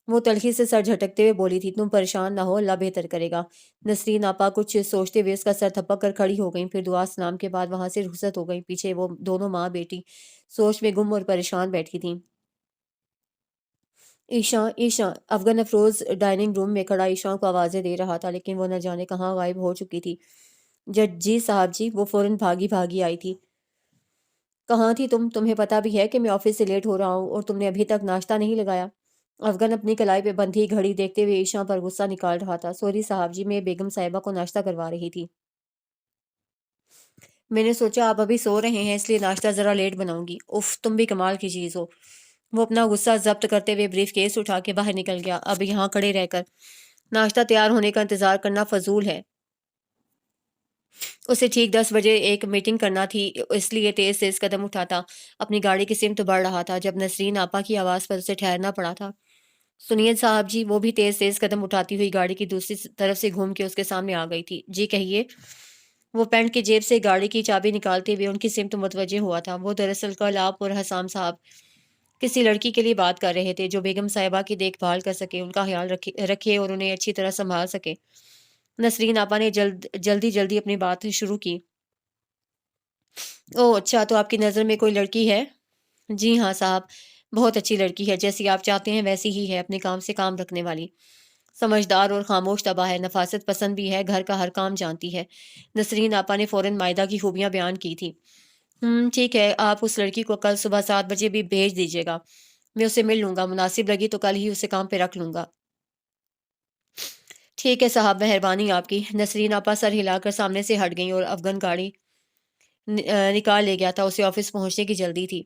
وہ تلخی سے سر جھٹکتے ہوئے بولی تھی۔ تم پریشان نہ ہو، اللہ بہتر کرے گا۔ نسرین آپا کچھ سوچتے ہوئے اس کا سر تھپک کر کھڑی ہو گئیں، پھر دعا سلام کے بعد وہاں سے رخصت ہو گئیں۔ پیچھے وہ دونوں ماں بیٹی سوچ میں گم اور پریشان بیٹھی تھیں۔ ایشاں، ایشاں! افغان افروز ڈائننگ روم میں کھڑا ایشاں کو آوازیں دے رہا تھا، لیکن وہ نہ جانے کہاں غائب ہو چکی تھی۔ جی صاحب جی، وہ فوراً بھاگی آئی تھی۔ کہاں تھی تم؟ تمہیں پتہ بھی ہے کہ میں آفس سے لیٹ ہو رہا ہوں اور تم نے ابھی تک ناشتہ نہیں لگایا؟ افغان اپنی کلائی پہ بندھی گھڑی دیکھتے ہوئے ایشاں پر غصہ نکال رہا تھا۔ سوری صاحب جی، میں بیگم صاحبہ کو ناشتہ کروا رہی تھی۔ میں نے سوچا آپ ابھی سو رہے ہیں، اس لیے ناشتہ ذرا لیٹ بناؤں گی۔ اف، تم بھی کمال کی چیز ہو۔ وہ اپنا غصہ ضبط کرتے ہوئے بریف کیس اٹھا کے باہر نکل گیا۔ اب یہاں کھڑے رہ کر ناشتہ تیار ہونے کا انتظار کرنا فضول ہے۔ اسے ٹھیک 10 بجے ایک میٹنگ کرنا تھی، اس لیے تیز تیز قدم اٹھاتا اپنی گاڑی کی سمت بڑھ رہا تھا جب نسرین آپا کی آواز پر اسے ٹھہرنا پڑا تھا۔ سنیے صاحب جی، وہ بھی تیز تیز قدم اٹھاتی ہوئی گاڑی کی دوسری طرف سے گھوم کے اس کے سامنے آ گئی تھی۔ جی کہیے۔ وہ پینٹ کی جیب سے گاڑی کی چابی نکالتے ہوئے ان کی سمت متوجہ ہوا تھا۔ وہ دراصل کل آپ اور حسام صاحب کسی لڑکی کے لیے بات کر رہے تھے جو بیگم صاحبہ کی دیکھ بھال کر سکے، ان کا خیال رکھے اور انہیں اچھی طرح سنبھال سکے۔ نسرین آپا نے جلدی اپنی بات شروع کی۔ اوہ اچھا، تو آپ کی نظر میں کوئی لڑکی ہے؟ جی ہاں صاحب، بہت اچھی لڑکی ہے، جیسی آپ چاہتے ہیں ویسی ہی ہے، اپنے کام سے کام رکھنے والی، سمجھدار اور خاموش طبع ہے، نفاست پسند بھی ہے، گھر کا ہر کام جانتی ہے۔ نسرین آپا نے فوراً مائدہ کی خوبیاں بیان کی تھی۔ ٹھیک ہے، آپ اس لڑکی کو کل صبح 7 بجے بھی بھیج دیجیے گا، میں اسے مل لوں گا، مناسب لگی تو کل ہی اسے کام پہ رکھ لوں گا۔ ٹھیک ہے صاحب، مہربانی آپ کی۔ نسرین آپا سر ہلا کر سامنے سے ہٹ گئیں اور افغان گاڑی نکال لے گیا تھا، اسے آفس پہنچنے کی جلدی تھی۔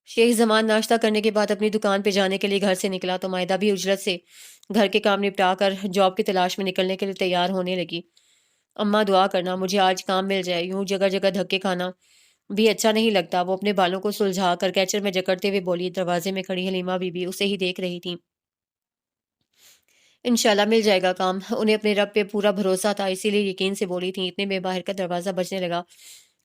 شیخ زمان ناشتہ کرنے کے بعد اپنی دکان پہ جانے کے لیے گھر سے نکلا تو مائدہ بھی اجرت سے گھر کے کام نپٹا کر جاب کی تلاش میں نکلنے کے لیے تیار ہونے لگی۔ اماں دعا کرنا مجھے آج کام مل جائے، یوں جگہ جگہ دھکے کھانا بھی اچھا نہیں لگتا۔ وہ اپنے بالوں کو سلجھا کر کیچر میں جکڑتے ہوئے بولی۔ دروازے میں کھڑی حلیمہ بی بی اسے ہی دیکھ رہی تھی۔ انشاءاللہ مل جائے گا کام۔ انہیں اپنے رب پہ پورا بھروسہ تھا، اسی لیے یقین سے بولی تھی۔ اتنے میں باہر کا دروازہ بجنے لگا۔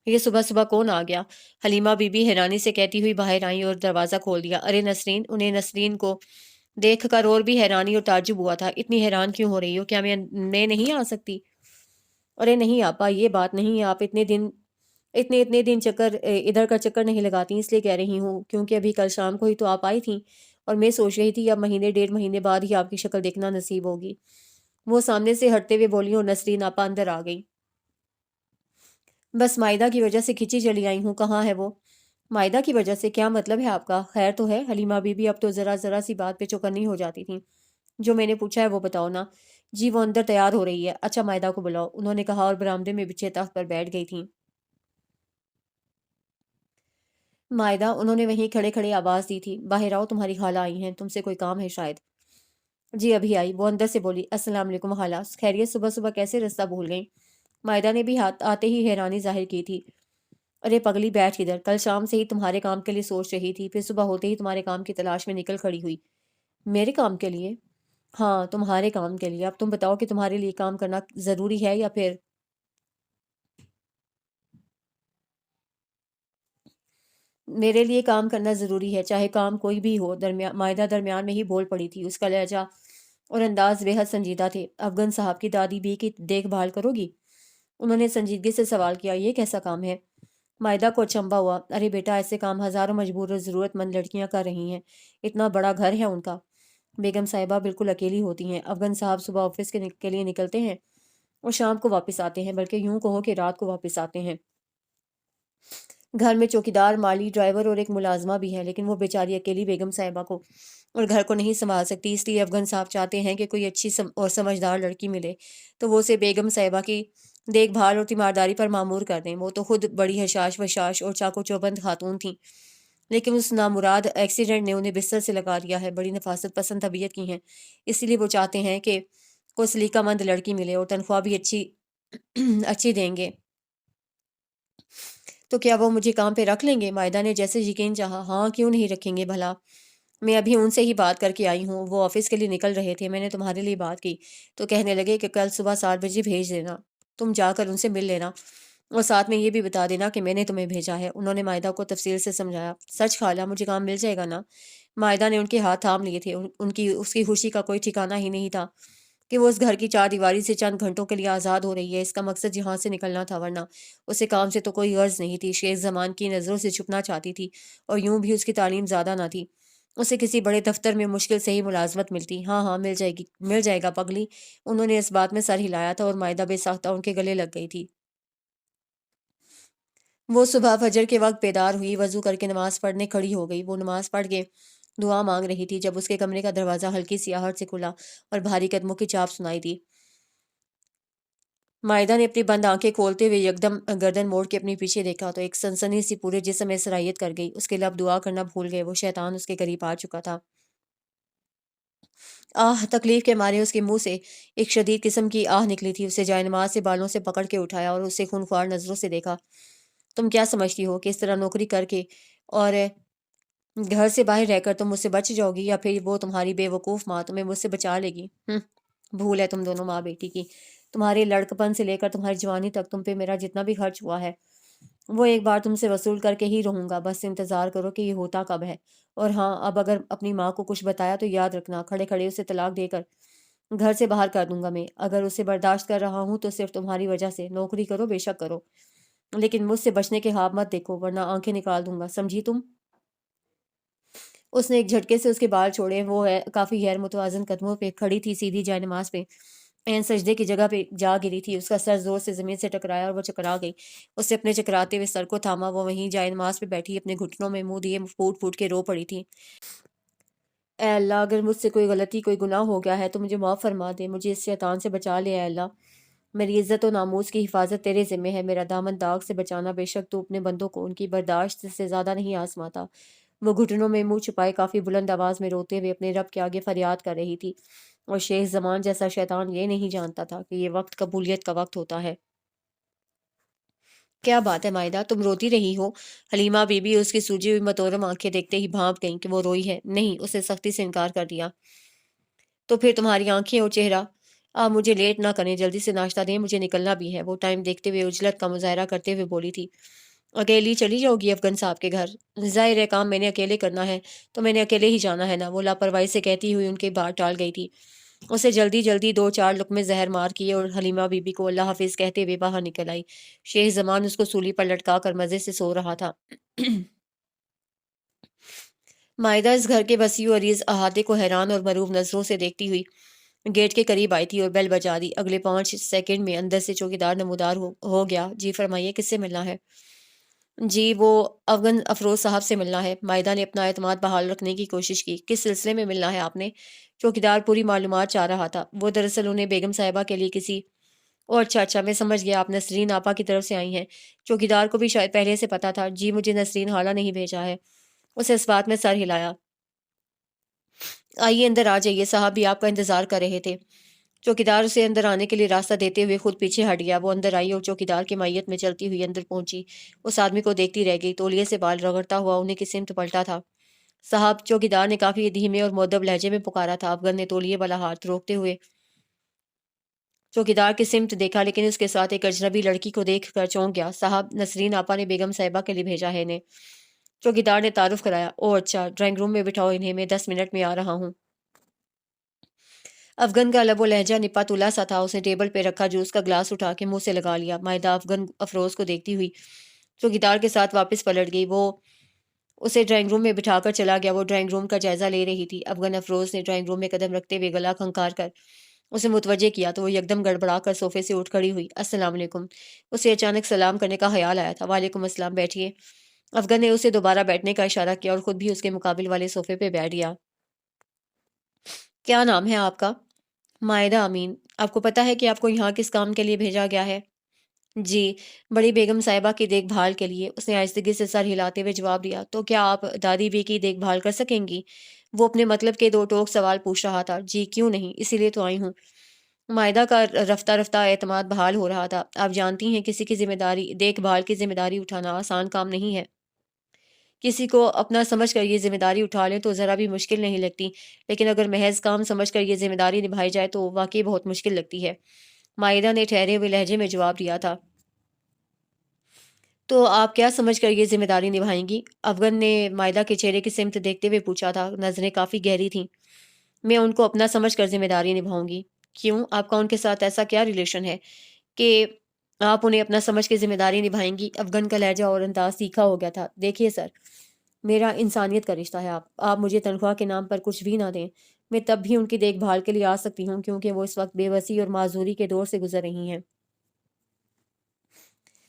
یہ صبح صبح کون آ گیا؟ حلیمہ بی بی حیرانی سے کہتی ہوئی باہر آئیں اور دروازہ کھول دیا۔ ارے نسرین! انہیں نسرین کو دیکھ کر اور بھی حیرانی اور تعجب ہوا تھا۔ اتنی حیران کیوں ہو رہی ہو؟ کیا میں نہیں آ سکتی؟ ارے نہیں آپا، یہ بات نہیں، آپ اتنے دن ادھر کا چکر نہیں لگاتی، اس لیے کہہ رہی ہوں کیونکہ ابھی کل شام کو ہی تو آپ آئی تھیں اور میں سوچ رہی تھی اب مہینے ڈیڑھ مہینے بعد ہی آپ کی شکل دیکھنا نصیب ہوگی۔ وہ سامنے سے ہٹتے ہوئے بولی اور نسرین آپا اندر آ گئی۔ بس مائدہ کی وجہ سے کھچی چلی آئی ہوں۔ کہاں ہے وہ؟ مائدہ کی وجہ سے کیا مطلب ہے آپ کا؟ خیر تو ہے؟ حلیمہ بی بی اب تو ذرا سی بات پہ چوکنی ہو جاتی تھیں۔ جو میں نے پوچھا ہے وہ بتاؤ نا۔ جی وہ اندر تیار ہو رہی ہے۔ اچھا مائدہ کو بلاؤ، انہوں نے کہا اور برآمدے میں بچھے تخت پر بیٹھ گئی تھیں۔ مائدہ، انہوں نے وہیں کھڑے کھڑے آواز دی تھی، باہر آؤ، تمہاری خالہ آئی ہیں، تم سے کوئی کام ہے شاید۔ جی ابھی آئی، وہ اندر سے بولی۔ السلام علیکم خالہ، خیریت؟ صبح صبح کیسے رستہ بھول گئیں؟ مائدہ نے بھی ہاتھ آتے ہی حیرانی ظاہر کی تھی۔ ارے پگلی بیٹھ ادھر، کل شام سے ہی تمہارے کام کے لیے سوچ رہی تھی، پھر صبح ہوتے ہی تمہارے کام کی تلاش میں نکل کھڑی ہوئی۔ میرے کام کے لیے؟ ہاں تمہارے کام کے لیے۔ اب تم بتاؤ کہ تمہارے لیے کام کرنا ضروری ہے یا پھر… میرے لیے کام کرنا ضروری ہے، چاہے کام کوئی بھی ہو۔ مائدہ درمیان میں ہی بول پڑی تھی، اس کا لہجہ اور انداز بے حد سنجیدہ تھے۔ افغان صاحب کی دادی بھی کی دیکھ بھال کرو گی؟ انہوں نے سنجیدگی سے سوال کیا۔ یہ کیسا کام ہے؟ مائدہ کو اچنبھا ہوا۔ ارے بیٹا، ایسے کام ہزاروں مجبور اور ضرورت مند لڑکیاں کر رہی ہیں، اتنا بڑا گھر ہے ان کا۔ بیگم صاحبہ بالکل اکیلی ہوتی ہیں۔ افغان صاحب صبح آفس کے لیے نکلتے ہیں اور شام کو واپس آتے ہیں، بلکہ یوں کہو کہ رات کو واپس آتے ہیں۔ گھر میں چوکیدار، مالی، ڈرائیور اور ایک ملازمہ بھی ہے، لیکن وہ بیچاری اکیلی بیگم صاحبہ کو اور گھر کو نہیں سنبھال سکتی۔ اس لیے افغان صاحب چاہتے ہیں کہ کوئی اچھی اور سمجھدار لڑکی ملے تو وہ اسے بیگم صاحبہ کی دیکھ بھال اور تیمارداری پر معمور کر دیں۔ وہ تو خود بڑی حشاش وشاش اور چاق و چوبند خاتون تھیں، لیکن اس نامراد ایکسیڈنٹ نے انہیں بستر سے لگا دیا ہے۔ بڑی نفاست پسند طبیعت کی ہیں، اسی لیے وہ چاہتے ہیں کہ کوئی سلیقہ مند لڑکی ملے اور تنخواہ بھی اچھی دیں گے۔ تو کیا وہ مجھے کام پہ رکھ لیں گے؟ مائدہ نے جیسے یقین چاہا۔ ہاں کیوں نہیں رکھیں گے بھلا، میں ابھی ان سے ہی بات کر کے آئی ہوں، وہ آفس کے لیے نکل رہے تھے، میں نے تمہارے لیے بات کی تو کہنے لگے کہ کل صبح 7 بجے بھیج دینا، تم جا کر ان سے مل لینا اور ساتھ میں یہ بھی بتا دینا کہ میں نے تمہیں بھیجا ہے۔ انہوں نے مائدہ کو تفصیل سے سمجھایا۔ سچ خالہ، مجھے کام مل جائے گا نا؟ مائدہ نے ان کے ہاتھ تھام لیے تھے، اس کی خوشی کا کوئی ٹھکانہ ہی نہیں تھا کہ وہ اس گھر کی چار دیواری سے چند گھنٹوں کے لیے آزاد ہو رہی ہے۔ اس کا مقصد یہاں سے نکلنا تھا، ورنہ اسے کام سے تو کوئی غرض نہیں تھی۔ شیخ زمان کی نظروں سے چھپنا چاہتی تھی، اور یوں بھی اس کی تعلیم زیادہ نہ تھی، اسے کسی بڑے دفتر میں مشکل سے ہی ملازمت ملتی۔ ہاں مل جائے گا پگلی۔ انہوں نے اس بات میں سر ہلایا تھا اور مائدہ بے ساختہ ان کے گلے لگ گئی تھی۔ وہ صبح فجر کے وقت بیدار ہوئی، وضو کر کے نماز پڑھنے کھڑی ہو گئی۔ وہ نماز پڑھ کے دعا مانگ رہی تھی جب اس کے کمرے کا دروازہ ہلکی سی آہٹ سے کھلا اور بھاری قدموں کی چاپ سنائی دی۔ مائدہ نے اپنی بند آنکھیں کھولتے ہوئے یکدم گردن موڑ کے اپنے پیچھے دیکھا تو ایک سنسنی سی پورے جسم میں سرایت کر گئی۔ اس کے لب دعا کرنا بھول گئے، وہ شیطان اس کے قریب آ چکا تھا۔ تکلیف کے مارے اس کے منہ سے ایک شدید قسم کی آہ نکلی تھی۔ اسے جائے نماز سے بالوں سے پکڑ کے اٹھایا اور اسے خونخوار نظروں سے دیکھا۔ تم کیا سمجھتی ہو کہ اس طرح نوکری کر کے اور گھر سے باہر رہ کر تم مجھ سے بچ جاؤ گی، یا پھر وہ تمہاری بے وقوف ماں تمہیں مجھ سے بچا لے گی؟ بھول ہے تم دونوں ماں بیٹی کی۔ تمہارے لڑکپن سے لے کر تمہاری جوانی تک تم پہ میرا جتنا بھی خرچ ہوا ہے وہ ایک بار تم سے وصول کر کے ہی رہوں گا۔ بس انتظار کرو کہ یہ ہوتا کب ہے۔ اور ہاں، اب اگر اپنی ماں کو کچھ بتایا تو یاد رکھنا، کھڑے کھڑے اسے طلاق دے کر گھر سے باہر کر دوں گا میں۔ اگر اسے برداشت کر رہا ہوں تو صرف تمہاری وجہ سے۔ نوکری کرو بے شک کرو، لیکن مجھ سے بچنے کے خواب مت دیکھو، ورنہ آنکھیں نکال دوں گا، سمجھی تم؟ اس نے ایک جھٹکے سے اس کے بال چھوڑے۔ وہ کافی غیر متوازن قدموں پہ کھڑی تھی، سیدھی جائے نماز پہ عین سجدے کی جگہ پہ جا گری تھی۔ اس کا سر زور سے زمین سے ٹکرایا اور وہ چکرا گئی۔ اس سے اپنے چکراتے ہوئے سر کو تھاما، وہ وہیں جائے نماز پہ بیٹھی اپنے گھٹنوں میں منہ دیے پھوٹ پھوٹ کے رو پڑی تھی۔ اے اللہ، اگر مجھ سے کوئی غلطی، کوئی گناہ ہو گیا ہے تو مجھے معاف فرما دے، مجھے اس شیطان سے بچا لے اے اللہ۔ میری عزت و ناموس کی حفاظت تیرے ذمہ ہے، میرا دامن داغ سے بچانا۔ بے شک تو اپنے بندوں کو ان کی برداشت سے زیادہ نہیں آزماتا۔ وہ گھٹنوں میں منہ چھپائے کافی بلند آواز میں روتے ہوئے اپنے رب کے آگے فریاد کر رہی تھی، اور شیخ زمان جیسا شیطان یہ نہیں جانتا تھا کہ یہ وقت قبولیت کا وقت ہوتا ہے۔ کیا بات ہے مائدہ، تم روتی رہی ہو؟ حلیمہ بی بی اس کی سوجی ہوئی متورم آنکھیں دیکھتے ہی بھانپ گئیں کہ وہ روئی ہے۔ نہیں، اسے سختی سے انکار کر دیا۔ تو پھر تمہاری آنکھیں اور چہرہ۔ آپ مجھے لیٹ نہ کریں، جلدی سے ناشتہ دیں، مجھے نکلنا بھی ہے، وہ ٹائم دیکھتے ہوئے عجلت کا مظاہرہ کرتے ہوئے بولی تھی۔ اکیلی چلی جاؤ گی افغان صاحب کے گھر؟ ظاہر ہے کام میں نے اکیلے کرنا ہے تو میں نے اکیلے ہی جانا ہے نا، وہ لاپرواہی سے کہتی ہوئی ان کی بات ٹال گئی تھی۔ اسے جلدی جلدی 2-4 لقمے زہر مار کیے اور حلیمہ بی بی کو اللہ حافظ کہتے ہوئے باہر نکل آئی۔ شیخ زمان اس کو سولی پر لٹکا کر مزے سے سو رہا تھا۔ مائدہ اس گھر کے وسیع و عریض احاطے کو حیران اور مروب نظروں سے دیکھتی ہوئی گیٹ کے قریب آئی تھی اور بیل بجا دی۔ اگلے 5 سیکنڈ میں اندر سے چوکیدار نمودار ہو گیا۔ جی فرمائیے، کس سے ملنا ہے؟ جی وہ افغان افروز صاحب سے ملنا ہے۔ مائدہ نے اپنا اعتماد بحال رکھنے کی کوشش کی۔ کس سلسلے میں ملنا ہے آپ نے؟ چوکیدار پوری معلومات چاہ رہا تھا۔ وہ دراصل انہیں بیگم صاحبہ کے لیے کسی اور اچھا میں سمجھ گیا، آپ نسرین آپا کی طرف سے آئی ہیں۔ چوکیدار کو بھی شاید پہلے سے پتا تھا۔ جی مجھے نسرین خالہ نہیں بھیجا ہے۔ اسے اس بات میں سر ہلایا۔ آئیے اندر آ جائیے، صاحب بھی آپ کا انتظار کر رہے تھے۔ چوکیدار اسے اندر آنے کے لیے راستہ دیتے ہوئے خود پیچھے ہٹ گیا۔ وہ اندر آئی اور چوکیدار کی مائیت میں چلتی ہوئی اندر پہنچی۔ اس آدمی کو دیکھتی رہ گئی۔ تولیے سے بال رگڑتا ہوا انہیں کی سمت پلٹا تھا۔ صاحب، چوکیدار نے کافی دھیمے اور مؤدب لہجے میں پکارا تھا۔ افغان نے تولیے والا ہاتھ روکتے ہوئے چوکیدار کی سمت دیکھا، لیکن اس کے ساتھ ایک اجنبی لڑکی کو دیکھ کر چونک گیا۔ صاحب، نسرین آپا نے بیگم صاحبہ کے لیے بھیجا ہے انہیں۔ چوکیدار نے تعارف کرایا۔ او اچھا، ڈرائنگ روم میں بٹھاؤ انہیں، میں 10 منٹ میں آ رہا ہوں۔ افغان کا لب و لہجہ نپا تلا سا تھا۔ اس نے ٹیبل پہ رکھا جوس کا گلاس اٹھا کے منہ سے لگا لیا۔ مائدہ افغان افروز کو دیکھتی ہوئی چوکیدار کے ساتھ واپس پلٹ گئی۔ وہ اسے ڈرائنگ روم میں بٹھا کر چلا گیا۔ وہ ڈرائنگ روم کا جائزہ لے رہی تھی۔ افغان افروز نے ڈرائنگ روم میں قدم رکھتے ہوئے گلا کھنکار کر اسے متوجہ کیا تو وہ یکدم گڑبڑا کر صوفے سے اٹھ کھڑی ہوئی۔ السلام علیکم۔ اسے اچانک سلام کرنے کا خیال آیا تھا۔ وعلیکم السلام، بیٹھیے۔ افغان نے اسے دوبارہ بیٹھنے کا اشارہ کیا اور خود بھی اس کے مقابل والے صوفے پہ بیٹھ گیا۔ کیا نام ہے آپ کا؟ مائدہ امین۔ آپ کو پتا ہے کہ آپ کو یہاں کس کام کے لیے بھیجا گیا ہے؟ جی، بڑی بیگم صاحبہ کی دیکھ بھال کے لیے، اس نے آہستگی سے سر ہلاتے ہوئے جواب دیا۔ تو کیا آپ دادی بی کی دیکھ بھال کر سکیں گی؟ وہ اپنے مطلب کے 2 ٹوک سوال پوچھ رہا تھا۔ جی کیوں نہیں، اسی لیے تو آئی ہوں۔ مائدہ کا رفتہ رفتہ اعتماد بحال ہو رہا تھا۔ آپ جانتی ہیں کسی کی ذمہ داری، دیکھ بھال کی ذمہ داری اٹھانا آسان کام نہیں ہے۔ کسی کو اپنا سمجھ کر یہ ذمہ داری اٹھا لیں تو ذرا بھی مشکل نہیں لگتی، لیکن اگر محض کام سمجھ کر یہ ذمہ داری نبھائی جائے تو واقعی بہت مشکل لگتی ہے۔ مائدہ نے ٹھہرے ہوئے لہجے میں جواب دیا تھا۔ تو آپ کیا سمجھ کر یہ ذمہ داری نبھائیں گی؟ افغان نے مائدہ کے چہرے کی سمت دیکھتے ہوئے پوچھا تھا۔ نظریں کافی گہری تھیں۔ میں ان کو اپنا سمجھ کر ذمہ داری نبھاؤں گی۔ کیوں؟ آپ کا ان کے ساتھ ایسا کیا ریلیشن ہے کہ آپ انہیں اپنا سمجھ کے ذمہ داری نبھائیں گی؟ افغان کا لہجہ اور انداز تیکھا ہو گیا تھا۔ دیکھیے سر، میرا انسانیت کا رشتہ ہے۔ آپ مجھے تنخواہ کے نام پر کچھ بھی نہ دیں، میں تب بھی ان کی دیکھ بھال کے لیے آ سکتی ہوں، کیونکہ وہ اس وقت بے بسی اور معذوری کے دور سے گزر رہی ہیں۔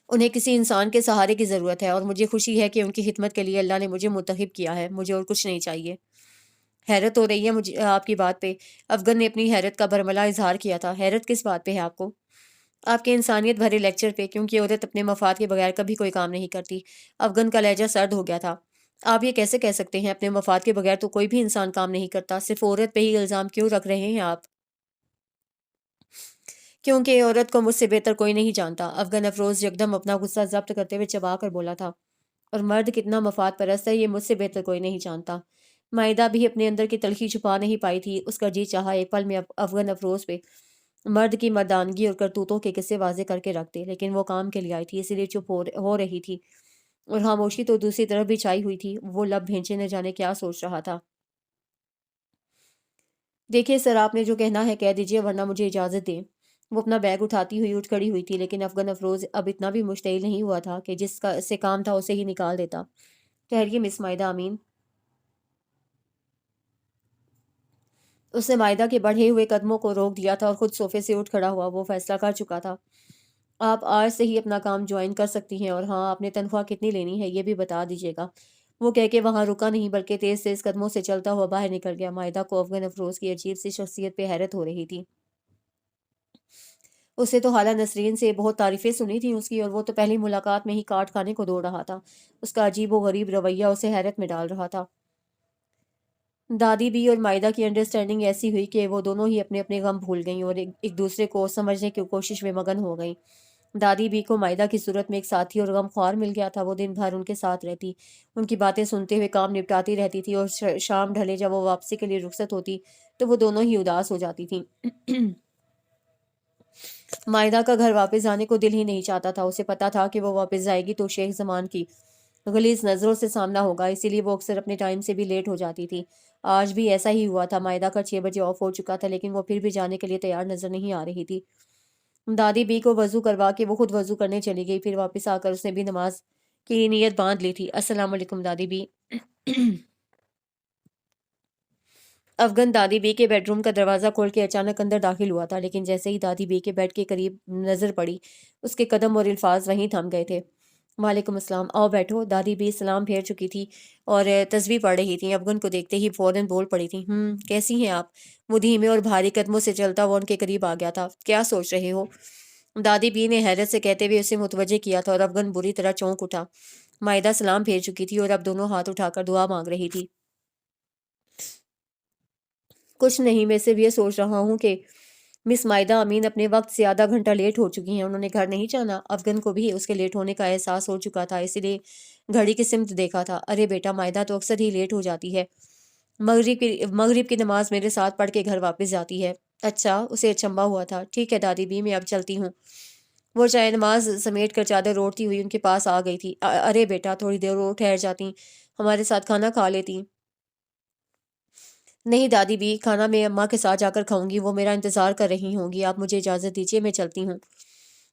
انہیں کسی انسان کے سہارے کی ضرورت ہے اور مجھے خوشی ہے کہ ان کی خدمت کے لیے اللہ نے مجھے منتخب کیا ہے۔ مجھے اور کچھ نہیں چاہیے۔ حیرت ہو رہی ہے مجھے آپ کی بات پہ۔ افغان نے اپنی حیرت کا برملا اظہار کیا تھا۔ حیرت کس بات پہ ہے آپ کو؟ آپ کے انسانیت بھرے لیکچر پہ، کیونکہ عورت اپنے مفاد کے بغیر کبھی کوئی کام نہیں کرتی۔ افغان کا لہجہ سرد ہو گیا تھا۔ آپ یہ کیسے کہہ سکتے ہیں؟ اپنے مفاد کے بغیر تو کوئی بھی انسان کام نہیں کرتا۔ صرف عورت پہ ہی الزام کیوں رکھ رہے ہیں آپ؟ کیونکہ عورت کو مجھ سے بہتر کوئی نہیں جانتا۔ افغان افروز یکدم اپنا غصہ ضبط کرتے ہوئے چبا کر بولا تھا۔ اور مرد کتنا مفاد پرست ہے یہ مجھ سے بہتر کوئی نہیں جانتا۔ مائدہ بھی اپنے اندر کی تلخی چھپا نہیں پائی تھی۔ اس کا جی چاہا ایک پل میں افغان افروز پہ مرد کی مردانگی اور کرتوتوں کے قصے واضح کر کے رکھ دے، لیکن وہ کام کے لیے آئی تھی، اسی لیے چپ ہو رہی تھی۔ اور خاموشی تو دوسری طرف بھی چھائی ہوئی تھی۔ وہ لب بھینچے نہ جانے کیا سوچ رہا تھا۔ دیکھیے سر، آپ نے جو کہنا ہے کہہ دیجیے، ورنہ مجھے اجازت دیں۔ وہ اپنا بیگ اٹھاتی ہوئی اٹھ کھڑی ہوئی تھی، لیکن افغان افروز اب اتنا بھی مشتعل نہیں ہوا تھا کہ جس کا سے کام تھا اسے ہی نکال دیتا۔ ٹھہریے مس مائدہ امین۔ اس نے مائدہ کے بڑھے ہوئے قدموں کو روک دیا تھا اور خود صوفے سے اٹھ کھڑا ہوا۔ وہ فیصلہ کر چکا تھا۔ آپ آج سے ہی اپنا کام جوائن کر سکتی ہیں، اور ہاں، آپ نے تنخواہ کتنی لینی ہے یہ بھی بتا دیجیے گا۔ وہ کہہ کے وہاں رکا نہیں، بلکہ تیز تیز قدموں سے چلتا ہوا باہر نکل گیا۔ مائدہ کو افغان افروز کی عجیب سی شخصیت پہ حیرت ہو رہی تھی۔ اسے تو خالہ نسرین سے بہت تعریفیں سنی تھیں اس کی، اور وہ تو پہلی ملاقات میں ہی کاٹ کھانے کو دوڑ رہا تھا۔ اس کا عجیب و غریب رویہ اسے حیرت میں ڈال رہا تھا۔ دادی بھی اور مائدہ کی انڈرسٹینڈنگ ایسی ہوئی کہ وہ دونوں ہی اپنے اپنے غم بھول گئیں اور ایک دوسرے کو سمجھنے کی کوشش میں مگن ہو گئیں۔ دادی بی کو مائدہ کی صورت میں ایک ساتھی اور غم خوار مل گیا تھا۔ وہ دن بھر ان کے ساتھ رہتی، ان کی باتیں سنتے ہوئے کام نپٹاتی رہتی تھی، اور شام ڈھلے جب وہ واپسی کے لیے رخصت ہوتی تو وہ دونوں ہی اداس ہو جاتی تھیں۔ مائدہ کا گھر واپس جانے کو دل ہی نہیں چاہتا تھا۔ اسے پتا تھا کہ وہ واپس جائے گی تو شیخ زمان کی غلیظ نظروں سے سامنا ہوگا، اسی لیے وہ اکثر اپنے ٹائم سے بھی لیٹ ہو جاتی تھی۔ آج بھی ایسا ہی ہوا تھا۔ مائدہ کا 6 بجے آف ہو چکا تھا، لیکن وہ پھر بھی جانے کے لیے تیار نظر نہیں آ رہی تھی۔ دادی بی کو وضو کروا کے وہ خود وضو کرنے چلی گئی، پھر واپس آ کر اس نے بھی نماز کی نیت باندھ لی تھی۔ السلام علیکم دادی بی۔ افغان دادی بی کے بیڈ روم کا دروازہ کھول کے اچانک اندر داخل ہوا تھا، لیکن جیسے ہی دادی بی کے بیڈ کے قریب نظر پڑی، اس کے قدم اور الفاظ وہیں تھم گئے تھے۔ وعلیکم السلام، آؤ بیٹھو۔ دادی بی سلام پھیر چکی تھی اور تسبیح پڑھ رہی تھیں۔ افغان کو دیکھتے ہی فوراً بول پڑی تھی، کیسی ہیں آپ؟ وہ دھیمے اور بھاری قدموں سے چلتا وہ ان کے قریب آ گیا تھا۔ کیا سوچ رہے ہو؟ دادی بی نے حیرت سے کہتے ہوئے اسے متوجہ کیا تھا، اور افغان بری طرح چونک اٹھا۔ مائدہ سلام پھیر چکی تھی اور اب دونوں ہاتھ اٹھا کر دعا مانگ رہی تھی۔ کچھ نہیں، میں صرف یہ سوچ رہا ہوں کہ مس مائدہ امین اپنے وقت سے آدھا گھنٹہ لیٹ ہو چکی ہیں۔ انہوں نے گھر نہیں جانا؟ افغان کو بھی اس کے لیٹ ہونے کا احساس ہو چکا تھا، اسی لیے گھڑی کی سمت دیکھا تھا۔ ارے بیٹا، مائدہ تو اکثر ہی لیٹ ہو جاتی ہے، مغرب کی نماز میرے ساتھ پڑھ کے گھر واپس جاتی ہے۔ اچھا، اسے اچنبھا ہوا تھا۔ ٹھیک ہے دادی بی، میں اب چلتی ہوں۔ وہ چائے نماز سمیٹ کر چادر اوڑھتی ہوئی ان کے پاس آ گئی تھی۔ ارے بیٹا، تھوڑی دیر اور ٹھہر جاتی، ہمارے ساتھ کھانا کھا لیتی۔ نہیں دادی بی، کھانا میں اماں کے ساتھ جا کر کھاؤں گی، وہ میرا انتظار کر رہی ہوں گی۔ آپ مجھے اجازت دیجیے، میں چلتی ہوں۔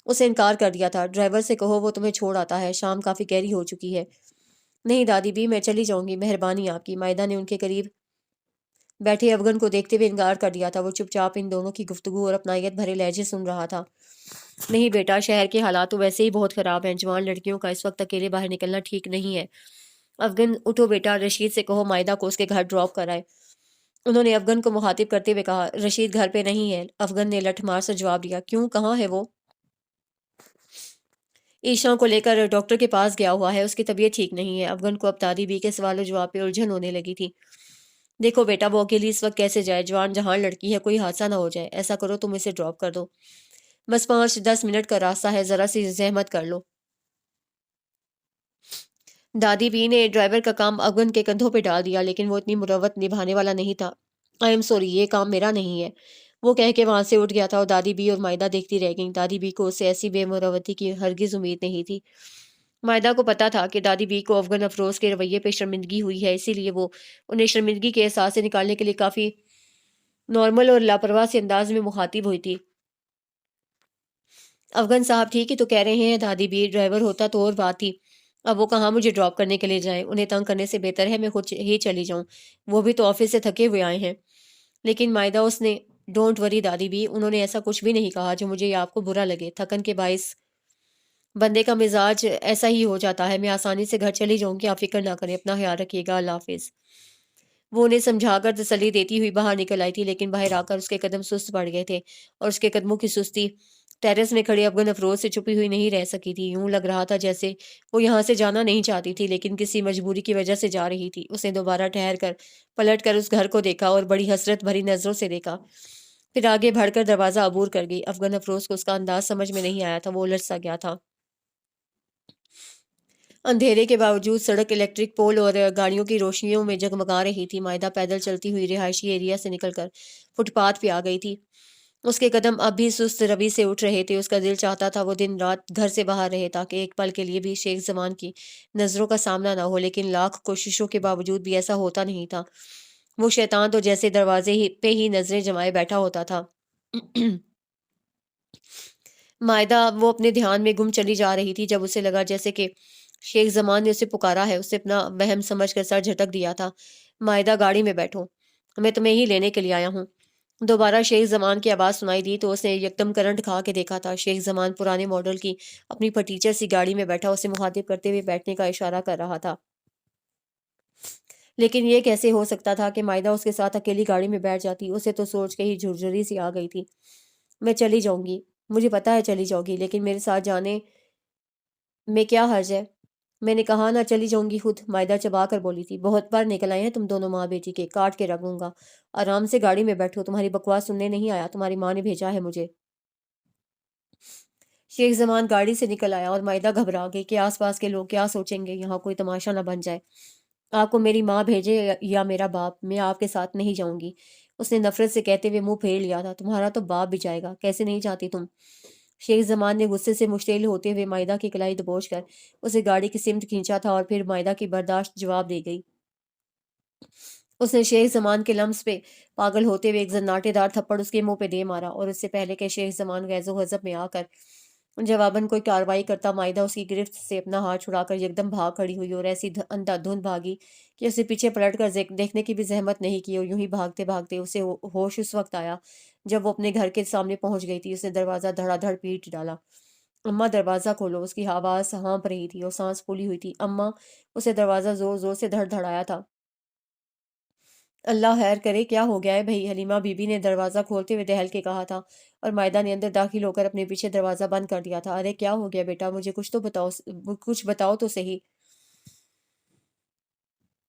اسے انکار کر دیا تھا۔ ڈرائیور سے کہو وہ تمہیں چھوڑ آتا ہے، شام کافی گہری ہو چکی ہے۔ نہیں دادی بی، میں چلی جاؤں گی، مہربانی آپ کی۔ مائدہ نے ان کے قریب بیٹھے افغان کو دیکھتے ہوئے انکار کر دیا تھا۔ وہ چپ چاپ ان دونوں کی گفتگو اور اپنائیت بھرے لہجے سن رہا تھا۔ نہیں بیٹا، شہر کے حالات تو ویسے ہی بہت خراب ہیں، جوان لڑکیوں کا اس وقت اکیلے باہر نکلنا ٹھیک نہیں ہے۔ افغان، اٹھو بیٹا، رشید سے کہو مائدہ کو اس کے گھر ڈراپ کرائے۔ انہوں نے افغان کو مخاطب کرتے ہوئے کہا۔ رشید گھر پہ نہیں ہے، افغان نے لٹھ مار سے جواب دیا۔ کیوں، کہاں ہے وہ؟ ایشا کو لے کر ڈاکٹر کے پاس گیا ہوا ہے، اس کی طبیعت ٹھیک نہیں ہے۔ افغان کو اب دادی بی کے سوال و جواب پہ الجھن ہونے لگی تھی۔ دیکھو بیٹا، وہ اکیلی اس وقت کیسے جائے؟ جوان جہان لڑکی ہے، کوئی حادثہ نہ ہو جائے۔ ایسا کرو تم اسے ڈراپ کر دو، بس 5-10 منٹ کا راستہ ہے، ذرا سی زحمت کر لو۔ دادی بی نے ڈرائیور کا کام افغان کے کندھوں پہ ڈال دیا، لیکن وہ اتنی مروت نبھانے والا نہیں تھا۔ آئی ایم سوری، یہ کام میرا نہیں ہے، وہ کہہ کے وہاں سے اٹھ گیا تھا، اور دادی بی اور مائدہ دیکھتی رہ گئیں۔ دادی بی کو اسے ایسی بے مروتی کی ہرگز امید نہیں تھی۔ مائدہ کو پتا تھا کہ دادی بی کو افغان افروز کے رویے پہ شرمندگی ہوئی ہے، اسی لیے وہ انہیں شرمندگی کے احساس سے نکالنے کے لیے کافی نارمل اور لاپرواہ سے انداز میں مخاطب ہوئی تھی۔ افغان صاحب ٹھیک ہی تو کہہ رہے ہیں دادی بی، ڈرائیور ہوتا تو اور بات تھی، اب وہ کہاں مجھے ڈراپ کرنے کے لیے جائیں؟ انہیں تنگ کرنے سے بہتر ہے میں خود ہی چلی جاؤں، وہ بھی تو آفس سے تھکے ہوئے آئے ہیں۔ لیکن مائدہ، اس نے ڈونٹ وری دادی بی، انہوں نے ایسا کچھ بھی نہیں کہا جو مجھے یا آپ کو برا لگے۔ تھکن کے باعث بندے کا مزاج ایسا ہی ہو جاتا ہے۔ میں آسانی سے گھر چلی جاؤں گی، آپ فکر نہ کریں، اپنا خیال رکھیے گا، اللہ حافظ۔ وہ انہیں سمجھا کر تسلی دیتی ہوئی باہر نکل آئی تھی، لیکن باہر آ کر اس کے قدم سست پڑ گئے تھے، اور اس کے قدموں کی سستی ٹیرس میں کھڑے افغان افروز سے چھپی ہوئی نہیں رہ سکی تھی۔ یوں لگ رہا تھا جیسے وہ یہاں سے جانا نہیں چاہتی تھی، لیکن کسی مجبوری کی وجہ سے جا رہی تھی۔ اس نے دوبارہ ٹھہر کر پلٹ کر اس گھر کو دیکھا اور بڑی حسرت بھری نظروں سے دیکھا، پھر آگے بڑھ کر دروازہ عبور کر گئی۔ افغان افروز کو اس کا انداز سمجھ میں نہیں آیا تھا، وہ الجھ سا گیا تھا۔ اندھیرے کے باوجود سڑک الیکٹرک پول اور گاڑیوں کی روشنیوں میں جگمگا رہی تھی۔ مائدہ پیدل چلتی ہوئی رہائشی ایریا سے نکل کر فٹ پاتھ پہ آ گئی تھی۔ اس کے قدم اب بھی سست روی سے اٹھ رہے تھے۔ اس کا دل چاہتا تھا وہ دن رات گھر سے باہر رہے، تاکہ ایک پل کے لیے بھی شیخ زمان کی نظروں کا سامنا نہ ہو، لیکن لاکھ کوششوں کے باوجود بھی ایسا ہوتا نہیں تھا۔ وہ شیطان تو جیسے دروازے پہ ہی نظریں جمائے بیٹھا ہوتا تھا۔ مائدہ، وہ اپنے دھیان میں گم چلی جا رہی تھی جب اسے لگا جیسے کہ شیخ زمان نے اسے پکارا ہے۔ اسے اپنا وہم سمجھ کر سر جھٹک دیا تھا۔ مائدہ، گاڑی میں بیٹھو، میں تمہیں ہی لینے کے لیے آیا ہوں۔ دوبارہ شیخ زمان کی آواز سنائی دی تو اس نے یکدم کرنٹ کھا کے دیکھا تھا۔ شیخ زمان پرانے ماڈل کی اپنی پھٹیچر سی گاڑی میں بیٹھا اسے مخاطب کرتے ہوئے بیٹھنے کا اشارہ کر رہا تھا۔ لیکن یہ کیسے ہو سکتا تھا کہ مائدہ اس کے ساتھ اکیلی گاڑی میں بیٹھ جاتی؟ اسے تو سوچ کے ہی جھرجھری سی آ گئی تھی۔ میں چلی جاؤں گی، مجھے پتا ہے چلی جاؤ گی، لیکن میرے ساتھ جانے میں کیا حرج ہے؟ میں نے کہا نہ، چلی جاؤں گی خود، مائدہ چبا کر بولی تھی۔ بہت بار نکل آئے ہیں تم دونوں ماں بیٹی کے، کاٹ کے رکھ دوں گا۔ آرام سے گاڑی میں بیٹھو، تمہاری بکواس سننے نہیں آیا، تمہاری ماں نے بھیجا ہے مجھے۔ شیخ زمان گاڑی سے نکل آیا اور مائدہ گھبرا گئی کہ آس پاس کے لوگ کیا سوچیں گے، یہاں کوئی تماشا نہ بن جائے۔ آپ کو میری ماں بھیجے یا میرا باپ، میں آپ کے ساتھ نہیں جاؤں گی، اس نے نفرت سے کہتے ہوئے منہ پھیر لیا تھا۔ تمہارا تو باپ بھی جائے گا، کیسے نہیں جاتی تم؟ شیخ زمان نے غصے سے مشتعل ہوتے ہوئے مائدہ کی کلائی دبوچ کر اسے گاڑی کی سمت کھینچا تھا، اور پھر مائدہ کی برداشت جواب دے گئی۔ اس نے شیخ زمان کے لمس پہ پاگل ہوتے ہوئے ایک زناٹے دار تھپڑ اس کے منہ پہ دے مارا، اور اس سے پہلے کہ شیخ زمان غیظ و غضب میں آ کر جواباً کوئی کارروائی کرتا، مائدہ اس کی گرفت سے اپنا ہاتھ چھڑا کر یکدم بھاگ کھڑی ہوئی، اور ایسی اندھا دھند بھاگی کہ اسے پیچھے پلٹ کر دیکھنے کی بھی زحمت نہیں کی، اور یوں ہی بھاگتے بھاگتے اسے ہوش اس وقت آیا جب وہ اپنے گھر کے سامنے پہنچ گئی تھی۔ اس نے دروازہ دھڑا دھڑ پیٹ ڈالا۔ اماں دروازہ کھولو، اس کی آواز ہانپ رہی تھی اور سانس پھولی ہوئی تھی۔ اماں، اسے دروازہ زور زور سے دھڑ دھڑایا تھا۔ اللہ خیر کرے، کیا ہو گیا ہے بھئی؟ حلیمہ بی بی نے دروازہ کھولتے ہوئے دہل کے کہا تھا، اور مائدہ نے اندر داخل ہو کر اپنے پیچھے دروازہ بند کر دیا تھا۔ ارے کیا ہو گیا بیٹا، مجھے کچھ تو بتاؤ، کچھ بتاؤ تو صحیح۔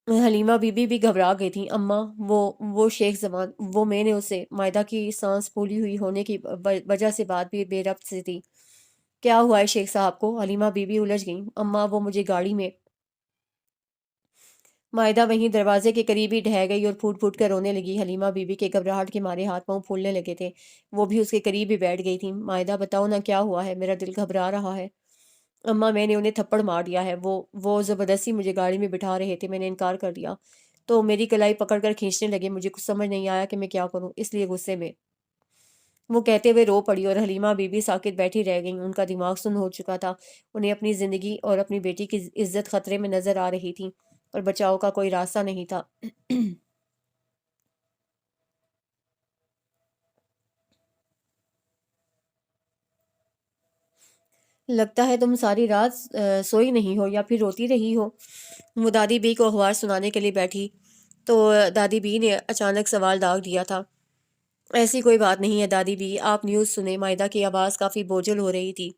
حلیمہ بی بی بھی گھبرا گئی تھی۔ اماں، وہ شیخ زمان، وہ میں نے اسے، مائدہ کی سانس پھولی ہوئی ہونے کی وجہ سے بات بھی بے ربط سے تھی۔ کیا ہوا ہے شیخ صاحب کو؟ حلیمہ بی بی الجھ گئیں۔ اماں، وہ مجھے گاڑی میں۔ مائدہ وہیں دروازے کے قریب ہی ڈھہ گئی اور پھوٹ پھوٹ کر رونے لگی۔ حلیمہ بی بی کے گھبراہٹ کے مارے ہاتھ پاؤں پھولنے لگے تھے، وہ بھی اس کے قریب ہی بیٹھ گئی تھی۔ مائدہ، بتاؤ نا کیا ہوا ہے، میرا دل گھبرا رہا ہے۔ اماں، میں نے انہیں تھپڑ مار دیا ہے، وہ زبردستی مجھے گاڑی میں بٹھا رہے تھے، میں نے انکار کر دیا تو میری کلائی پکڑ کر کھینچنے لگے، مجھے کچھ سمجھ نہیں آیا کہ میں کیا کروں، اس لیے غصے میں وہ کہتے ہوئے رو پڑی، اور حلیمہ بی بی ساکت بیٹھی رہ گئیں۔ ان کا دماغ سن ہو چکا تھا، انہیں اپنی زندگی اور اپنی بیٹی کی عزت خطرے میں نظر آ رہی تھی، اور بچاؤ کا کوئی راستہ نہیں تھا۔ لگتا ہے تم ساری رات سوئی نہیں ہو، یا پھر روتی رہی ہو۔ وہ دادی بی کو اخبار سنانے کے لیے بیٹھی تو دادی بی نے اچانک سوال داغ دیا تھا۔ ایسی کوئی بات نہیں ہے دادی بی، آپ نیوز سنیں۔ مائدہ کی آواز کافی بوجھل ہو رہی تھی۔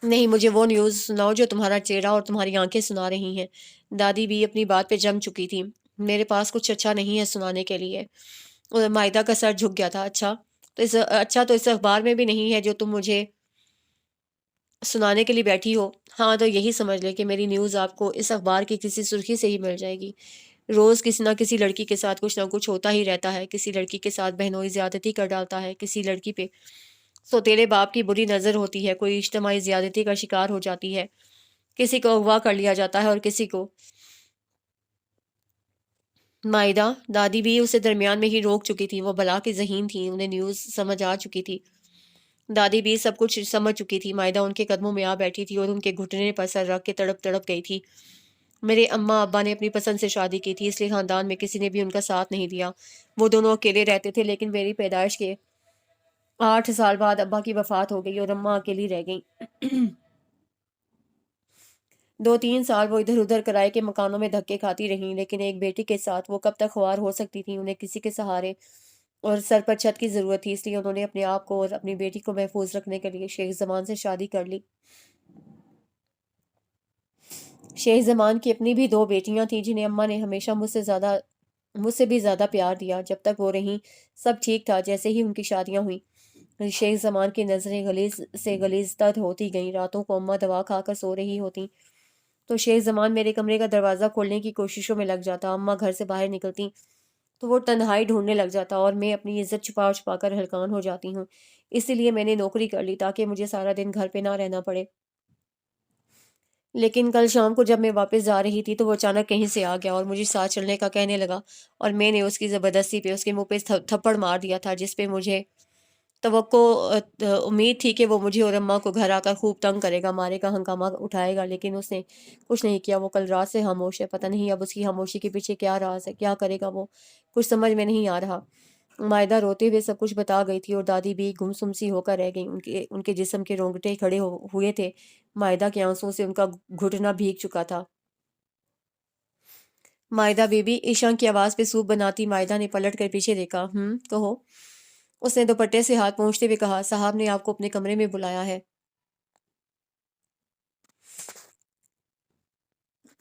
نہیں، مجھے وہ نیوز سناؤ جو تمہارا چہرہ اور تمہاری آنکھیں سنا رہی ہیں۔ دادی بھی اپنی بات پہ جم چکی تھی۔ میرے پاس کچھ اچھا نہیں ہے سنانے کے لیے۔ اور مائدہ کا سر جھک گیا تھا۔ اچھا تو اس اخبار میں بھی نہیں ہے جو تم مجھے سنانے کے لیے بیٹھی ہو؟ ہاں تو یہی سمجھ لے کہ میری نیوز آپ کو اس اخبار کی کسی سرخی سے ہی مل جائے گی۔ روز کسی نہ کسی لڑکی کے ساتھ کچھ نہ کچھ ہوتا ہی رہتا ہے۔ کسی لڑکی کے ساتھ بہنوئی زیادتی کر ڈالتا ہے، کسی لڑکی پہ سوتیلے باپ کی بری نظر ہوتی ہے، کوئی اجتماعی زیادتی کا شکار ہو جاتی ہے، کسی کو اغوا کر لیا جاتا ہے، اور کسی کو مائدہ، دادی بھی اسے درمیان میں ہی روک چکی تھی۔ وہ بلا کی ذہین تھی، انہیں نیوز سمجھ آ چکی تھی۔ دادی بھی سب کچھ سمجھ چکی تھی۔ مائدہ ان کے قدموں میں آ بیٹھی تھی اور ان کے گھٹنے پر سر رکھ کے تڑپ تڑپ گئی تھی۔ میرے اماں ابا نے اپنی پسند سے شادی کی تھی، اس لیے خاندان میں کسی نے بھی ان کا ساتھ نہیں دیا۔ وہ دونوں اکیلے رہتے تھے، لیکن میری پیدائش کے 8 سال بعد ابا کی وفات ہو گئی اور اماں اکیلی رہ گئیں۔ 2-3 سال وہ ادھر ادھر کرائے کے مکانوں میں دھکے کھاتی رہیں، لیکن ایک بیٹی کے ساتھ وہ کب تک خوار ہو سکتی تھی؟ انہیں کسی کے سہارے اور سر پر چھت کی ضرورت تھی، اس لیے انہوں نے اپنے آپ کو اور اپنی بیٹی کو محفوظ رکھنے کے لیے شیخ زمان سے شادی کر لی۔ شیخ زمان کی اپنی بھی 2 بیٹیاں تھیں جنہیں اماں نے ہمیشہ مجھ سے بھی زیادہ پیار دیا۔ جب تک وہ رہیں سب ٹھیک تھا، جیسے ہی ان کی شادیاں ہوئیں شیخ زمان کی نظریں غلیظ سے غلیظ تر ہوتی گئیں۔ راتوں کو اماں دوا کھا کر سو رہی ہوتی تو شیخ زمان میرے کمرے کا دروازہ کھولنے کی کوششوں میں لگ جاتا۔ اماں گھر سے باہر نکلتی تو وہ تنہائی ڈھونڈنے لگ جاتا، اور میں اپنی عزت چھپا چھپا کر ہلکان ہو جاتی ہوں۔ اسی لیے میں نے نوکری کر لی تاکہ مجھے سارا دن گھر پہ نہ رہنا پڑے۔ لیکن کل شام کو جب میں واپس جا رہی تھی تو وہ اچانک کہیں سے آ گیا اور مجھے ساتھ چلنے کا کہنے لگا، اور میں نے اس کی زبردستی پہ اس کے منہ پہ تھپڑ مار دیا تھا، جس پہ مجھے توقع امید تھی کہ وہ مجھے اور اماں کو گھر آ کر خوب تنگ کرے گا، مارے گا، ہنگامہ اٹھائے گا، لیکن اس نے کچھ نہیں کیا۔ وہ کل رات سے خاموش ہے، پتہ نہیں اب اس کی خاموشی کے پیچھے کیا راز ہے، کیا کرے گا وہ، کچھ سمجھ میں نہیں آ رہا۔ مائدہ روتے ہوئے سب کچھ بتا گئی تھی، اور دادی بھی گمسم سی ہو کر رہ گئی۔ ان کے جسم کے رونگٹے کھڑے ہوئے تھے۔ مائدہ کے آنسوؤں سے ان کا گھٹنا بھیگ چکا تھا۔ مائدہ بی بی، ایشان کی آواز پہ سوپ بناتی مائدہ نے پلٹ کر پیچھے دیکھا۔ کہو، اس نے دوپٹے سے ہاتھ پہنچتے ہوئے کہا، صاحب نے آپ کو اپنے کمرے میں بلایا ہے۔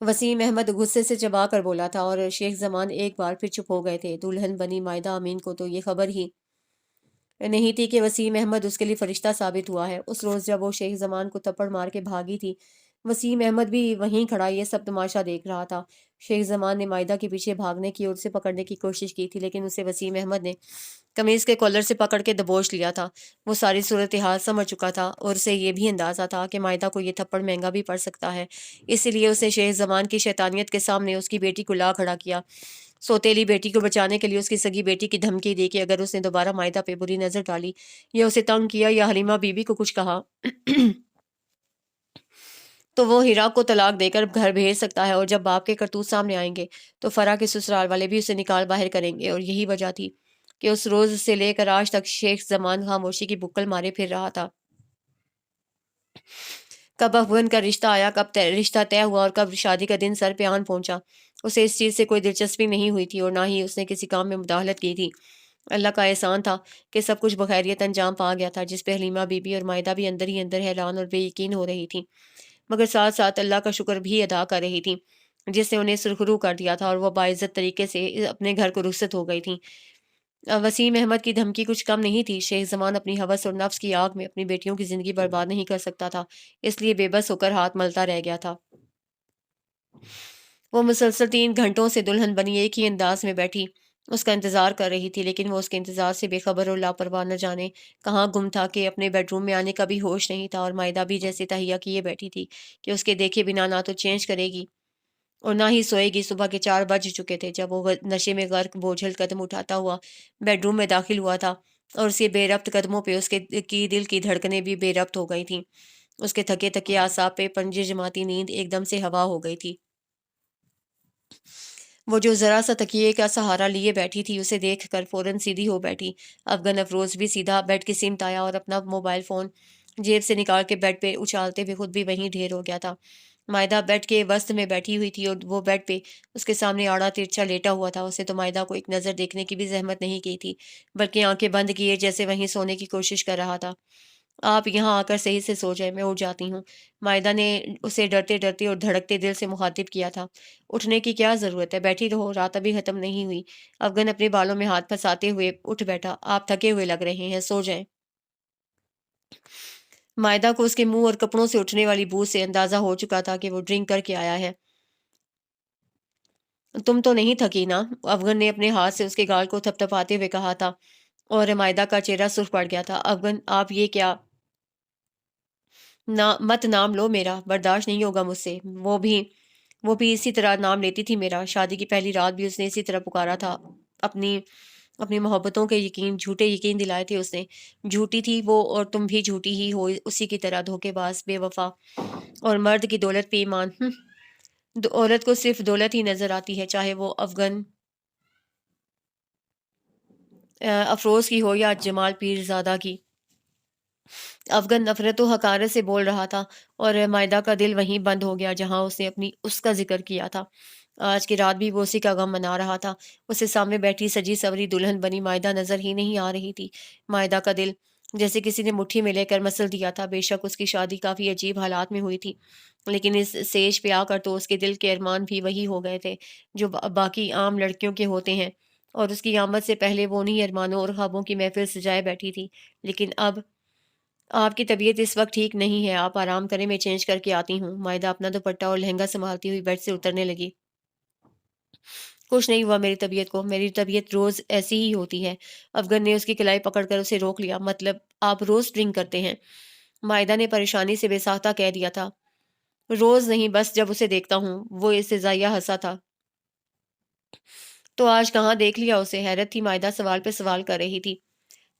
وسیم احمد غصے سے چبا کر بولا تھا اور شیخ زمان ایک بار پھر چپ ہو گئے تھے۔ دلہن بنی مائدہ امین کو تو یہ خبر ہی نہیں تھی کہ وسیم احمد اس کے لیے فرشتہ ثابت ہوا ہے۔ اس روز جب وہ شیخ زمان کو تھپڑ مار کے بھاگی تھی، وسیم احمد بھی وہیں کھڑا یہ سب تماشا دیکھ رہا تھا۔ شیخ زمان نے مائدہ کے پیچھے بھاگنے کی اور اسے پکڑنے کی کوشش کی تھی، لیکن اسے وسیم احمد نے قمیض کے کالر سے پکڑ کے دبوچ لیا تھا۔ وہ ساری صورتحال سمجھ چکا تھا اور اسے یہ بھی اندازہ تھا کہ مائدہ کو یہ تھپڑ مہنگا بھی پڑ سکتا ہے، اسی لیے اس نے شیخ زمان کی شیطانیت کے سامنے اس کی بیٹی کو لا کھڑا کیا۔ سوتیلی بیٹی کو بچانے کے لیے اس کی سگی بیٹی کی دھمکی دی کہ اگر اس نے دوبارہ مائدہ پہ بری نظر ڈالی یا اسے تنگ کیا یا حلیمہ بی بی کو کچھ کہا تو وہ ہیرا کو طلاق دے کر گھر بھیج سکتا ہے، اور جب باپ کے کرتوت سامنے آئیں گے تو فرا کے سسرال والے بھی اسے نکال باہر کریں گے۔ اور یہی وجہ تھی کہ اس روز سے لے کر آج تک شیخ زمان خاموشی کی بکل مارے پھر رہا تھا۔ کب افغان کا رشتہ آیا، کب رشتہ طے ہوا اور کب شادی کا دن سر پہ آن پہنچا، اسے اس چیز سے کوئی دلچسپی نہیں ہوئی تھی اور نہ ہی اس نے کسی کام میں مداخلت کی تھی۔ اللہ کا احسان تھا کہ سب کچھ بخیریت انجام پا گیا تھا، جس پہ حلیمہ بی بی اور مائدہ بھی اندر ہی اندر حیران اور بے یقین ہو رہی تھی، مگر ساتھ ساتھ اللہ کا شکر بھی ادا کر رہی تھی جس نے انہیں سرخرو کر دیا تھا، اور وہ باعزت طریقے سے اپنے گھر کو رخصت ہو گئی تھیں۔ وسیم احمد کی دھمکی کچھ کم نہیں تھی۔ شیخ زمان اپنی ہوس اور نفس کی آگ میں اپنی بیٹیوں کی زندگی برباد نہیں کر سکتا تھا، اس لیے بے بس ہو کر ہاتھ ملتا رہ گیا تھا۔ وہ مسلسل 3 گھنٹوں سے دلہن بنی ایک ہی انداز میں بیٹھی اس کا انتظار کر رہی تھی، لیکن وہ اس کے انتظار سے بے خبر اور لاپرواہ نہ جانے کہاں گم تھا کہ اپنے بیڈ روم میں آنے کا بھی ہوش نہیں تھا، اور مائدہ بھی جیسے تہیا کیے بیٹھی تھی کہ اس کے دیکھے بنا نہ تو چینج کرے گی اور نہ ہی سوئے گی۔ صبح کے 4 بج چکے تھے جب وہ نشے میں غرق بوجھل قدم اٹھاتا ہوا بیڈ روم میں داخل ہوا تھا، اور اس کے بے ربط قدموں پہ اس کی دل کی دھڑکنیں بھی بے ربط ہو گئی تھیں۔ اس کے تھکے تھکے اعصاب پہ پنجے جماتی نیند ایک دم سے ہوا ہو گئی تھی۔ وہ جو ذرا سا تکیے کا سہارا لیے بیٹھی تھی اسے دیکھ کر فوراً سیدھی ہو بیٹھی۔ افغان افروز بھی سیدھا بیڈ کی سمت آیا اور اپنا موبائل فون جیب سے نکال کے بیڈ پہ اچھالتے ہوئے خود بھی وہیں ڈھیر ہو گیا تھا۔ مائدہ بیڈ کے وسط میں بیٹھی ہوئی تھی اور وہ بیڈ پہ اس کے سامنے آڑا ترچھا لیٹا ہوا تھا۔ اسے تو مائدہ کو ایک نظر دیکھنے کی بھی زحمت نہیں کی تھی، بلکہ آنکھیں بند کیے جیسے وہیں سونے کی کوشش کر رہا تھا۔ آپ یہاں آ کر صحیح سے سو جائے، میں اٹھ جاتی ہوں، مائدہ نے اسے ڈرتے ڈرتے اور دھڑکتے دل سے مخاطب کیا تھا۔ اٹھنے کی کیا ضرورت ہے، بیٹھی رہو، رات ابھی ختم نہیں ہوئی۔ افغان اپنے بالوں میں ہاتھ پھنساتے ہوئے اٹھ بیٹھا۔ آپ تھکے ہوئے لگ رہے ہیں، سو جائیں۔ مائدہ کو اس کے منہ اور کپڑوں سے اٹھنے والی بو سے اندازہ ہو چکا تھا کہ وہ ڈرنک کر کے آیا ہے۔ تم تو نہیں تھکی نا؟ افغان نے اپنے ہاتھ سے اس کے گال کو تھپ تھپاتے ہوئے کہا تھا، اور مائدہ کا چہرہ سرخ پڑ گیا تھا۔ افغان، آپ یہ کیا؟ مت نام لو میرا، برداشت نہیں ہوگا مجھ سے۔ وہ بھی اسی طرح نام لیتی تھی میرا۔ شادی کی پہلی رات بھی اس نے اسی طرح پکارا تھا۔ اپنی اپنی محبتوں کے جھوٹے یقین دلائے تھے اس نے۔ جھوٹی تھی وہ، اور تم بھی جھوٹی ہی ہو اسی کی طرح، دھوکے باز، بے وفا اور مرد کی دولت پہ ایمان۔ عورت کو صرف دولت ہی نظر آتی ہے، چاہے وہ افغان افروز کی ہو یا جمال پیر زادہ کی۔ افغان نفرت و حقارت سے بول رہا تھا، اور مائدہ کا دل وہیں بند ہو گیا جہاں اس نے اس کا ذکر کیا تھا۔ آج کی رات بھی وہ اسی کا غم منا رہا تھا۔ اسے سامنے بیٹھی سجی سوری دلہن بنی مائدہ نظر ہی نہیں آ رہی تھی۔ مائدہ کا دل جیسے کسی نے مٹھی میں لے کر مسل دیا تھا۔ بے شک اس کی شادی کافی عجیب حالات میں ہوئی تھی، لیکن اس سیج پہ آ کر تو اس کے دل کے ارمان بھی وہی ہو گئے تھے جو باقی عام لڑکیوں کے ہوتے ہیں، اور اس کی آمد سے پہلے وہ انہی ارمانوں اور خوابوں کی محفل سجائے بیٹھی تھی۔ لیکن اب آپ کی طبیعت اس وقت ٹھیک نہیں ہے، آپ آرام کریں، میں چینج کر کے آتی ہوں۔ مائدہ اپنا دوپٹہ اور لہنگا سنبھالتی ہوئی بیڈ سے اترنے لگی۔ کچھ نہیں ہوا میری طبیعت کو، میری طبیعت روز ایسی ہی ہوتی ہے۔ افغان نے اس کی کلائی پکڑ کر اسے روک لیا۔ مطلب آپ روز ڈرنک کرتے ہیں؟ مائدہ نے پریشانی سے بے ساختہ کہہ دیا تھا۔ روز نہیں، بس جب اسے دیکھتا ہوں۔ وہ استزائیہ ہنسا تھا۔ تو آج کہاں دیکھ لیا اسے؟ حیرت تھی، مائدہ سوال پہ سوال کر رہی تھی۔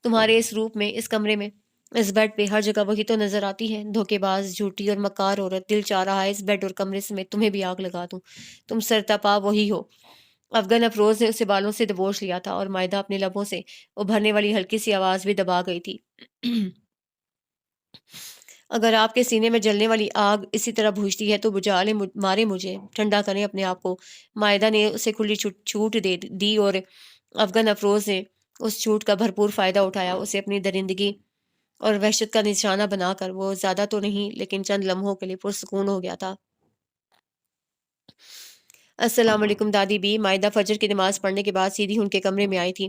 تمہارے اس روپ میں، اس کمرے میں، اس بیڈ پہ، ہر جگہ وہی تو نظر آتی ہے، دھوکے باز، جھوٹی اور مکار عورت۔ دل چاہ رہا ہے اس بیڈ اور کمرے سمیت تمہیں بھی آگ لگا دوں۔ تم سرتاپا وہی ہو۔ افغان افروز نے اسے بالوں سے دبوچ لیا تھا، اور مائدہ اپنے لبوں سے ابھرنے والی ہلکی سی آواز بھی دبا گئی تھی۔ اگر آپ کے سینے میں جلنے والی آگ اسی طرح بجھتی ہے تو بجھا لیں، مارے مجھے، ٹھنڈا کریں اپنے آپ کو۔ مائدہ نے اسے کھلی چھوٹ دے دی، اور افغان افروز نے اس چھوٹ کا بھرپور فائدہ اٹھایا۔ اسے اپنی درندگی اور وحشت کا نشانہ بنا کر وہ زیادہ تو نہیں لیکن چند لمحوں کے لیے پرسکون ہو گیا تھا۔ السلام علیکم دادی بی۔ مائدہ فجر کی نماز پڑھنے کے بعد سیدھی ان کے کمرے میں آئی تھی۔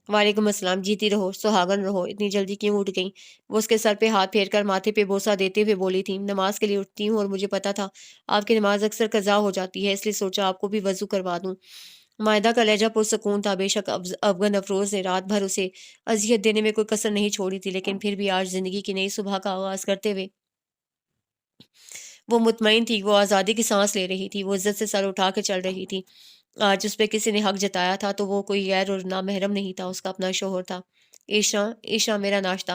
وعلیکم السلام، جیتی رہو، سہاگن رہو، اتنی جلدی کیوں اٹھ گئیں؟ وہ اس کے سر پہ ہاتھ پھیر کر ماتھے پہ بوسہ دیتے ہوئے بولی تھی، نماز کے لیے اٹھتی ہوں اور مجھے پتا تھا آپ کی نماز اکثر قضا ہو جاتی ہے، اس لیے سوچا آپ کو بھی وضو کروا دوں۔ مائدہ کا لہجہ پرسکون تھا، بے شک افغان افروز نے رات بھر اسے اذیت دینے میں کوئی کسر نہیں چھوڑی تھی، لیکن پھر بھی آج زندگی کی نئی صبح کا آغاز کرتے ہوئے وہ مطمئن تھی، وہ آزادی کی سانس لے رہی تھی، وہ عزت سے سر اٹھا کے چل رہی تھی۔ آج اس پہ کسی نے حق جتایا تھا تو وہ کوئی غیر اور نامحرم نہیں تھا، اس کا اپنا شوہر تھا۔ ایشا، ایشا میرا ناشتہ۔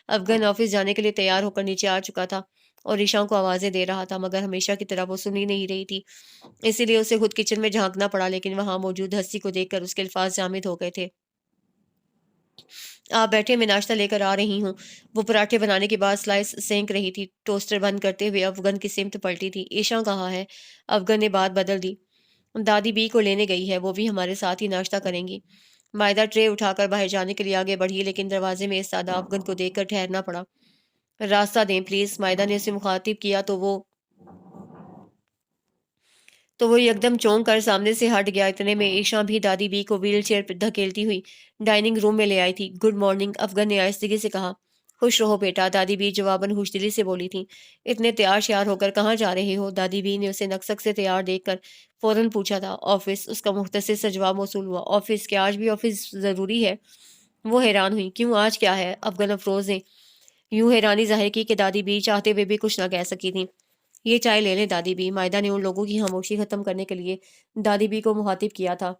افغان آفس جانے کے لیے تیار ہو کر نیچے آ چکا تھا اور ایشا کو آوازیں دے رہا تھا، مگر ہمیشہ کی طرح وہ سن ہی نہیں رہی تھی، اسی لیے اسے خود کچن میں جھانکنا پڑا، لیکن وہاں موجود ہستی کو دیکھ کر اس کے الفاظ جامد ہو گئے تھے۔ آپ بیٹھے، میں ناشتہ لے کر آ رہی ہوں۔ وہ پراٹھے بنانے کے بعد سلائس سینک رہی تھی، ٹوسٹر بند کرتے ہوئے افغان کی سمت پلٹی تھی۔ ایشا کہاں ہے؟ افغان نے بات بدل دی، دادی بی کو لینے گئی ہے، وہ بھی ہمارے ساتھ ہی ناشتہ کریں گی۔ مائدہ ٹرے اٹھا کر باہر جانے کے لیے آگے بڑھی، لیکن دروازے میں استادہ افغان کو دیکھ کر ٹھہرنا پڑا۔ راستہ دیں پلیز، مائدہ نے اسے مخاطب کیا تو وہ یکدم چونک کر سامنے سے ہٹ گیا۔ اتنے میں ایشا بھی دادی بی کو ویل چیئر پہ دھکیلتی ہوئی ڈائننگ روم میں لے آئی تھی۔ گڈ مارننگ، افغان نے آہستگی سے کہا۔ خوش رہو بیٹا، دادی بی جواباً خوش دلی سے بولی تھی۔ اتنے تیار شیار ہو کر کہاں جا رہے ہو؟ دادی بی نے اسے نقصک سے تیار دیکھ کر فوراً پوچھا تھا۔ آفس، اس کا مختصر سا جواب موصول ہوا۔ آفس کیا آج بھی آفس ضروری ہے؟ وہ حیران ہوئی، کیوں آج کیا ہے؟ افغان افروز نے یوں حیرانی ظاہر کی کہ دادی بی چاہتے ہوئے بھی کچھ نہ کہہ سکی تھی۔ یہ چائے لے لیں دادی بی، مائدہ نے ان لوگوں کی خاموشی ختم کرنے کے لیے دادی بی کو مخاطب کیا تھا۔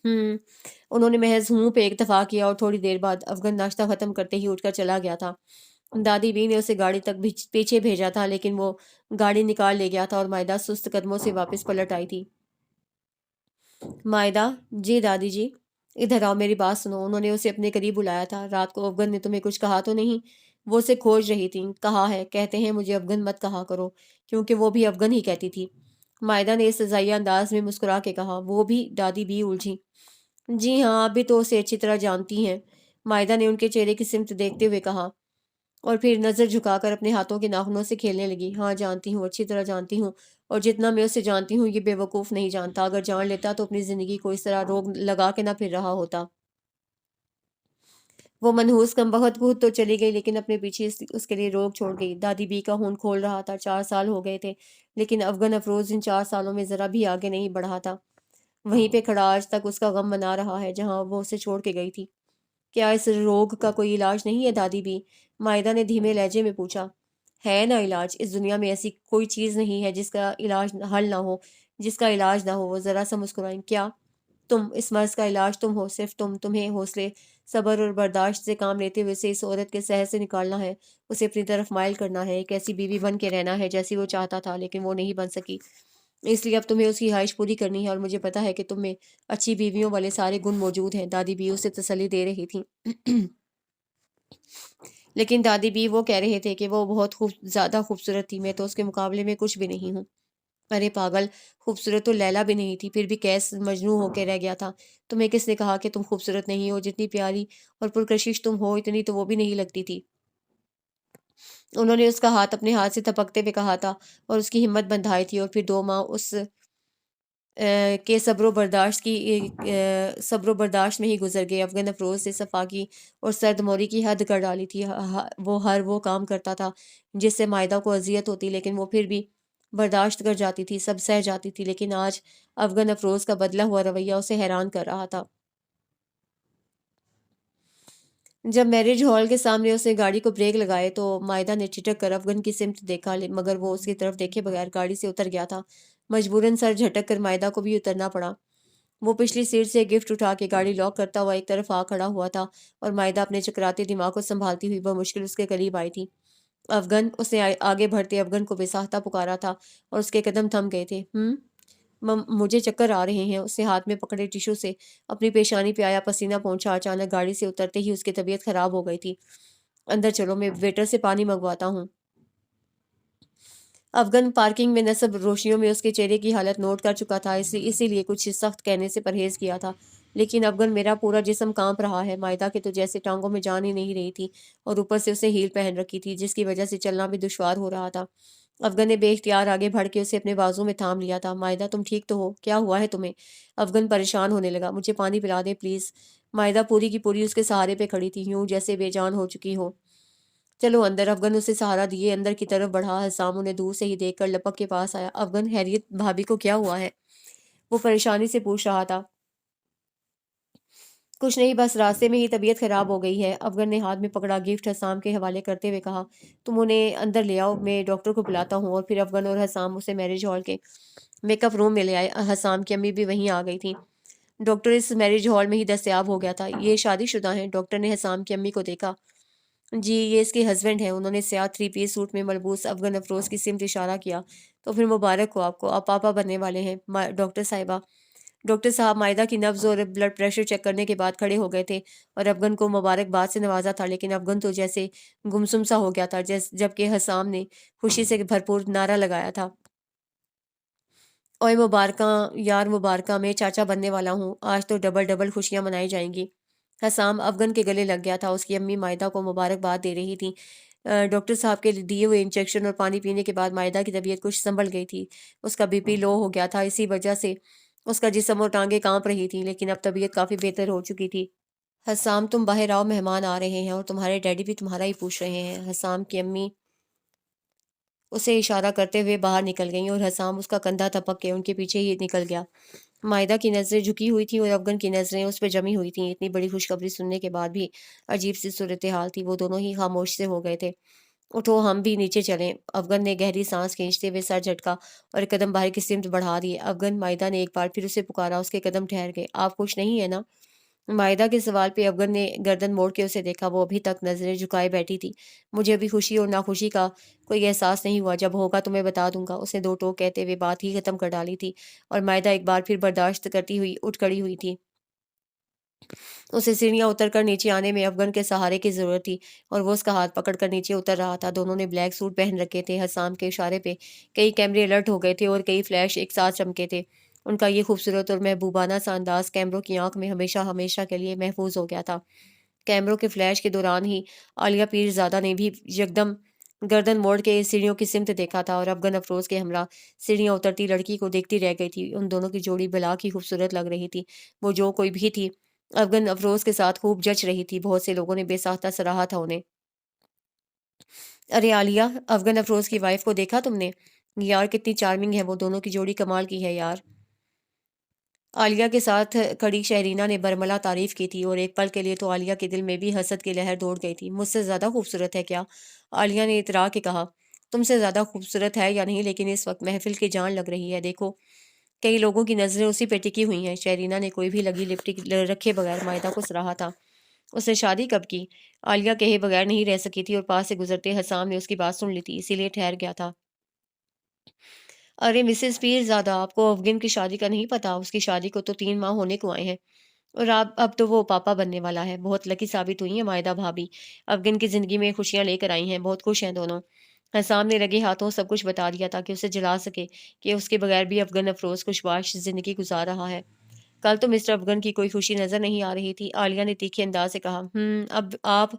انہوں نے محض ہوں پہ اکتفا کیا اور تھوڑی دیر بعد افغان ناشتہ ختم کرتے ہی اٹھ کر چلا گیا تھا۔ دادی بی نے اسے گاڑی تک پیچھے بھیجا تھا، لیکن وہ گاڑی نکال لے گیا تھا اور مائدہ سست قدموں سے واپس پلٹ آئی تھی۔ مائدہ، جی دادی جی، ادھر آؤ، میری بات سنو۔ انہوں نے اسے اپنے قریب بلایا تھا۔ رات کو افغان نے تمہیں کچھ کہا تو نہیں؟ وہ اسے کھوج رہی تھی۔ کہا ہے، کہتے ہیں مجھے افغان مت کہا کرو، کیونکہ وہ بھی افغان ہی کہتی تھی۔ مائدہ نے اس سزائیہ انداز میں مسکرا کے کہا۔ وہ بھی؟ دادی بی الجھی۔ جی ہاں، آپ بھی تو اسے اچھی طرح جانتی ہیں، مائدہ نے ان کے چہرے کی سمت دیکھتے ہوئے کہا، اور پھر نظر جھکا کر اپنے ہاتھوں کے ناخنوں سے کھیلنے لگی۔ ہاں جانتی ہوں، اچھی طرح جانتی ہوں، اور جتنا میں اسے جانتی ہوں یہ بے وقوف نہیں جانتا۔ اگر جان لیتا تو اپنی زندگی کو اس طرح روگ لگا کے نہ پھر رہا ہوتا۔ وہ منحوس کم بخت بہت تو چلی گئی، لیکن اپنے پیچھے اس کے لیے روگ چھوڑ گئی۔ دادی بی کا خون کھول رہا تھا۔ 4 سال ہو گئے تھے، لیکن افغان افروز ان 4 سالوں میں ذرا بھی آگے نہیں بڑھا تھا۔ وہیں پہ کھڑا آج تک اس کا غم منا رہا ہے جہاں وہ اسے چھوڑ کے گئی تھی۔ کیا اس روگ کا کوئی علاج نہیں ہے دادی بی؟ مائدہ نے دھیمے لہجے میں پوچھا۔ ہے نا علاج، اس دنیا میں ایسی کوئی چیز نہیں ہے جس کا علاج حل نہ ہو، جس کا علاج نہ ہو۔ وہ ذرا سا مسکرائیں۔ کیا؟ تم، اس مرض کا علاج تم ہو، صرف تم۔ تمہیں حوصلے، صبر اور برداشت سے کام لیتے ہوئے اسے اس عورت کے سحر سے نکالنا ہے، اسے اپنی طرف مائل کرنا ہے، ایک ایسی بیوی بن کے رہنا ہے جیسی وہ چاہتا تھا، لیکن وہ نہیں بن سکی۔ اس لیے اب تمہیں اس کی خواہش پوری کرنی ہے، اور مجھے پتا ہے کہ تم میں اچھی بیویوں والے سارے گن موجود ہیں۔ دادی بی اسے تسلی دے رہی تھی۔ لیکن دادی بی، وہ کہہ رہے تھے کہ وہ بہت زیادہ خوبصورت تھی، میں تو اس کے مقابلے میں کچھ بھی نہیں ہوں۔ ارے پاگل، خوبصورت تو لیلا بھی نہیں تھی، پھر بھی قیس مجنوں ہو کے رہ گیا تھا۔ تمہیں کس نے کہا کہ تم خوبصورت نہیں ہو؟ جتنی پیاری اور پرکشش تم ہو، اتنی تو وہ بھی نہیں لگتی تھی۔ انہوں نے اس کا ہاتھ اپنے ہاتھ سے تھپکتے ہوئے کہا تھا اور اس کی ہمت بندھائی تھی، اور پھر 2 ماہ اس کے صبر و برداشت میں ہی گزر گئے۔ افغان افروز سے صفا کی اور سرد موری کی حد کر ڈالی تھی۔ وہ ہر وہ کام کرتا تھا جس سے مائدہ کو اذیت ہوتی، لیکن وہ پھر بھی برداشت کر جاتی تھی، سب سہ جاتی تھی۔ لیکن آج افغان افروز کا بدلہ ہوا رویہ اسے حیران کر رہا تھا۔ جب میرج ہال کے سامنے اس نے گاڑی کو بریک لگائے تو مائدہ نے ٹھٹک کر افغان کی سمت دیکھا، مگر وہ اس کی طرف دیکھے بغیر گاڑی سے اتر گیا تھا۔ مجبوراً سر جھٹک کر مائدہ کو بھی اترنا پڑا۔ وہ پچھلی سیٹ سے گفٹ اٹھا کے گاڑی لاک کرتا ہوا ایک طرف آ کھڑا ہوا تھا، اور مائدہ اپنے چکراتے دماغ کو سنبھالتی ہوئی بمشکل اس کے قریب آئی تھی۔ افغان، اس نے آگے بڑھتے افغان کو بے ساختہ پکارا تھا، اور اس کے قدم تھم گئے تھے۔ مجھے چکر آ رہے ہیں۔ اس نے ہاتھ میں پکڑے ٹیشو سے اپنی پیشانی پہ آیا پسینہ پہنچا۔ اچانک گاڑی سے اترتے ہی اس کی طبیعت خراب ہو گئی تھی۔ اندر چلو، میں ویٹر سے پانی منگواتا ہوں۔ افغان پارکنگ میں نصب روشنیوں میں اس کے چہرے کی حالت نوٹ کر چکا تھا، اسی لیے کچھ سخت کہنے سے پرہیز کیا تھا۔ لیکن افغان میرا پورا جسم کانپ رہا ہے۔ مائدہ کے تو جیسے ٹانگوں میں جان ہی نہیں رہی تھی اور اوپر سے اسے ہیل پہن رکھی تھی جس کی وجہ سے چلنا بھی دشوار ہو رہا تھا۔ افغان نے بے اختیار آگے بڑھ کے اسے اپنے بازو میں تھام لیا تھا۔ مائدہ تم ٹھیک تو ہو؟ کیا ہوا ہے تمہیں؟ افغان پریشان ہونے لگا۔ مجھے پانی پلا دے پلیز۔ مائدہ پوری کی پوری اس کے سہارے پہ کھڑی تھی، یوں جیسے بے جان ہو چکی ہو۔ چلو اندر۔ افغان اسے سہارا دیے اندر کی طرف بڑھا۔ حسام انہیں دور سے ہی دیکھ کر لپک کے پاس آیا۔ افغان، خیریت؟ بھابھی کو کیا ہوا ہے؟ وہ پریشانی سے پوچھ رہا تھا۔ کچھ نہیں، بس راستے میں ہی طبیعت خراب ہو گئی ہے۔ افغان نے ہاتھ میں پکڑا گفٹ حسام کے حوالے کرتے ہوئے کہا، تم انہیں اندر لے آؤ، میں ڈاکٹر کو بلاتا ہوں۔ اور پھر افغان اور حسام اسے میرج ہال کے میک اپ روم میں لے آئے۔ حسام کی امی بھی وہیں آ گئی تھیں۔ ڈاکٹر اس میرج ہال میں ہی دستیاب ہو گیا تھا۔ یہ شادی شدہ ہیں؟ ڈاکٹر نے حسام کی امی کو دیکھا۔ جی، یہ اس کے ہسبینڈ ہیں۔ انہوں نے سیاہ 3 پیس سوٹ میں ملبوس افغان افروز کی سمت اشارہ کیا۔ تو پھر مبارک ہو آپ کو، آپ پاپا بننے والے ہیں ڈاکٹر صاحبہ۔ ڈاکٹر صاحب مائدہ کی نبض اور بلڈ پریشر چیک کرنے کے بعد کھڑے ہو گئے تھے اور افغان کو مبارکباد سے نوازا تھا، لیکن افغان تو جیسے گمسم سا ہو گیا تھا، جبکہ حسام نے خوشی سے بھرپور نعرہ لگایا تھا، اوئے مبارکاں یار، مبارکاں، میں چاچا بننے والا ہوں، آج تو ڈبل ڈبل خوشیاں منائی جائیں گی۔ حسام افغان کے گلے لگ گیا تھا۔ اس کی امی مائدہ کو مبارکباد دے رہی تھی۔ ڈاکٹر صاحب کے دیے ہوئے انجیکشن اور پانی پینے کے بعد مائدہ کی طبیعت کچھ سنبھل گئی تھی۔ اس کا بی پی لو ہو گیا تھا، اسی وجہ سے اس کا جسم اور ٹانگیں کانپ رہی تھیں، لیکن اب طبیعت کافی بہتر ہو چکی تھی۔ حسام، تم باہر آؤ، مہمان آ رہے ہیں اور تمہارے ڈیڈی بھی تمہارا ہی پوچھ رہے ہیں۔ حسام کی امی اسے اشارہ کرتے ہوئے باہر نکل گئیں اور حسام اس کا کندھا تھپک کے ان کے پیچھے ہی نکل گیا۔ مائدہ کی نظریں جھکی ہوئی تھیں اور افغان کی نظریں اس پہ جمی ہوئی تھیں۔ اتنی بڑی خوشخبری سننے کے بعد بھی عجیب سی صورتحال تھی۔ وہ دونوں ہی خاموش سے ہو گئے تھے۔ اٹھو، ہم بھی نیچے چلیں۔ افغان نے گہری سانس کھینچتے ہوئے سر جھٹکا اور ایک قدم باہر کی سمت بڑھا دیے۔ افغان، مائدہ نے ایک بار پھر اسے پکارا۔ اس کے قدم ٹھہر گئے۔ آپ خوش نہیں ہیں نا؟ مائدہ کے سوال پہ افغان نے گردن موڑ کے اسے دیکھا۔ وہ ابھی تک نظریں جھکائے بیٹھی تھی۔ مجھے ابھی خوشی اور ناخوشی کا کوئی احساس نہیں ہوا، جب ہوگا تمہیں بتا دوں گا۔ اس نے دو ٹوک کہتے ہوئے بات ہی ختم کر ڈالی تھی اور مائدہ ایک بار پھر برداشت کرتی ہوئی اٹھ کھڑی ہوئی تھی۔ اسے سیڑھیاں اتر کر نیچے آنے میں افغان کے سہارے کی ضرورت تھی اور وہ اس کا ہاتھ پکڑ کر نیچے اتر رہا تھا۔ دونوں نے بلیک سوٹ پہن رکھے تھے۔ حسام کے اشارے پہ کئی کیمرے الرٹ ہو گئے تھے اور کئی فلیش ایک ساتھ چمکے تھے۔ ان کا یہ خوبصورت اور محبوبانہ سا انداز کیمروں کی آنکھ میں ہمیشہ ہمیشہ کے لیے محفوظ ہو گیا تھا۔ کیمروں کے فلیش کے دوران ہی عالیہ پیرزادہ نے بھی یکدم گردن موڑ کے سیڑھیوں کی سمت دیکھا تھا اور افغان افروز کے ہمراہ سیڑھیاں اترتی لڑکی کو دیکھتی رہ گئی تھی۔ ان دونوں کی جوڑی بلا کی خوبصورت لگ رہی تھی۔ وہ جو کوئی بھی تھی، افغان افروز کے ساتھ خوب جچ رہی تھی۔ بہت سے لوگوں نے بے ساختہ سراہا تھا انہیں۔ ارے عالیہ، افغان افروز کی وائف کو دیکھا تم نے؟ یار کتنی چارمنگ ہے وہ، دونوں کی جوڑی کمال کی ہے یار۔ عالیہ کے ساتھ کھڑی شہرینہ نے برملا تعریف کی تھی اور ایک پل کے لیے تو عالیہ کے دل میں بھی حسد کی لہر دوڑ گئی تھی۔ مجھ سے زیادہ خوبصورت ہے کیا؟ عالیہ نے اترا کے کہا۔ تم سے زیادہ خوبصورت ہے یا نہیں، لیکن اس وقت محفل کی جان لگ رہی ہے۔ دیکھو، کئی لوگوں کی نظریں اسی پہ ٹکی ہوئی ہیں۔ شہرینہ نے کوئی بھی لگی لپسٹک رکھے بغیر مائدہ کو سراہا تھا۔ اس نے شادی کب کی؟ عالیہ کہے بغیر نہیں رہ سکی تھی اور پاس سے گزرتے حسام نے اس کی بات سن لی تھی، اسی لیے ٹھہر گیا تھا۔ ارے مسز پیرزادہ، آپ کو افغان کی شادی کا نہیں پتا؟ اس کی شادی کو تو 3 ماہ ہونے کو آئے ہیں اور اب تو وہ پاپا بننے والا ہے۔ بہت لکی ثابت ہوئی ہیں مائدہ بھابھی، افغان کی زندگی میں خوشیاں لے کر آئی ہیں، بہت خوش ہیں دونوں۔ حسام نے لگے ہاتھوں سب کچھ بتا دیا تاکہ اسے جلا سکے کہ اس کے بغیر بھی افغان افروز خوشباش زندگی گزار رہا ہے۔ کل تو مسٹر افغان کی کوئی خوشی نظر نہیں آ رہی تھی، عالیہ نے تیکھے انداز سے کہا۔ اب آپ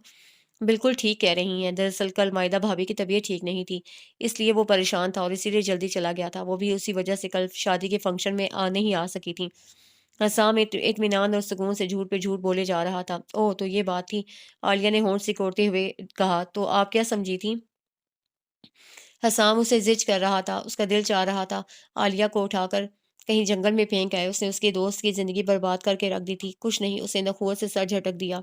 بالکل ٹھیک کہہ رہی ہیں۔ دراصل کل مائدہ بھابھی کی طبیعت ٹھیک نہیں تھی، اس لیے وہ پریشان تھا اور اسی لیے جلدی چلا گیا تھا۔ وہ بھی اسی وجہ سے کل شادی کے فنکشن میں نہیں آ سکی تھی۔ حسام اطمینان اور سکون سے جھوٹ پہ جھوٹ بولے جا رہا تھا۔ اوہ، تو یہ بات تھی، عالیہ نے ہونٹ سکوڑتے ہوئے کہا۔ تو آپ کیا سمجھی تھی؟ حسام اسے زج کر رہا تھا، اس کا دل چاہ رہا تھا عالیہ کو اٹھا کر کہیں جنگل میں پھینک آئے۔ اس نے اس کے دوست کی زندگی برباد کر کے رکھ دی تھی۔ کچھ نہیں، اسے نخوت سے سر جھٹک دیا۔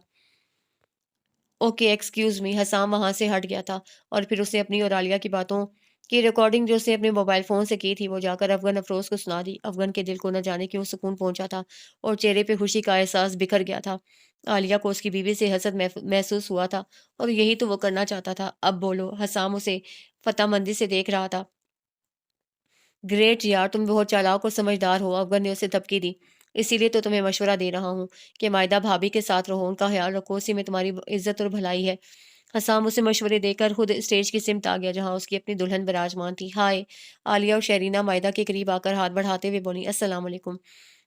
Okay excuse me. حسام وہاں سے ہٹ گیا تھا اور پھر اسے اپنی اور عالیہ کی باتوں کی ریکارڈنگ جو اسے اپنے موبائل فون سے کی تھی وہ جا کر افغان افروز کو سنا دی۔ افغان کے دل کو نہ جانے کیوں سکون پہنچا تھا اور چہرے پہ خوشی کا احساس بکھر گیا تھا۔ عالیہ کو اس کی بیوی سے حسد محسوس ہوا تھا اور یہی تو وہ کرنا چاہتا تھا۔ اب بولو۔ حسام اسے فتح مندی سے دیکھ رہا تھا۔ گریٹ یار، تم بہت چالاک اور سمجھدار ہو، افغان نے اسے دھمکی دی۔ اسی لیے تو تمہیں مشورہ دے رہا ہوں کہ مائدہ بھابھی کے ساتھ رہو، ان کا خیال رکھو، اسی میں تمہاری عزت اور بھلائی ہے۔ حسام اسے مشورے دے کر خود اسٹیج کی سمت آ گیا جہاں اس کی اپنی دلہن براجمان تھی۔ ہائے! عالیہ اور شہرینہ مائدہ کے قریب آ کر ہاتھ بڑھاتے ہوئے بولی۔ السلام علیکم۔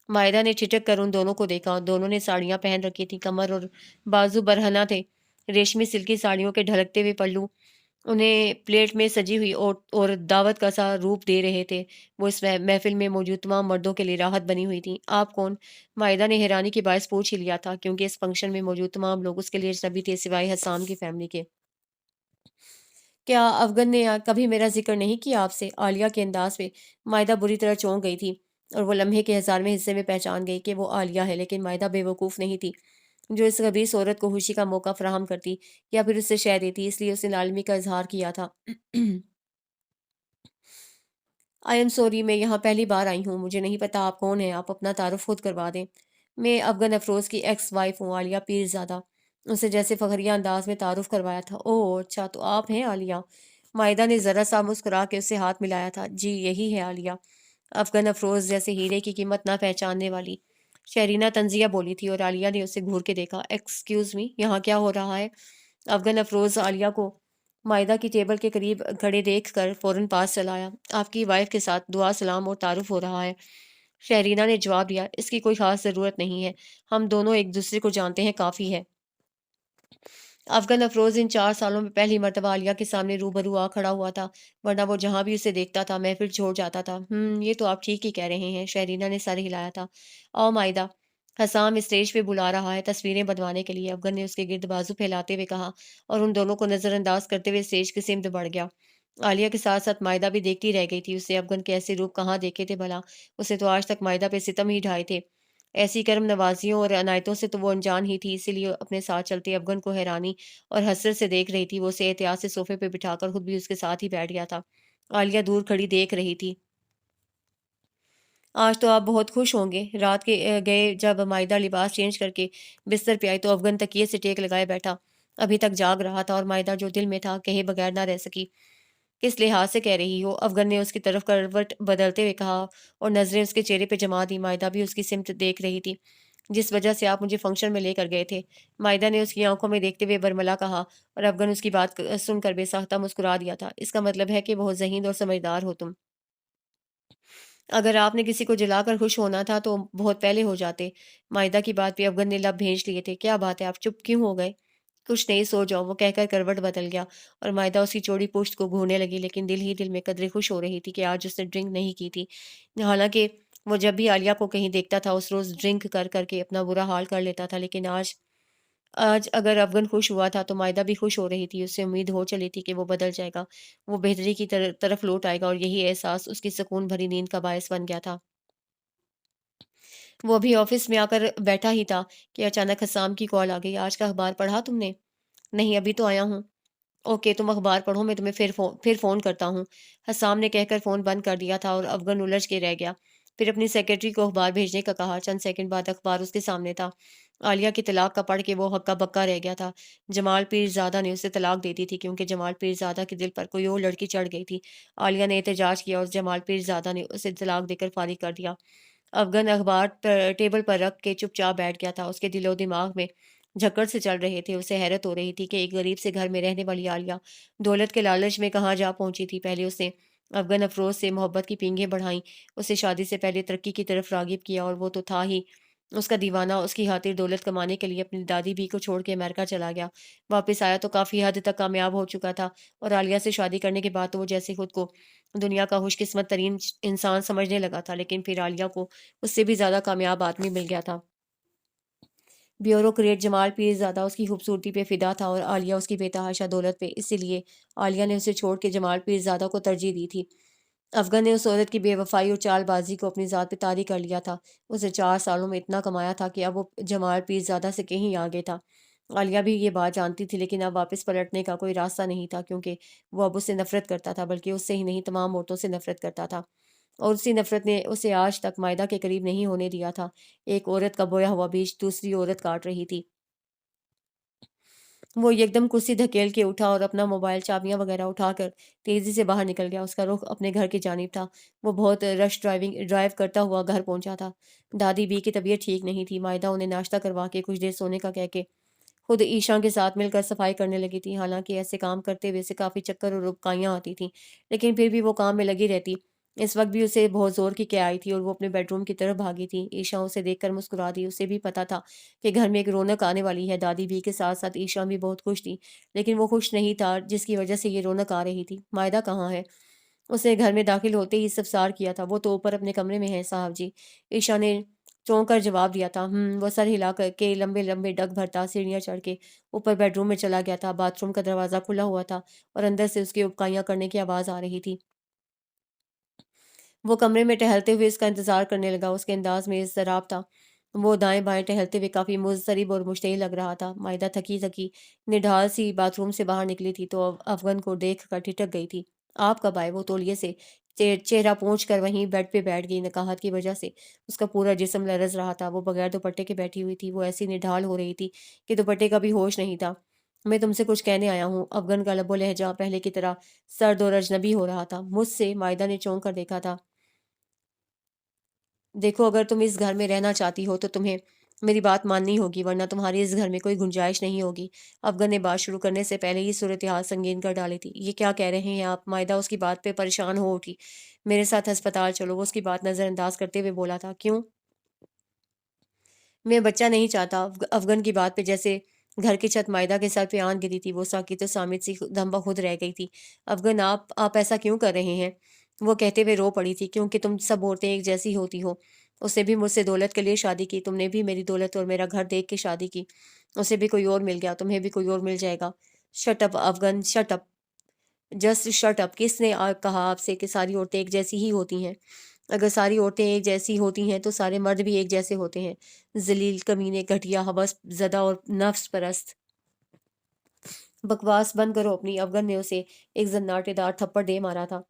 مائدہ نے چھٹک کر ان دونوں کو دیکھا، دونوں نے ساڑیاں پہن رکھی تھیں، کمر اور بازو برہنہ تھے، ریشمی سلکی ساڑیوں کے ڈھلکتے ہوئے پلو انہیں پلیٹ میں سجی ہوئی اور دعوت کا سا روپ دے رہے تھے۔ وہ اس محفل میں موجود تمام مردوں کے لیے راحت بنی ہوئی تھیں۔ آپ کون؟ مائدہ نے حیرانی کے باعث پوچھ ہی لیا تھا، کیونکہ اس فنکشن میں موجود تمام لوگ اس کے لیے اجنبی تھے سوائے حسام کی فیملی کے۔ کیا افغن نے کبھی میرا ذکر نہیں کیا آپ سے؟ عالیہ کے انداز میں مائدہ بری طرح چونک گئی تھی، اور وہ لمحے کے 1000ویں حصے میں پہچان گئی کہ وہ عالیہ ہے، لیکن مائدہ بے وقوف نہیں تھی جو اس خبیث عورت کو خوشی کا موقع فراہم کرتی یا پھر اسے شے دیتی، اس لیے اس نے عالمی کا اظہار کیا تھا۔ آئی ایم سوری، میں یہاں پہلی بار آئی ہوں، مجھے نہیں پتا آپ کون ہیں، آپ اپنا تعارف خود کروا دیں۔ میں افغان افروز کی ایکس وائف ہوں، عالیہ پیرزادہ۔ اسے جیسے فخریہ انداز میں تعارف کروایا تھا۔ اوہ اچھا، تو آپ ہیں عالیہ؟ مائدہ نے ذرا سا مسکرا کے اسے ہاتھ ملایا تھا۔ جی یہی ہے عالیہ، افغان افروز جیسے ہیرے کی قیمت نہ پہچاننے والی شہرینہ تنزیہ بولی تھی، اور عالیہ نے اسے گھور کے دیکھا۔ ایکسکیوز می، یہاں کیا ہو رہا ہے؟ افغان افروز عالیہ کو مائدہ کی ٹیبل کے قریب کھڑے دیکھ کر فوراً پاس چلایا۔ آپ کی وائف کے ساتھ دعا سلام اور تعارف ہو رہا ہے۔ شہرینہ نے جواب دیا، اس کی کوئی خاص ضرورت نہیں ہے، ہم دونوں ایک دوسرے کو جانتے ہیں، کافی ہے۔ افغان افروز ان 4 سالوں میں پہلی مرتبہ عالیہ کے سامنے روبرو آ کھڑا ہوا تھا، ورنہ وہ جہاں بھی اسے دیکھتا تھا محفل چھوڑ جاتا تھا۔ یہ تو آپ ٹھیک ہی کہہ رہے ہیں، شہرینہ نے سر ہلایا تھا۔ او مائدہ، حسام اسٹیج پہ بلا رہا ہے تصویریں بنوانے کے لیے، افغان نے اس کے گرد بازو پھیلاتے ہوئے کہا، اور ان دونوں کو نظر انداز کرتے ہوئے اسٹیج کی سمت بڑھ گیا۔ عالیہ کے ساتھ ساتھ مائدہ بھی دیکھتی رہ گئی تھی، اسے افغان کے ایسے روپ کہاں دیکھے تھے بھلا؟ اسے تو آج تک مائدہ پہ ستم ہی ڈھائے تھے، ایسی کرم نوازیوں اور عنایتوں سے تو وہ انجان ہی تھی، اسی لیے اپنے ساتھ چلتے افغان کو حیرانی اور حسرت سے دیکھ رہی تھی۔ وہ اسے احتیاط سے صوفے پہ بٹھا کر خود بھی اس کے ساتھ ہی بیٹھ گیا تھا۔ عالیہ دور کھڑی دیکھ رہی تھی۔ آج تو آپ بہت خوش ہوں گے۔ رات کے گئے جب مائدہ لباس چینج کر کے بستر پہ آئی تو افغان تکیے سے ٹیک لگائے بیٹھا ابھی تک جاگ رہا تھا، اور مائدہ جو دل میں تھا کہے بغیر نہ رہ سکی۔ کس لحاظ سے کہہ رہی ہو؟ افغان نے اس کی طرف کروٹ بدلتے ہوئے کہا، اور نظریں اس کے چہرے پہ جما دی۔ مائدہ بھی اس کی سمت دیکھ رہی تھی۔ جس وجہ سے آپ مجھے فنکشن میں لے کر گئے تھے، مائدہ نے اس کی آنکھوں میں دیکھتے ہوئے برملا کہا، اور افغان اس کی بات سن کر بے ساختہ مسکرا دیا تھا۔ اس کا مطلب ہے کہ بہت ذہین اور سمجھدار ہو تم۔ اگر آپ نے کسی کو جلا کر خوش ہونا تھا تو بہت پہلے ہو جاتے۔ مائدہ کی بات پہ افغان نے لب بھیج لیے تھے۔ کیا بات ہے، آپ چپ کیوں ہو گئے؟ کچھ نہیں، سو جاؤ، وہ کہہ کر کروٹ بدل گیا، اور مائدہ اس کی چوڑی پشت کو گھورنے لگی، لیکن دل ہی دل میں قدرے خوش ہو رہی تھی کہ آج اس نے ڈرنک نہیں کی تھی۔ حالانکہ وہ جب بھی عالیہ کو کہیں دیکھتا تھا اس روز ڈرنک کر کر کے اپنا برا حال کر لیتا تھا، لیکن آج آج اگر افغان خوش ہوا تھا تو مائدہ بھی خوش ہو رہی تھی۔ اسے امید ہو چلی تھی کہ وہ بدل جائے گا، وہ بہتری کی طرف لوٹ آئے گا، اور یہی احساس اس کی سکون بھری نیند کا باعث بن گیا تھا۔ وہ بھی آفس میں آ کر بیٹھا ہی تھا کہ اچانک حسام کی کال آ گئی۔ آج کا اخبار پڑھا تم نے؟ نہیں، ابھی تو آیا ہوں۔ اوکے، تم اخبار پڑھو، میں تمہیں پھر فون کرتا ہوں۔ حسام نے کہہ کر فون بند کر دیا تھا، اور افغان الجھ کے رہ گیا۔ پھر اپنی سیکرٹری کو اخبار بھیجنے کا کہا۔ چند سیکنڈ بعد اخبار اس کے سامنے تھا۔ عالیہ کی طلاق کا پڑھ کے وہ ہکا بکا رہ گیا تھا۔ جمال پیرزادہ نے اسے طلاق دے دی تھی، کیونکہ جمال پیرزادہ کے دل پر کوئی اور لڑکی چڑھ گئی تھی۔ عالیہ نے احتجاج کیا اور جمال پیرزادہ نے اسے طلاق دے کر فارغ کر دیا۔ افغان اخبار ٹیبل پر رکھ کے چپ چاپ بیٹھ گیا تھا۔ اس کے دل و دماغ میں جھکڑ سے چل رہے تھے۔ اسے حیرت ہو رہی تھی کہ ایک غریب سے گھر میں رہنے والی عالیہ دولت کے لالچ میں کہاں جا پہنچی تھی۔ پہلے اس نے افغان افروز سے محبت کی پینگیں بڑھائیں، اسے شادی سے پہلے ترقی کی طرف راغب کیا، اور وہ تو تھا ہی اس کا دیوانہ۔ اس کی خاطر دولت کمانے کے لیے اپنی دادی بھی کو چھوڑ کے امریکہ چلا گیا۔ واپس آیا تو کافی حد تک کامیاب ہو چکا تھا، اور عالیہ سے شادی کرنے کے بعد تو وہ جیسے خود کو دنیا کا خوش قسمت ترین انسان سمجھنے لگا تھا، لیکن پھر عالیہ کو اس سے بھی زیادہ کامیاب آدمی مل گیا تھا۔ بیوروکریٹ جمال پیرزادہ اس کی خوبصورتی پہ فدا تھا، اور عالیہ اس کی بے تحاشا دولت پہ، اسی لیے عالیہ نے اسے چھوڑ کے جمال پیرزادہ کو ترجیح دی تھی۔ افغان نے اس عورت کی بے وفائی اور چال بازی کو اپنی ذات پہ طاری کر لیا تھا۔ اسے 4 سالوں میں اتنا کمایا تھا کہ اب وہ جمال پیرزادہ سے کہیں آگے تھا۔ عالیہ بھی یہ بات جانتی تھی، لیکن اب واپس پلٹنے کا کوئی راستہ نہیں تھا، کیونکہ وہ اب اس سے نفرت کرتا تھا، بلکہ اس سے ہی نہیں تمام عورتوں سے نفرت کرتا تھا، اور اسی نفرت نے اسے آج تک مائدہ کے قریب نہیں ہونے دیا تھا۔ ایک عورت کا بویا ہوا بیج دوسری عورت کاٹ رہی تھی۔ وہ یکدم کرسی دھکیل کے اٹھا اور اپنا موبائل چابیاں وغیرہ اٹھا کر تیزی سے باہر نکل گیا۔ اس کا رخ اپنے گھر کی جانب تھا۔ وہ بہت رش ڈرائیو کرتا ہوا گھر پہنچا تھا۔ دادی بی کی طبیعت ٹھیک نہیں تھی۔ مائدہ انہیں ناشتہ کروا کے کچھ دیر سونے کا کہہ کے خود ایشا کے ساتھ مل کر صفائی کرنے لگی تھی۔ حالانکہ ایسے کام کرتے ہوئے اسے کافی چکر اور ربکائیاں آتی تھیں، لیکن پھر بھی وہ کام میں لگی رہتی اس وقت بھی اسے بہت زور کی آئی تھی اور وہ اپنے بیڈ روم کی طرف بھاگی تھی۔ عیشا اسے دیکھ کر مسکرا دی۔ اسے بھی پتا تھا کہ گھر میں ایک رونق آنے والی ہے۔ دادی بھی کے ساتھ ساتھ عیشا بھی بہت خوش تھی، لیکن وہ خوش نہیں تھا جس کی وجہ سے یہ رونق آ رہی تھی۔ مائدہ کہاں ہے؟ اس نے گھر میں داخل ہوتے ہی استفسار کیا تھا۔ وہ تو اوپر اپنے کمرے میں ہے صاحب جی، عیشا نے چونک کر جواب دیا تھا۔ وہ سر ہلا کر کے لمبے لمبے ڈگ بھرتا سیڑھیاں چڑھ کے اوپر بیڈ روم میں چلا گیا تھا۔ باتھ روم کا دروازہ کھلا ہوا تھا اور اندر سے اس کی ابکائیاں کرنے کی آواز آ رہی تھی۔ وہ کمرے میں ٹہلتے ہوئے اس کا انتظار کرنے لگا۔ اس کے انداز میں اضطراب تھا۔ وہ دائیں بائیں ٹہلتے ہوئے کافی مضطرب اور مشتعل لگ رہا تھا۔ مائدہ تھکی تھکی نڈھال سی باتھ روم سے باہر نکلی تھی تو افغان کو دیکھ کر ٹھٹک گئی تھی۔ آپ کب آئے؟ وہ تولیے سے چہرہ پونچھ کر وہیں بیڈ پہ بیٹھ گئی۔ نقاہت کی وجہ سے اس کا پورا جسم لرز رہا تھا۔ وہ بغیر دوپٹے کے بیٹھی ہوئی تھی۔ وہ ایسی نڈھال ہو رہی تھی کہ دوپٹے کا بھی ہوش نہیں تھا۔ میں تم سے کچھ کہنے آیا ہوں۔ افغان کا لب و لہجہ پہلے کی طرح سرد اور اجنبی ہو رہا تھا۔ مجھ سے؟ مائدہ نے چونک کر دیکھا تھا۔ دیکھو، اگر تم اس گھر میں رہنا چاہتی ہو تو تمہیں میری بات ماننی ہوگی، ورنہ تمہاری اس گھر میں کوئی گنجائش نہیں ہوگی۔ افغان نے بات شروع کرنے سے پہلے ہی صورتحال سنگین کر ڈالی تھی۔ یہ کیا کہہ رہے ہیں آپ؟ مائدہ اس کی بات پہ پریشان ہو اٹھی۔ میرے ساتھ ہسپتال چلو، وہ اس کی بات نظر انداز کرتے ہوئے بولا تھا۔ کیوں؟ میں بچہ نہیں چاہتا۔ افغان کی بات پہ جیسے گھر کی چھت مائدہ کے سر پہ آن گری تھی۔ وہ ساکت و صامت سی دم بخود رہ گئی تھی۔ افغان، آپ ایسا کیوں کر رہے ہیں؟ وہ کہتے ہوئے رو پڑی تھی۔ کیونکہ تم سب عورتیں ایک جیسی ہوتی ہو۔ اس نے بھی مجھ سے دولت کے لیے شادی کی، تم نے بھی میری دولت اور میرا گھر دیکھ کے شادی کی۔ اسے بھی کوئی اور مل گیا، تمہیں بھی کوئی اور مل جائے گا۔ Shut up Afghan, shut up, just shut up. کس نے کہا آپ سے کہ ساری عورتیں ایک جیسی ہی ہوتی ہیں؟ اگر ساری عورتیں ایک جیسی ہوتی ہیں تو سارے مرد بھی ایک جیسے ہوتے ہیں۔ ذلیل، کمینے، گھٹیا، ہوس زدہ اور نفس پرست۔ بکواس بند کرو اپنی۔ افغان نے اسے ایک زناٹے دار تھپڑ دے مارا تھا۔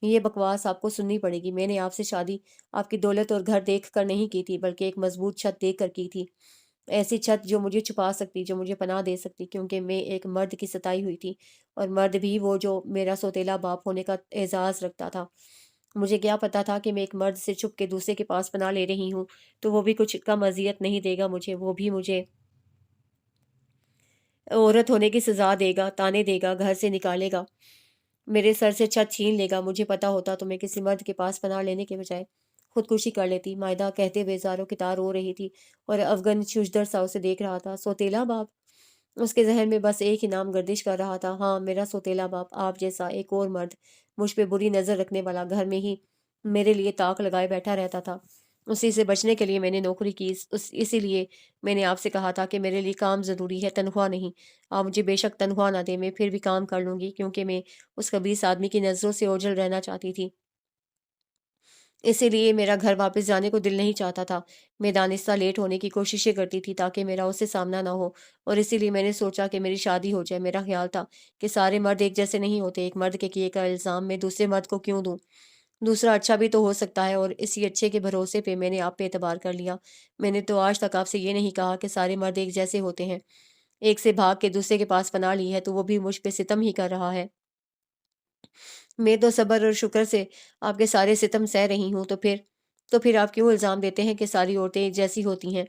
یہ بکواس آپ کو سننی پڑے گی۔ میں نے آپ سے شادی آپ کی دولت اور گھر دیکھ کر نہیں کی تھی، بلکہ ایک مضبوط چھت دیکھ کر کی تھی۔ ایسی چھت جو مجھے چھپا سکتی، جو مجھے پناہ دے سکتی، کیونکہ میں ایک مرد کی ستائی ہوئی تھی، اور مرد بھی وہ جو میرا سوتیلا باپ ہونے کا اعزاز رکھتا تھا۔ مجھے کیا پتا تھا کہ میں ایک مرد سے چھپ کے دوسرے کے پاس پناہ لے رہی ہوں تو وہ بھی کچھ کم اذیت نہیں دے گا مجھے، وہ بھی مجھے عورت ہونے کی سزا دے گا، تانے دے گا، گھر سے نکالے گا، میرے سر سے چھت چھین لے گا۔ مجھے پتا ہوتا تو میں کسی مرد کے پاس پناہ لینے کے بجائے خودکشی کر لیتی۔ مائدہ کہتے ہوئے زاروں کی تار رو رہی تھی اور افغان ششدر سا اسے دیکھ رہا تھا۔ سوتیلا باپ؟ اس کے ذہن میں بس ایک ہی نام گردش کر رہا تھا۔ ہاں، میرا سوتیلا باپ، آپ جیسا ایک اور مرد، مجھ پہ بری نظر رکھنے والا، گھر میں ہی میرے لیے طاق لگائے بیٹھا رہتا تھا۔ اسی سے بچنے کے لیے میں نے نوکری کی، اسی لیے میں نے آپ سے کہا تھا کہ میرے لیے کام ضروری ہے، تنخواہ نہیں۔ آپ مجھے بے شک تنخواہ نہ دیں، میں پھر بھی کام کر لوں گی، کیونکہ میں اس خبیث آدمی کی نظروں سے اوجھل رہنا چاہتی تھی۔ اسی لیے میرا گھر واپس جانے کو دل نہیں چاہتا تھا۔ میں دانستہ لیٹ ہونے کی کوششیں کرتی تھی تاکہ میرا اس سے سامنا نہ ہو، اور اسی لیے میں نے سوچا کہ میری شادی ہو جائے۔ میرا خیال تھا کہ سارے مرد ایک جیسے نہیں ہوتے، ایک مرد کے کیے کا الزام میں دوسرے مرد کو کیوں دوں؟ دوسرا اچھا بھی تو ہو سکتا ہے، اور اسی اچھے کے بھروسے پہ میں نے آپ پہ اعتبار کر لیا۔ میں نے تو آج تک آپ سے یہ نہیں کہا کہ سارے مرد ایک جیسے ہوتے ہیں۔ ایک سے بھاگ کے دوسرے کے پاس پناہ لی ہے تو وہ بھی مجھ پہ ستم ہی کر رہا ہے۔ میں تو صبر اور شکر سے آپ کے سارے ستم سہ رہی ہوں، تو پھر آپ کیوں الزام دیتے ہیں کہ ساری عورتیں ایک جیسی ہوتی ہیں؟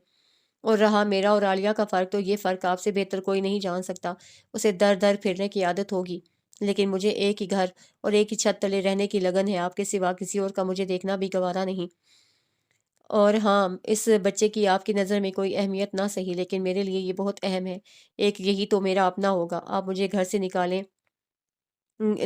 اور رہا میرا اور عالیہ کا فرق، تو یہ فرق آپ سے بہتر کوئی نہیں جان سکتا۔ اسے در در پھرنے کی عادت ہوگی، لیکن مجھے ایک ہی گھر اور ایک ہی چھت تلے رہنے کی لگن ہے۔ آپ کے سوا کسی اور کا مجھے دیکھنا بھی گوارا نہیں۔ اور ہاں، اس بچے کی آپ کی نظر میں کوئی اہمیت نہ صحیح، لیکن میرے لیے یہ بہت اہم ہے۔ ایک یہی تو میرا اپنا ہوگا۔ آپ مجھے گھر سے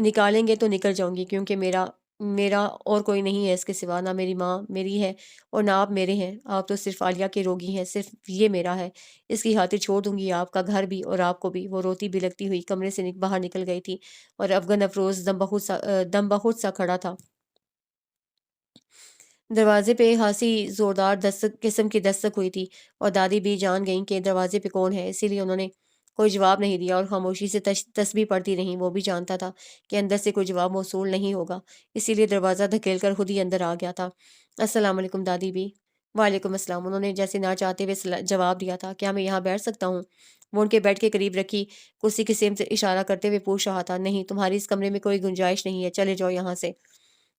نکالیں گے تو نکل جاؤں گی، کیونکہ میرا اور کوئی نہیں ہے اس کے سوا۔ نہ میری ماں میری ہے اور نہ آپ میرے ہیں۔ آپ تو صرف عالیہ کے روگی ہیں، صرف یہ میرا ہے۔ اس کی خاطر چھوڑ دوں گی آپ کا گھر بھی اور آپ کو بھی۔ وہ روتی بلکتی ہوئی کمرے سے باہر نکل گئی تھی، اور افغان افروز دم بخود سا کھڑا تھا۔ دروازے پہ خاصی زوردار قسم کی دستک ہوئی تھی، اور دادی بھی جان گئیں کہ دروازے پہ کون ہے، اسی لیے انہوں نے کوئی جواب نہیں دیا اور خاموشی سے تسبیح پڑھتی رہیں۔ وہ بھی جانتا تھا کہ اندر سے کوئی جواب موصول نہیں ہوگا، اسی لیے دروازہ دھکیل کر خود ہی اندر آ گیا تھا۔ السلام علیکم دادی بھی۔ وعلیکم السلام، انہوں نے جیسے نہ چاہتے ہوئے جواب دیا تھا۔ کیا میں یہاں بیٹھ سکتا ہوں؟ وہ ان کے بیڈ کے قریب رکھی کرسی کی سمت اشارہ کرتے ہوئے پوچھ رہا تھا۔ نہیں، تمہاری اس کمرے میں کوئی گنجائش نہیں ہے، چلے جاؤ یہاں سے،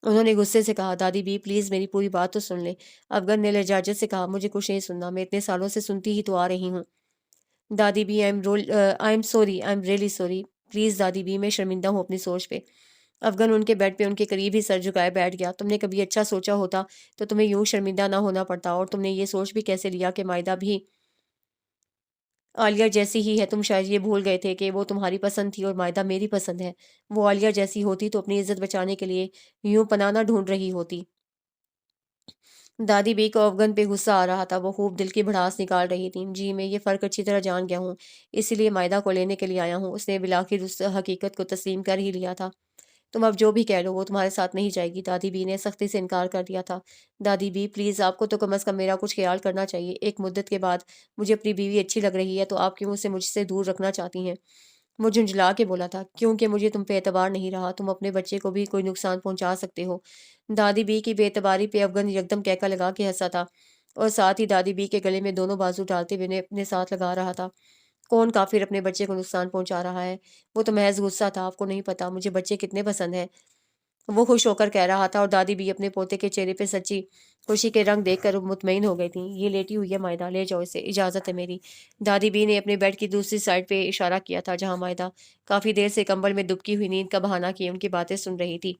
انہوں نے غصے سے کہا۔ دادی بھی پلیز میری پوری بات تو سن لیں، افغان نے لجاجت سے کہا۔ مجھے کچھ نہیں سننا، میں اتنے سالوں سے سنتی ہی تو آ رہی ہوں۔ دادی بھی I am really sorry, please دادی بھی، میں شرمندہ ہوں اپنی سوچ پہ۔ افغان ان کے بیڈ پہ ان کے قریب ہی سر جھکائے بیٹھ گیا۔ تم نے کبھی اچھا سوچا ہوتا تو تمہیں یوں شرمندہ نہ ہونا پڑتا، اور تم نے یہ سوچ بھی کیسے لیا کہ مائدہ بھی عالیہ جیسی ہی ہے؟ تم شاید یہ بھول گئے تھے کہ وہ تمہاری پسند تھی اور مائدہ میری پسند ہے۔ وہ عالیہ جیسی ہوتی تو اپنی عزت بچانے کے لیے یوں پناہ نہ ڈھونڈ رہی ہوتی۔ دادی بی کو افغان پہ غصہ آ رہا تھا، وہ خوب دل کی بھڑاس نکال رہی تھی۔ جی میں یہ فرق اچھی طرح جان گیا ہوں، اسی لیے مائدہ کو لینے کے لیے آیا ہوں۔ اس نے بالآخر اس حقیقت کو تسلیم کر ہی لیا تھا۔ تم اب جو بھی کہہ لو، وہ تمہارے ساتھ نہیں جائے گی۔ دادی بی نے سختی سے انکار کر دیا تھا۔ دادی بی پلیز، آپ کو تو کم از کم میرا کچھ خیال کرنا چاہیے۔ ایک مدت کے بعد مجھے اپنی بیوی اچھی لگ رہی ہے تو آپ کیوں اسے مجھ سے دور رکھنا چاہتی ہیں؟ وہ جھنجھلا کے بولا تھا، کیونکہ مجھے تم پہ اعتبار نہیں رہا، تم اپنے بچے کو بھی کوئی نقصان پہنچا سکتے ہو۔ دادی بی کی بے اعتباری پہ افغان یکدم کہکا لگا کے ہنسا تھا، اور ساتھ ہی دادی بی کے گلے میں دونوں بازو ڈالتے ہوئے اپنے ساتھ لگا رہا تھا۔ کون کافر اپنے بچے کو نقصان پہنچا رہا ہے؟ وہ تو محض غصہ تھا، آپ کو نہیں پتا مجھے بچے کتنے پسند ہیں، وہ خوش ہو کر کہہ رہا تھا۔ اور دادی بھی اپنے پوتے کے چہرے پہ سچی خوشی کے رنگ دیکھ کر مطمئن ہو گئی تھیں۔ یہ لیٹی ہوئی ہے مائدہ، لے جاؤ اسے، اجازت ہے میری۔ دادی بی نے اپنے بیڈ کی دوسری سائڈ پہ اشارہ کیا تھا، جہاں مائدہ کافی دیر سے کمبل میں دبکی ہوئی نیند کا بہانہ کیے ان کی باتیں سن رہی تھی۔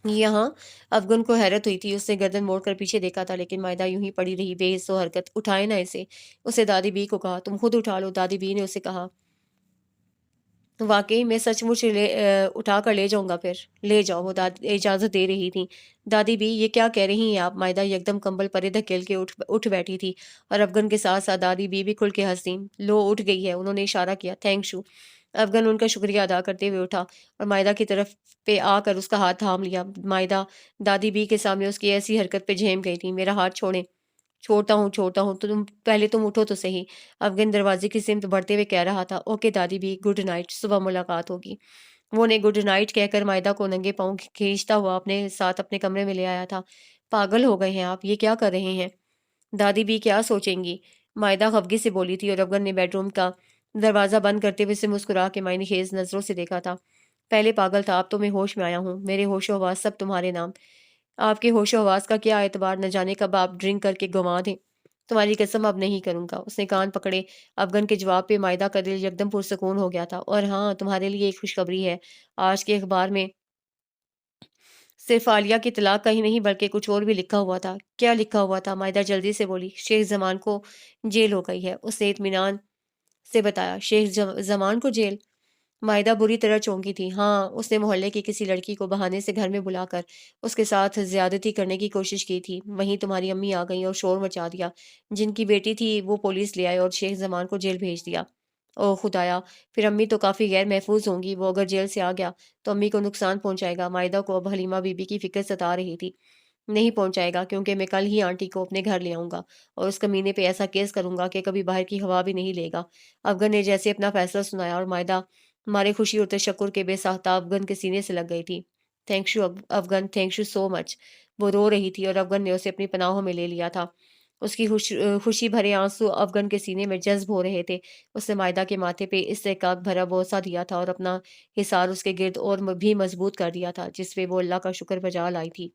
یہاں افغان کو حیرت ہوئی تھی، اس نے گردن موڑ کر پیچھے دیکھا تھا، لیکن مائدہ یوں ہی پڑی رہی بے حس و حرکت۔ اٹھائے نہ اسے، اسے دادی بی کو کہا۔ تم خود اٹھا لو، دادی بی نے اسے کہا۔ واقعی میں سچ مچ اٹھا کر لے جاؤں گا، پھر لے جاؤ، وہ اجازت دے رہی تھی۔ دادی بھی یہ کیا کہہ رہی ہیں آپ؟ مائدہ یکدم کمبل پرے دھکیل کے اٹھ بیٹھی تھی، اور افغان کے ساتھ ساتھ دادی بھی کھل کے ہنس دیں۔ لو اٹھ گئی ہے، انہوں نے اشارہ کیا۔ Thank you. افغان ان کا شکریہ ادا کرتے ہوئے اٹھا اور مائدہ کی طرف پہ آ کر اس کا ہاتھ تھام لیا۔ مائدہ دادی بی کے سامنے اس کی ایسی حرکت پہ جھیم گئی تھی۔ میرا ہاتھ چھوڑیں۔ چھوڑتا ہوں تو تم اٹھو تو صحیح۔ افغان دروازے کی سمت بڑھتے ہوئے کہہ رہا تھا۔ اوکے دادی بھی، گڈ نائٹ، صبح ملاقات ہوگی۔ وہ نے گڈ نائٹ کہہ کر مائدہ کو ننگے پاؤں کھینچتا ہوا اپنے ساتھ اپنے کمرے میں لے آیا تھا۔ پاگل ہو گئے ہیں آپ، یہ کیا کر رہے ہیں؟ دادی بھی کیا سوچیں گی؟ مائدہ خفگی سے بولی تھی، اور افغان نے بیڈ روم کا دروازہ بند کرتے ہوئے اسے مسکرا کے معنی خیز نظروں سے دیکھا تھا۔ پہلے پاگل تھا، اب تو میں ہوش میں آیا ہوں، میرے ہوش و حواس سب تمہارے نام۔ آپ کے ہوش و حواس کا کیا اعتبار، نہ جانے کب آپ ڈرنک کر کے گنوا دیں۔ تمہاری قسم اب نہیں کروں گا۔ اس نے کان پکڑے۔ افغان کے جواب پہ مائدہ کا دل یکدم پرسکون ہو گیا تھا۔ اور ہاں، تمہارے لیے ایک خوشخبری ہے، آج کے اخبار میں صرف عالیہ کی طلاق کا ہی نہیں بلکہ کچھ اور بھی لکھا ہوا تھا۔ کیا لکھا ہوا تھا؟ مائدہ جلدی سے بولی۔ شیخ زمان کو جیل ہو گئی ہے، اس نے اطمینان سے بتایا۔ شیخ زمان کو جیل؟ مائدہ بری طرح چونکی تھی۔ ہاں، اس نے محلے کی کسی لڑکی کو بہانے سے گھر میں بلا کر اس کے ساتھ زیادتی کرنے کی کوشش کی تھی۔ وہیں تمہاری امی آ گئیں اور شور مچا دیا۔ جن کی بیٹی تھی وہ پولیس لے آئے اور شیخ زمان کو جیل بھیج دیا۔ او خدایا، پھر امی تو کافی غیر محفوظ ہوں گی۔ وہ اگر جیل سے آ گیا تو امی کو نقصان پہنچائے گا۔ مائدہ کو اب حلیمہ بی بی کی فکر ستا رہی تھی۔ نہیں پہنچائے گا، کیونکہ میں کل ہی آنٹی کو اپنے گھر لے آؤں گا اور اس کمینے پہ ایسا کیس کروں گا کہ کبھی باہر کی ہوا بھی نہیں لے گا۔ افغان نے جیسے اپنا فیصلہ سنایا، اور مائدہ ہمارے خوشی اور تشکر کے بے ساختہ افغان کے سینے سے لگ گئی تھی۔ Thank you Afghan, thank you so much. وہ رو رہی تھی اور افغان نے اسے اپنی پناہوں میں لے لیا تھا۔ اس کی خوشی بھرے آنسو افغان کے سینے میں جذب ہو رہے تھے۔ اس نے مائدہ کے ماتھے پہ استحقاق بھرا بوسہ دیا تھا اور اپنا حصار اس کے گرد اور بھی مضبوط کر دیا تھا، جس پہ وہ اللہ کا شکر بجا لائی تھی۔